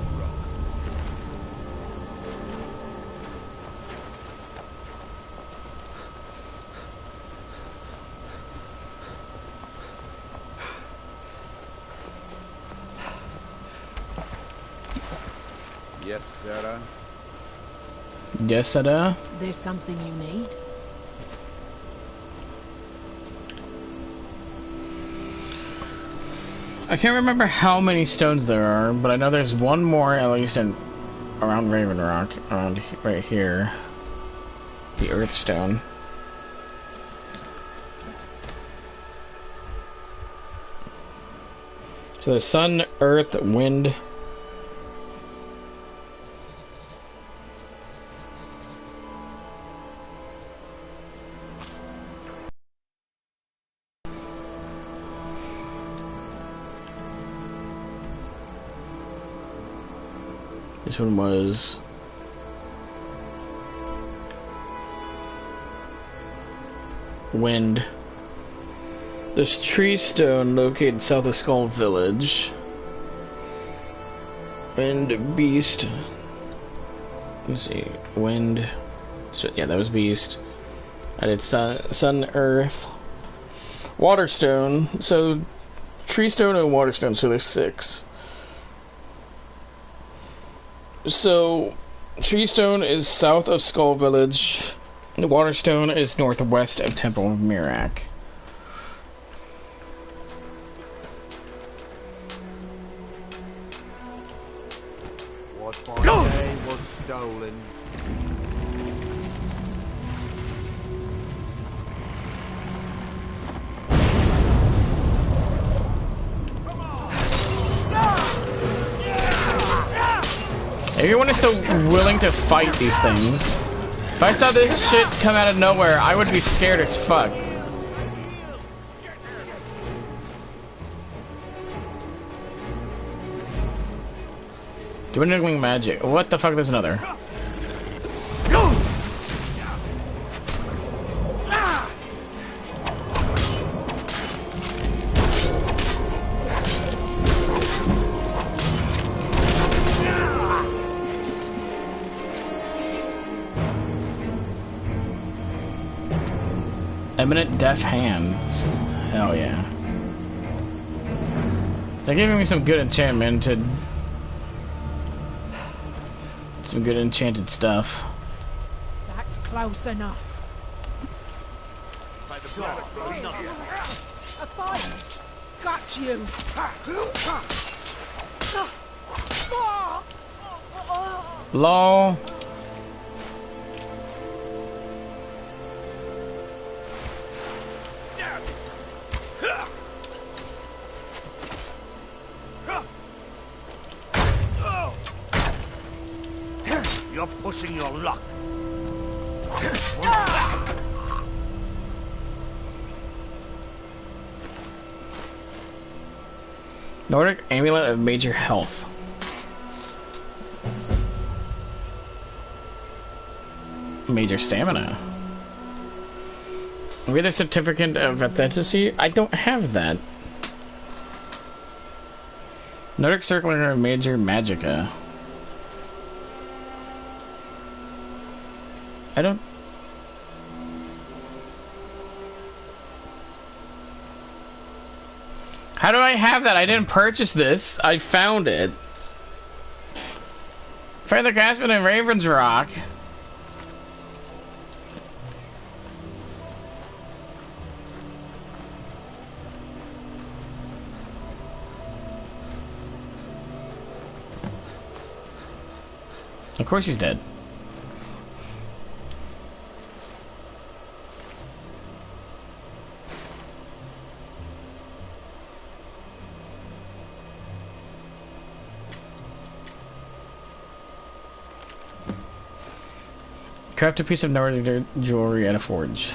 Yes, Sarah? Yes, Sarah? There's something you need? I can't remember how many stones there are, but I know there's one more at least in around Raven Rock, around right here. The Earth Stone. So there's Sun, Earth, Wind. This one was Wind. There's Tree Stone located south of Skull Village. Wind, Beast. Let's see. Wind. So, yeah, that was Beast. I did Sun, Earth. Waterstone. So, Tree Stone and Waterstone, so there's 6. So, Tree Stone is south of Skull Village. The Waterstone is northwest of Temple of Mirak. What by day was stolen. Everyone is so willing to fight these things. If I saw this shit come out of nowhere, I would be scared as fuck. Dwindling magic. What the fuck? There's another. Eminent Deaf Hands. Hell yeah. They're giving me some good enchanted stuff. That's Close enough. By the blood, A fight! Got you! Lol. You're pushing your luck. Nordic Amulet of Major Health. Major Stamina. Read the Certificate of Authenticity? I don't have that. Nordic Circular of Major Magicka. I don't... How do I have that? I didn't purchase this. I found it. Find the Craftsman in Raven's Rock. Of course he's dead. Craft a piece of Nordic jewelry at a forge.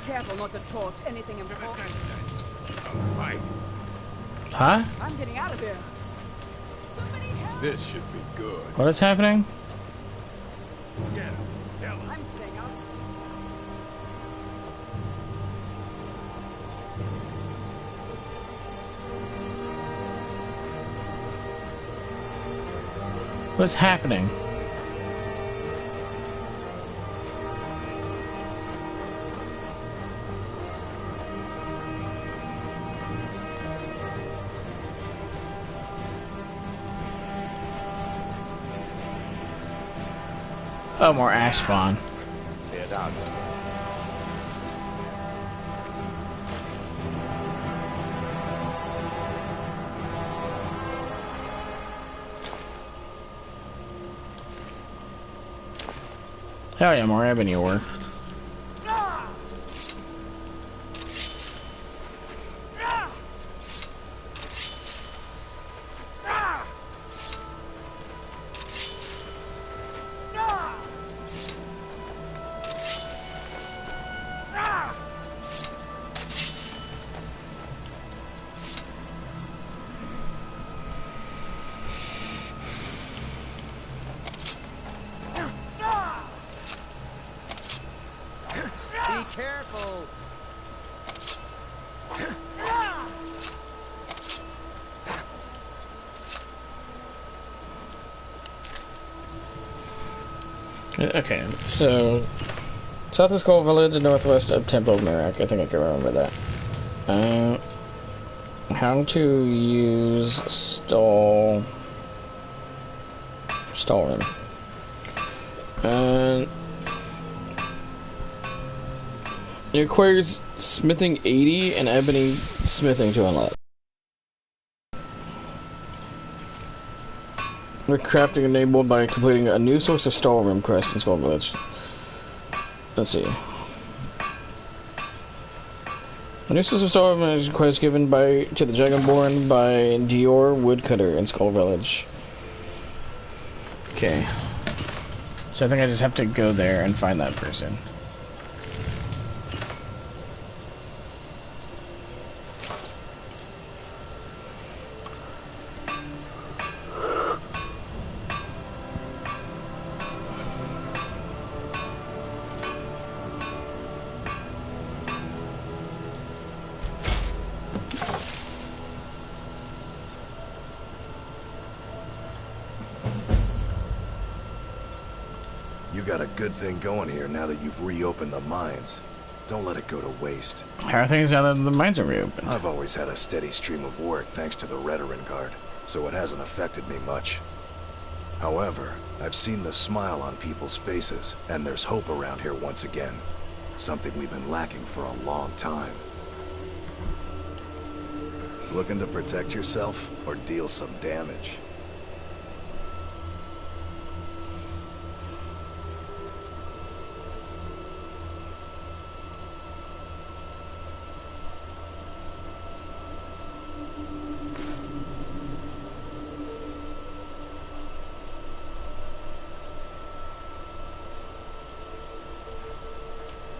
Careful not to torch anything important. Fight. Huh? I'm getting out of here. This should be good. What is happening? I'm staying out. What's happening? Oh, more ash spawn. They're down. Hell yeah, more ebony ore. Careful! Okay, so south of Skull Village, northwest of Temple of Merak. I think I can remember that. How to use stall room. It requires smithing 80 and ebony smithing to unlock. With crafting enabled by completing a new source of stall room quest in Skull Village. Let's see. A new source of stall room quest given to the Dragonborn by Dior Woodcutter in Skull Village. Okay. So I think I just have to go there and find that person. got a good thing going here now that you've reopened the mines. Don't let it go to waste. How are things now that the mines are reopened? I've always had a steady stream of work thanks to the Redoran Guard, so it hasn't affected me much. However, I've seen the smile on people's faces, and there's hope around here once again. Something we've been lacking for a long time. Looking to protect yourself, or deal some damage?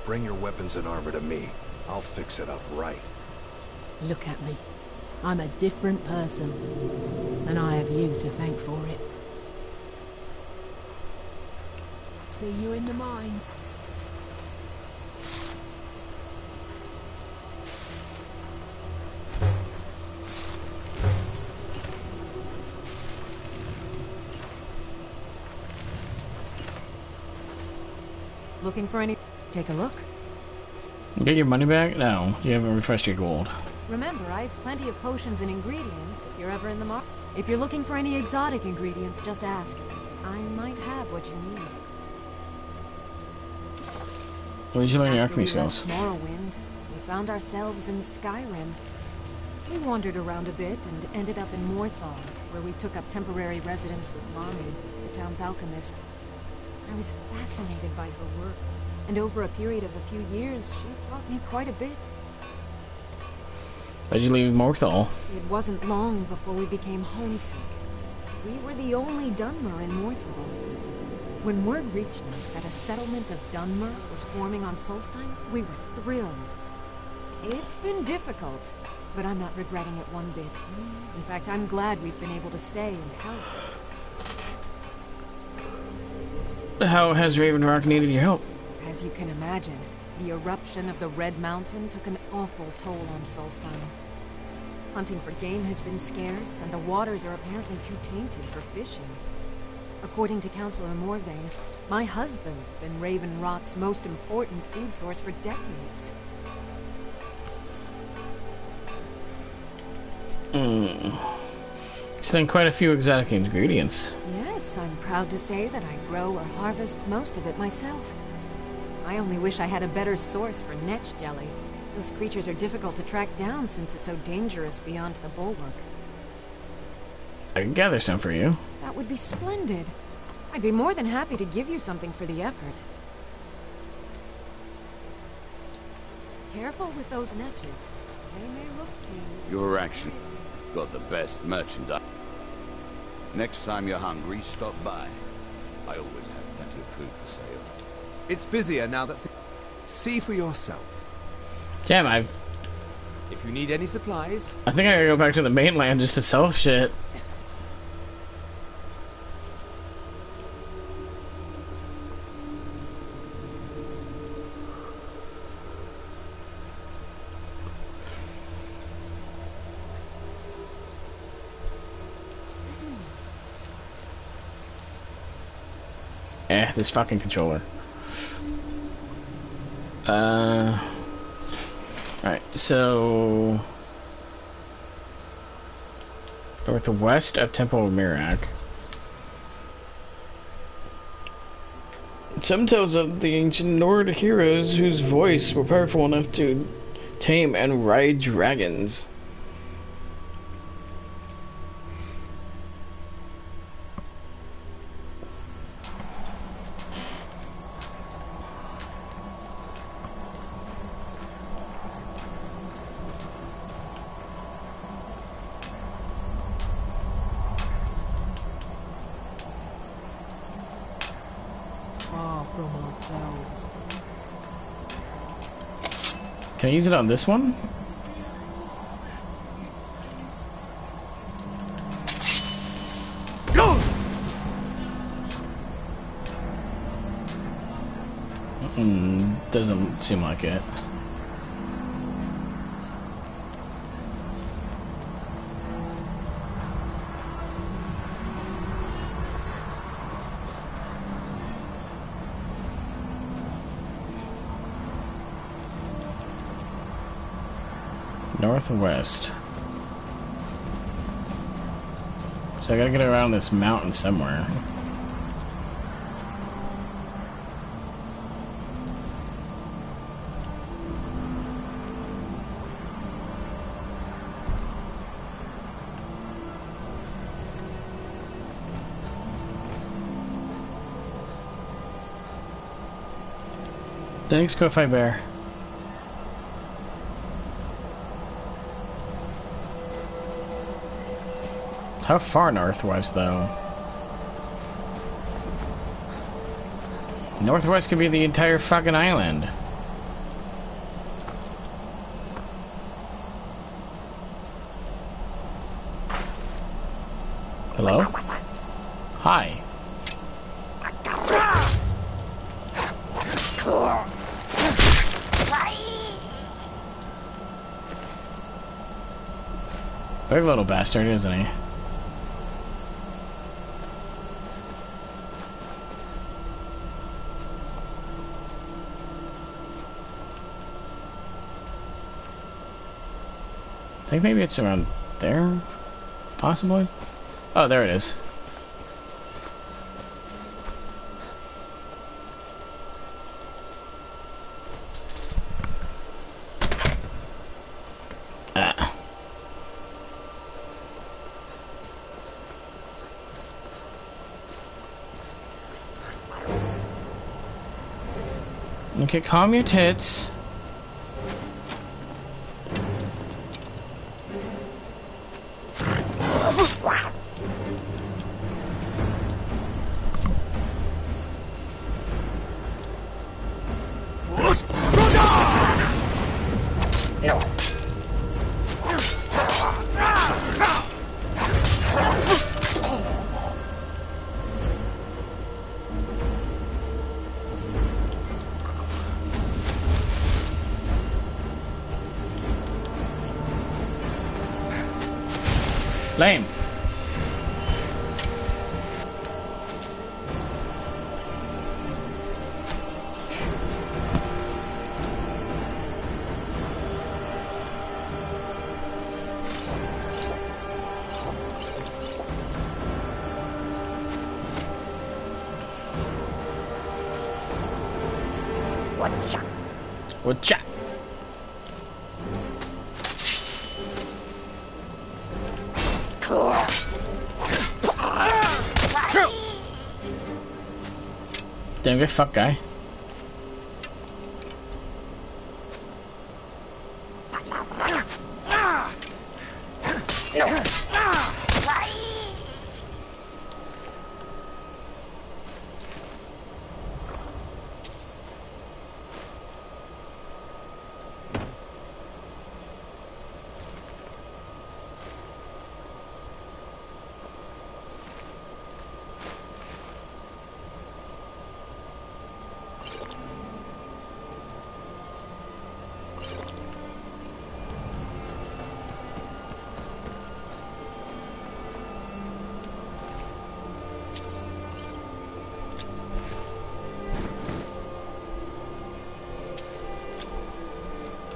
Bring your weapons and armor to me. I'll fix it up right. Look at me. I'm a different person. And I have you to thank for it. See you in the mines. Looking for any... Take a look. Get your money back? No, you haven't refreshed your gold. Remember, I have plenty of potions and ingredients if you're ever in the market. If you're looking for any exotic ingredients, just ask. I might have what you need. What did you learn your After alchemy we left skills? Morrowind, we found ourselves in Skyrim. We wandered around a bit and ended up in Morthal, where we took up temporary residence with Mami, the town's alchemist. I was fascinated by her work, and over a period of a few years, she taught me quite a bit. Why'd you leave Morthal? It wasn't long before we became homesick. We were the only Dunmer in Morthal. When word reached us that a settlement of Dunmer was forming on Solstheim, we were thrilled. It's been difficult, but I'm not regretting it one bit. In fact, I'm glad we've been able to stay and help. How has Raven Rock needed your help? As you can imagine, the eruption of the Red Mountain took an awful toll on Solstheim. Hunting for game has been scarce, and the waters are apparently too tainted for fishing. According to Councillor Morvain, my husband's been Raven Rock's most important food source for decades. Selling quite a few exotic ingredients. Yes, I'm proud to say that I grow or harvest most of it myself. I only wish I had a better source for netch jelly. Those creatures are difficult to track down since it's so dangerous beyond the bulwark. I can gather some for you. That would be splendid. I'd be more than happy to give you something for the effort. Careful with those netches. They may look tame. Your action got the best merchandise. Next time you're hungry, stop by. I always have plenty of food for sale. It's busier now that... See for yourself. Damn, If you need any supplies... I think I gotta go back to the mainland just to sell shit. This fucking controller. Alright, so... northwest of Temple of Mirak. Some tales of the ancient Nord heroes whose voice were powerful enough to tame and ride dragons. Can I use it on this one? Doesn't seem like it. Northwest. So I gotta get around this mountain somewhere. Thanks, Ko-Fi Bear. How far northwest, though? Northwest could be the entire fucking island. Hello? Hi. Big little bastard, isn't he? I think maybe it's around there, possibly? Oh, there it is. Ah. Okay, calm your tits. Lame. Whatcha? Damn good fuck guy.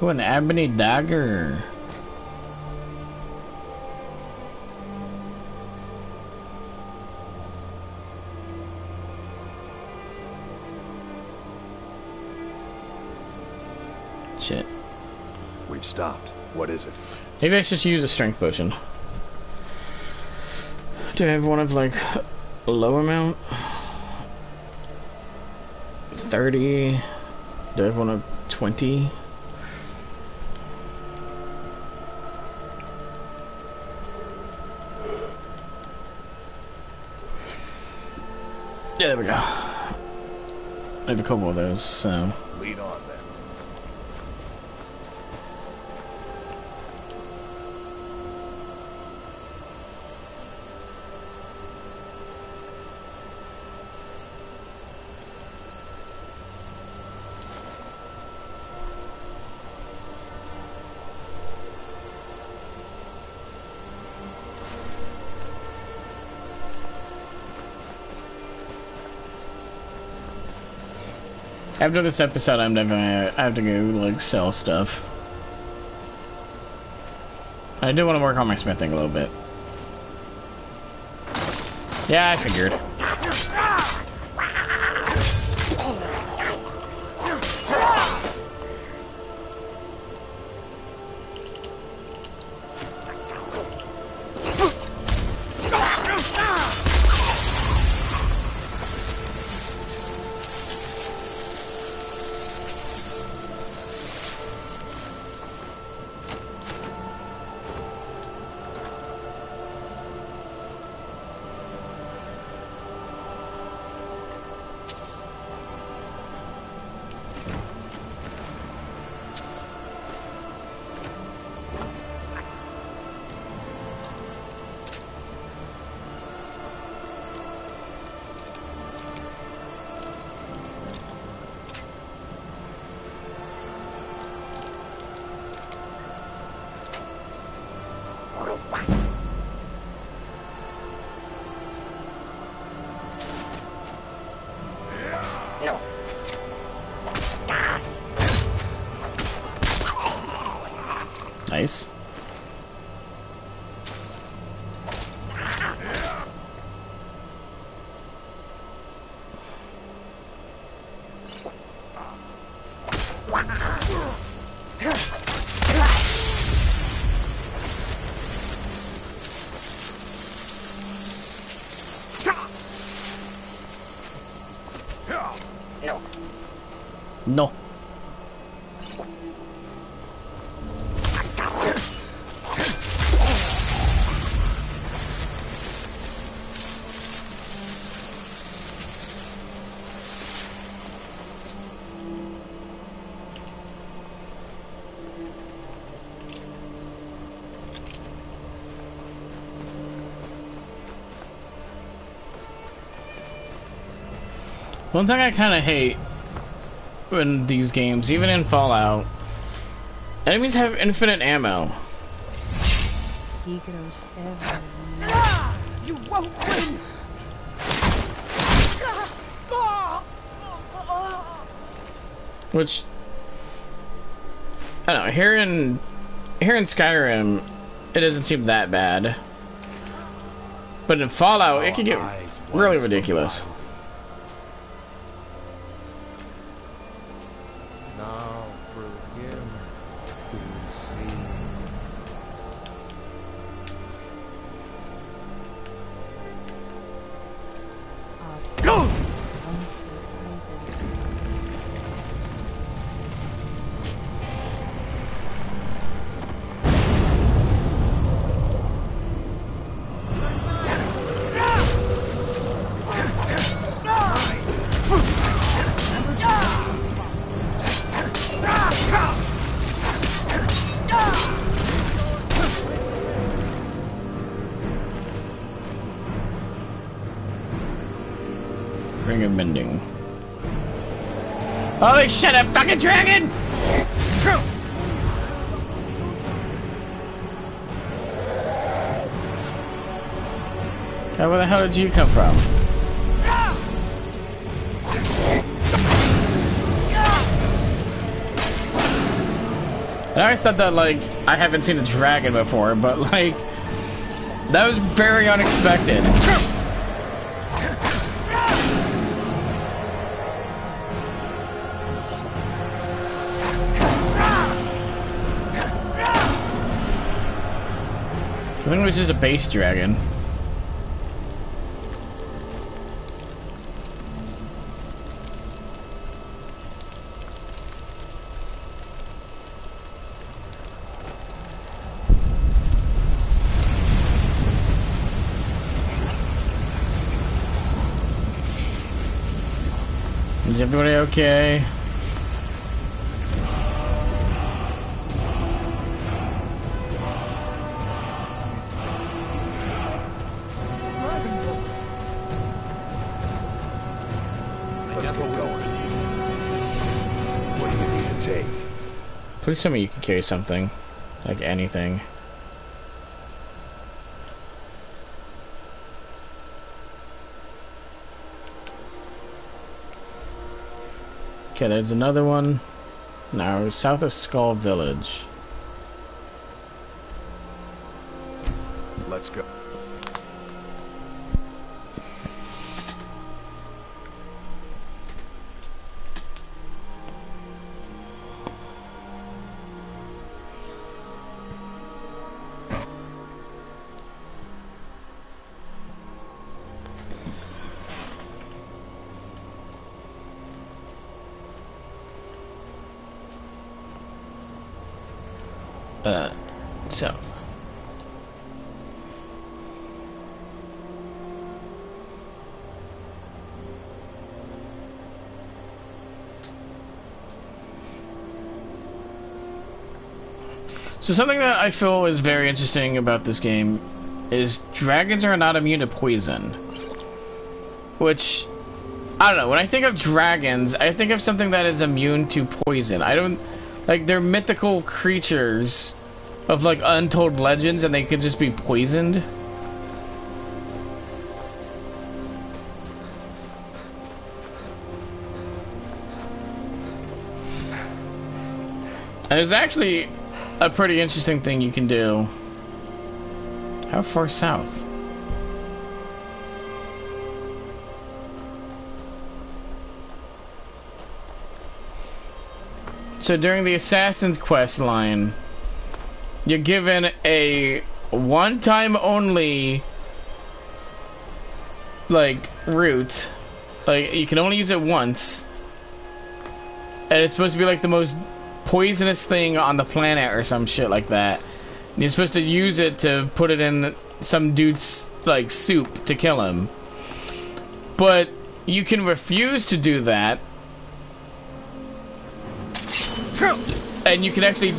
Oh, an ebony dagger. Shit. We've stopped. What is it? Maybe I should just use a strength potion. Do I have one of like a low amount? 30. Do I have one of 20? Yeah, there we go. I have a couple of those, so. Lead on then. After this episode, I have to go like sell stuff. I do want to work on my smithing a little bit. Yeah, I figured. Nice. No. One thing I kind of hate in these games, even in Fallout, enemies have infinite ammo. He grows ever. You won't win! Which, I don't know, here in Skyrim, it doesn't seem that bad. But in Fallout, it can get really ridiculous. Now through him do we see. Go! Ring of Mending. Holy shit, a fucking dragon! God, where the hell did you come from? And I always thought that, like, I haven't seen a dragon before, but, like, that was very unexpected. I think it was just a base dragon. Is everybody okay? Let's get going. What do you need to take? Please tell me you can carry something. Like anything. Okay, there's another one. Now, south of Skull Village. Let's go. South. So something that I feel is very interesting about this game is dragons are not immune to poison. Which, I don't know, when I think of dragons, I think of something that is immune to poison. I don't, like, they're mythical creatures of, like, untold legends, and they could just be poisoned. And there's actually a pretty interesting thing you can do. How far south? So during the Assassin's Quest line, you're given a one-time only, like, route. Like, you can only use it once. And it's supposed to be, like, the most poisonous thing on the planet or some shit like that. And you're supposed to use it to put it in some dude's, like, soup to kill him. But you can refuse to do that. And you can actually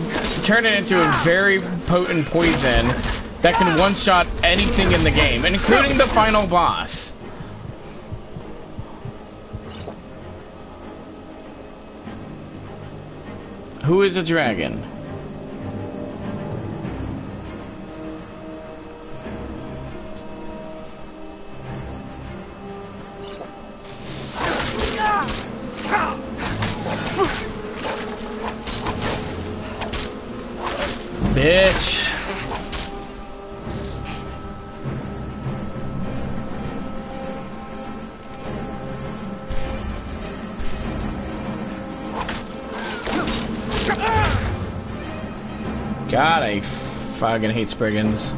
turn it into a very potent poison that can one-shot anything in the game, including the final boss. Who is a dragon? Bitch. God, I fucking hate Spriggans.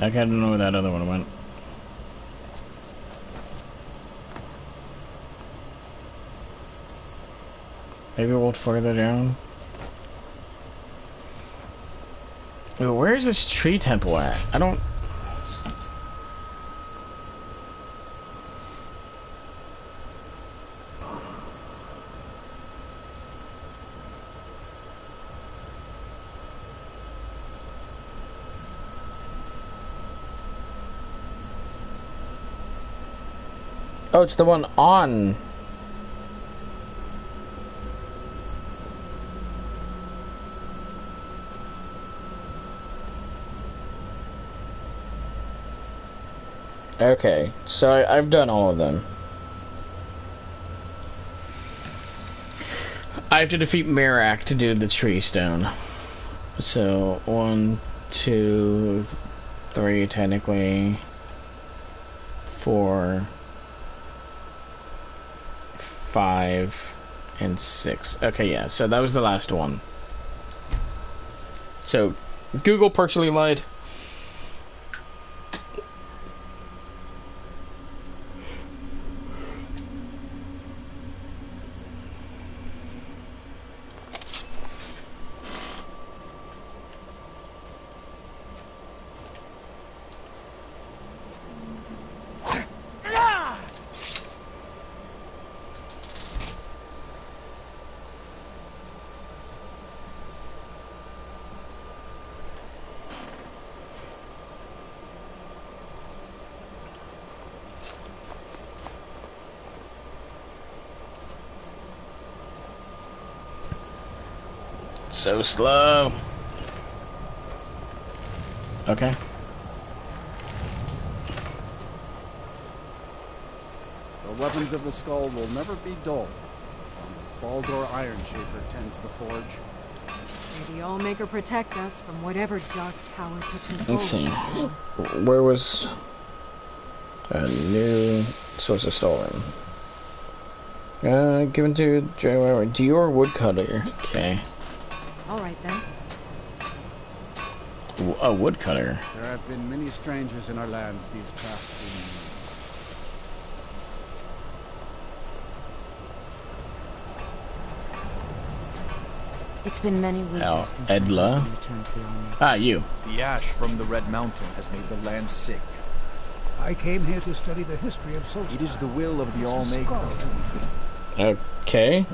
I kind of know where that other one went. Maybe we'll further down. Ooh, where is this tree temple at? I don't... Oh, it's the one on. Okay, so I've done all of them. I have to defeat Merak to do the tree stone. So, 1, 2, 3 technically. 4, 5, and 6. Okay, yeah, so that was the last one. So, Google partially lied. So slow. Okay. The weapons of the skull will never be dull, as long as Baldur Ironshaper tends the forge. May the Allmaker protect us from whatever dark power took control Let's see. of this world. Where was a new source of stolen? Given to Dior Woodcutter. Okay. Alright then. A woodcutter. There have been many strangers in our lands these past few years. It's been many winters since my Edla. husband returned to the Allmaker. Ah, you. The ash from the Red Mountain has made the land sick. I came here to study the history of Solstar. It is the will of the Allmaker. Okay.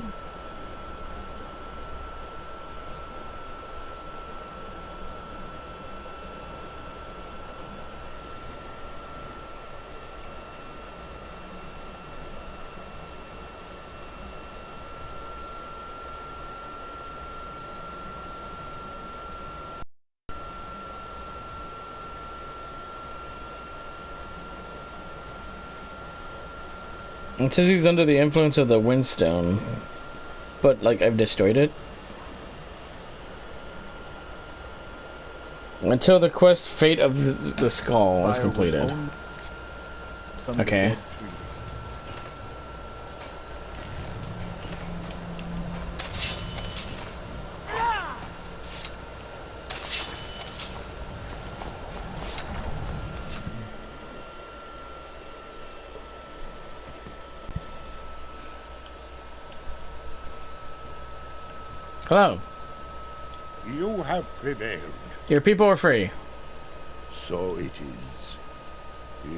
It says he's under the influence of the Windstone, but like I've destroyed it. Until the quest Fate of the Skull is completed. Okay. Hello. You have prevailed. Your people are free. So it is.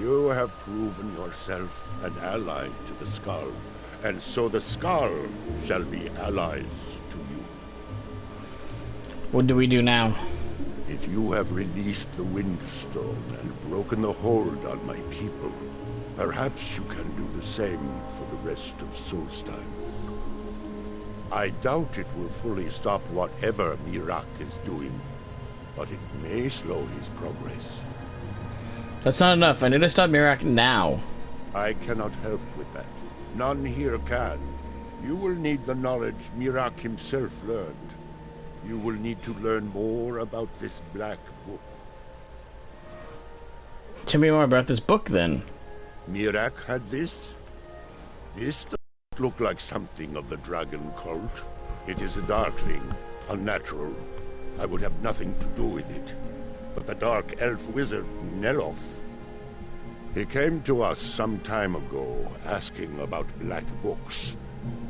You have proven yourself an ally to the Skull, and so the Skull shall be allies to you. What do we do now? If you have released the Windstone and broken the hold on my people, perhaps you can do the same for the rest of Solstheim. I doubt it will fully stop whatever Mirak is doing, but it may slow his progress. That's not enough. I need to stop Mirak now. I cannot help with that. None here can. You will need the knowledge Mirak himself learned. You will need to learn more about this black book. Tell me more about this book, then. Mirak had this? This does not look like something of the dragon cult. It is a dark thing, unnatural. I would have nothing to do with it. But the dark elf wizard, Neloth, he came to us some time ago, asking about black books.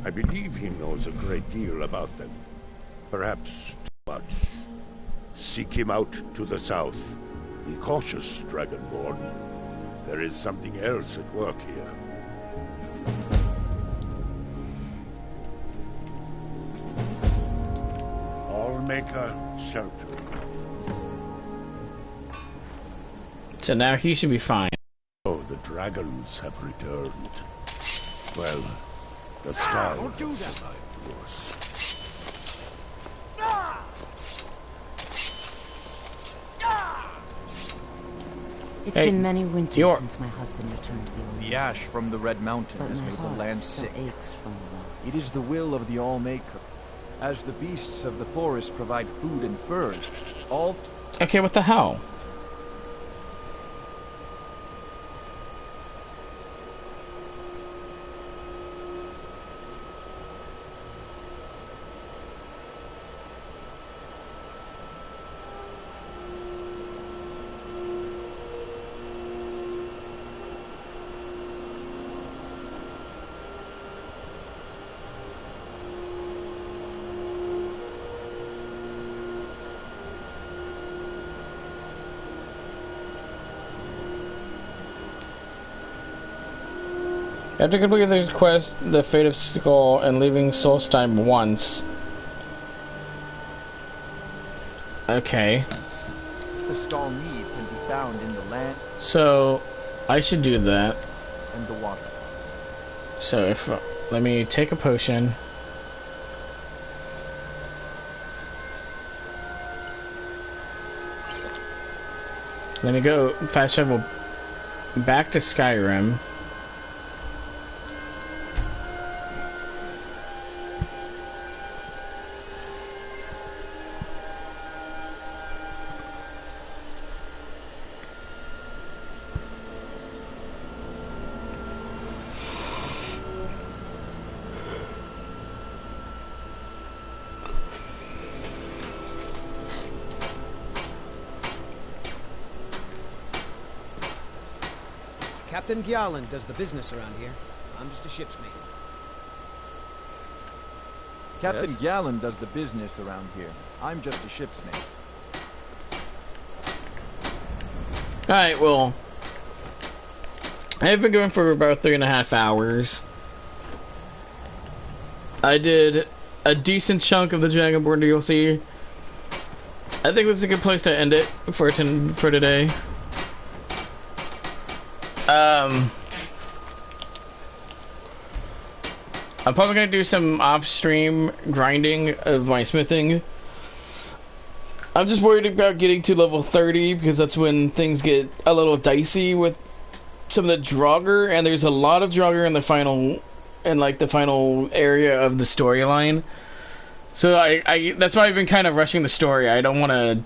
I believe he knows a great deal about them. Perhaps too much. Seek him out to the south. Be cautious, Dragonborn. There is something else at work here. Allmaker shelter. So now he should be fine. Oh, the dragons have returned. Well, the sky has survived worse. It's been many winters since my husband returned to the Allmaker. The ash from the Red Mountain But has my made the heart land still sick. aches from the loss. It is the will of the Allmaker. As the beasts of the forest provide food and fur, all... Okay, what the hell? After completing the quest, the Fate of Skull, and leaving Solstheim once. Okay. the skull need can be found in the land So, I should do that. and the water. So if let me take a potion. Let me go fast travel back to Skyrim. Captain Gjalland does the business around here. I'm just a ship's mate. Captain Gjalland does the business around here. I'm just a ship's mate. Alright, well, I've been going for about 3.5 hours. I did a decent chunk of the Dragonborn DLC. I think this is a good place to end it for today. I'm probably gonna do some off-stream grinding of my smithing. I'm just worried about getting to level 30 because that's when things get a little dicey with some of the Draugr, and there's a lot of Draugr in the final area of the storyline. So I that's why I've been kind of rushing the story. I don't want to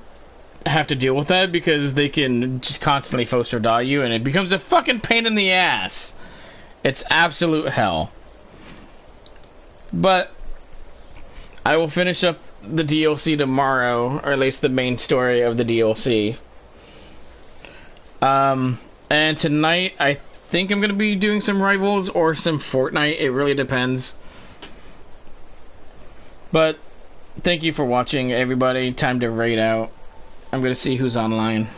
have to deal with that because they can just constantly foster die you, and it becomes a fucking pain in the ass. It's absolute hell. But I will finish up the DLC tomorrow, or at least the main story of the DLC. And tonight I think I'm gonna be doing some Rivals or some Fortnite. It really depends. But thank you for watching, everybody. Time to raid out. I'm gonna see who's online.